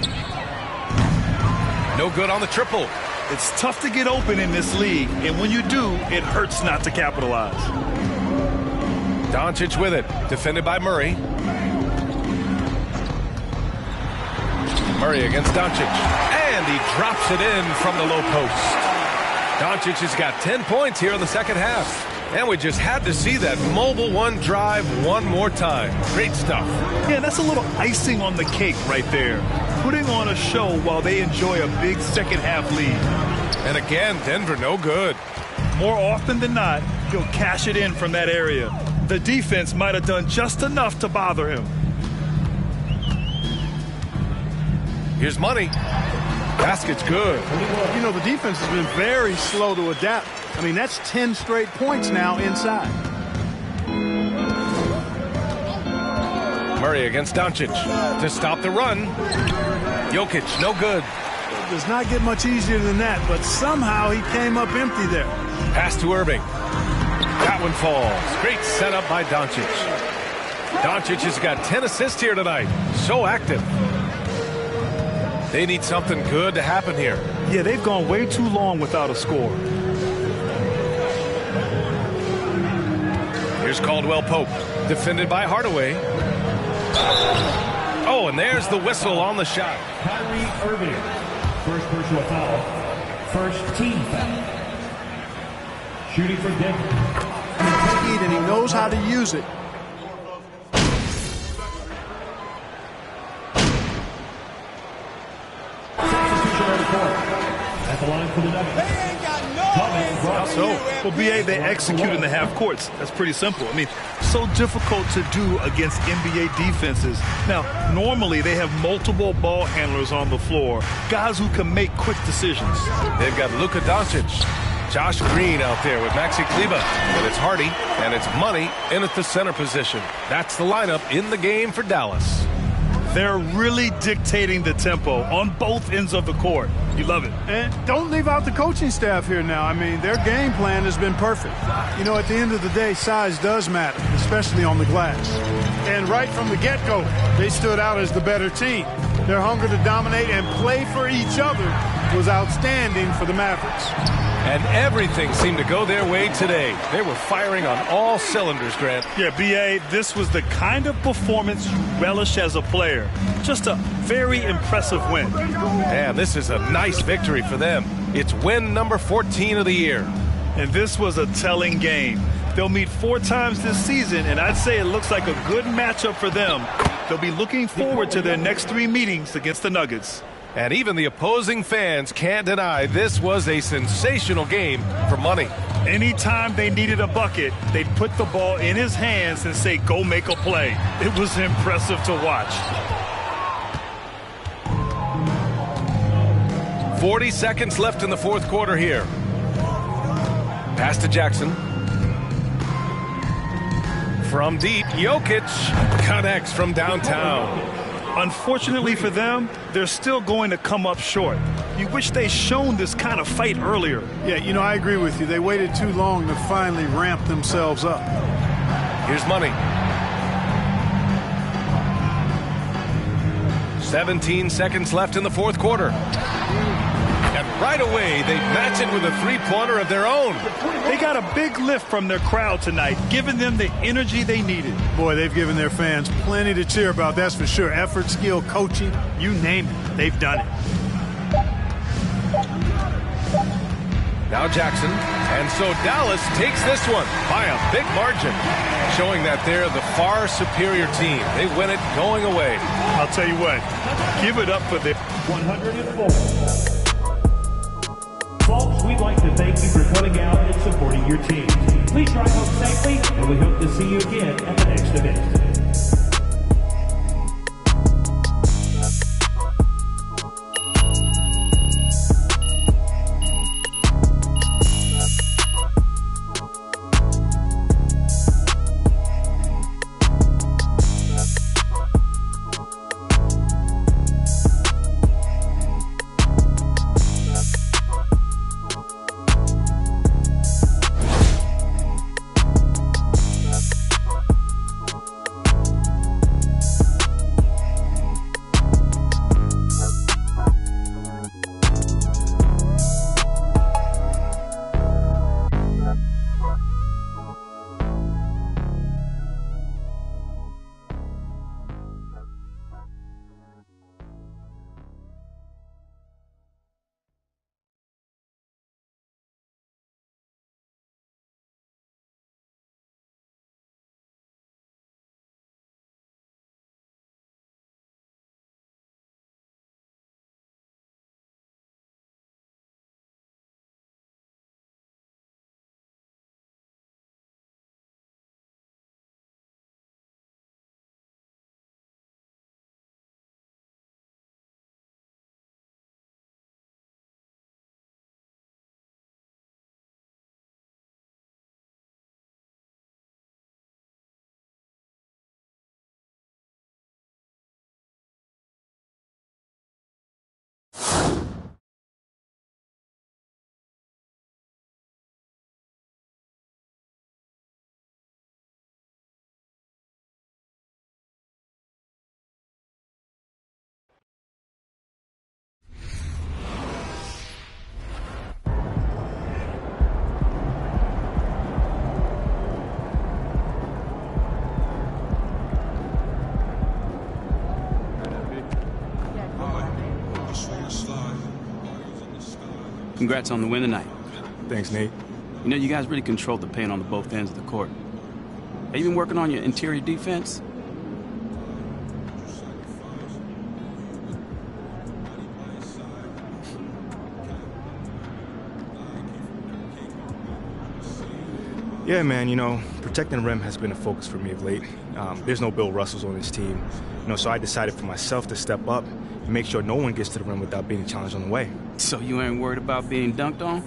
No good on the triple. It's tough to get open in this league, and when you do, it hurts not to capitalize. Doncic with it. Defended by Murray. Murray against Doncic. And he drops it in from the low post. Doncic has got 10 points here in the second half. And we just had to see that mobile one drive one more time. Great stuff. Yeah, that's a little icing on the cake right there. Putting on a show while they enjoy a big second half lead. And again, Denver no good. More often than not, he'll cash it in from that area. The defense might have done just enough to bother him. Here's Money. Basket's good. You know, the defense has been very slow to adapt. I mean, that's 10 straight points now inside. Murray against Doncic to stop the run. Jokic, no good. It does not get much easier than that, but somehow he came up empty there. Pass to Irving. That one falls. Great setup by Doncic. Doncic has got 10 assists here tonight. So active. They need something good to happen here. Yeah, they've gone way too long without a score. Here's Caldwell Pope, defended by Hardaway. Oh, and there's the whistle on the shot. Kyrie Irving, first personal foul, first team foul. Shooting for Denver. And he knows how to use it. At the line for the Nuggets. How so? Well, BA, they execute in the half courts. That's pretty simple. I mean, so difficult to do against NBA defenses. Now, normally they have multiple ball handlers on the floor, guys who can make quick decisions. They've got Luka Doncic, Josh Green out there with Maxi Kleber, and it's Hardy, and it's Money in at the center position. That's the lineup in the game for Dallas. They're really dictating the tempo on both ends of the court. You love it. And don't leave out the coaching staff here now. I mean, their game plan has been perfect. You know, at the end of the day, size does matter, especially on the glass. And right from the get-go, they stood out as the better team. Their hunger to dominate and play for each other was outstanding for the Mavericks. And everything seemed to go their way today. They were firing on all cylinders, Grant. Yeah, B.A., this was the kind of performance you relish as a player. Just a very impressive win. And this is a nice victory for them. It's win number 14 of the year. And this was a telling game. They'll meet 4 times this season, and I'd say it looks like a good matchup for them. They'll be looking forward to their next 3 meetings against the Nuggets. And even the opposing fans can't deny this was a sensational game for Money. Anytime they needed a bucket, they'd put the ball in his hands and say, go make a play. It was impressive to watch. 40 seconds left in the fourth quarter here. Pass to Jackson. From deep, Jokic connects from downtown. Unfortunately for them, they're still going to come up short. You wish they'd shown this kind of fight earlier. Yeah, you know, I agree with you. They waited too long to finally ramp themselves up. Here's Money. 17 seconds left in the fourth quarter. And right away, they match it with a three-pointer of their own. They got a big lift from their crowd tonight, giving them the energy they needed. Boy, they've given their fans plenty to cheer about, that's for sure. Effort, skill, coaching, you name it, they've done it. Now Jackson. And so Dallas takes this one by a big margin, showing that they're the far superior team. They win it going away. I'll tell you what, give it up for the 104. Folks, we'd like to thank you for coming out and supporting your team. Please drive home safely, and we hope to see you again at the next event. Congrats on the win tonight. Thanks, Nate. You know, you guys really controlled the paint on the both ends of the court. Have you been working on your interior defense? Yeah, man, you know, protecting the rim has been a focus for me of late. There's no Bill Russells on this team. You know, so I decided for myself to step up and make sure no one gets to the rim without being challenged on the way. So you ain't worried about being dunked on?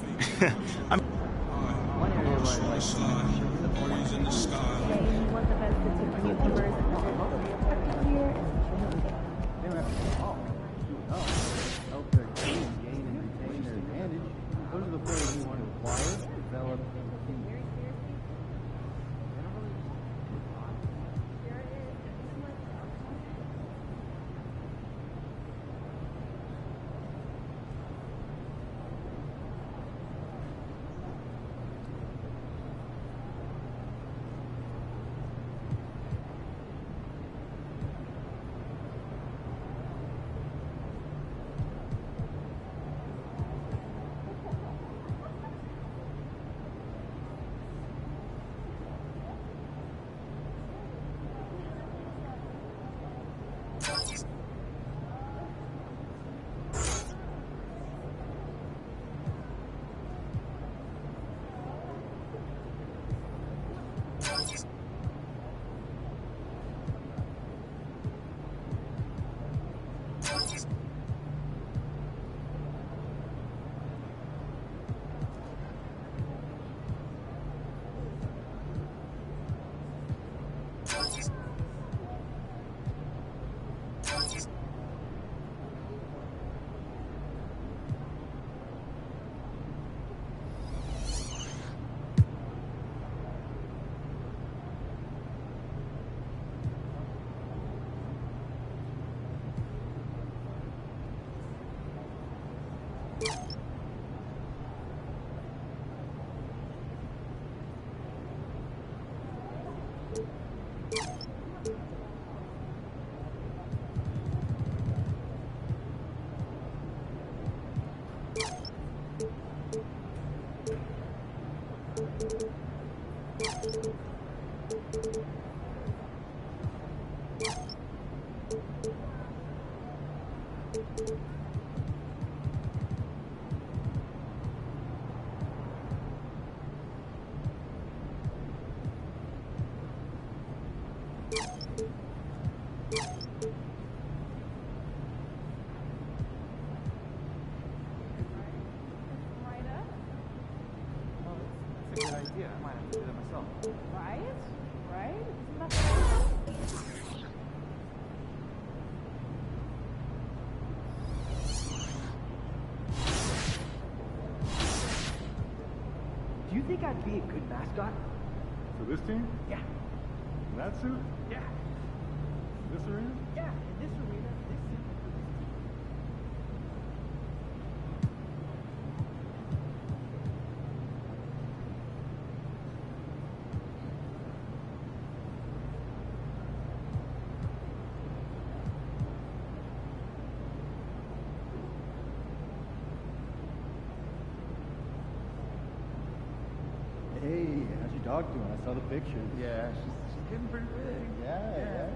That's a good idea. I might have to do that myself. Right? Right? Isn't that Do you think I'd be a good mascot? For this team? Yeah. In that suit? Yeah. This arena? Yeah. In this arena, this suit. Hey, how's your dog doing? I saw the pictures. Yeah, she's getting pretty big. Yeah.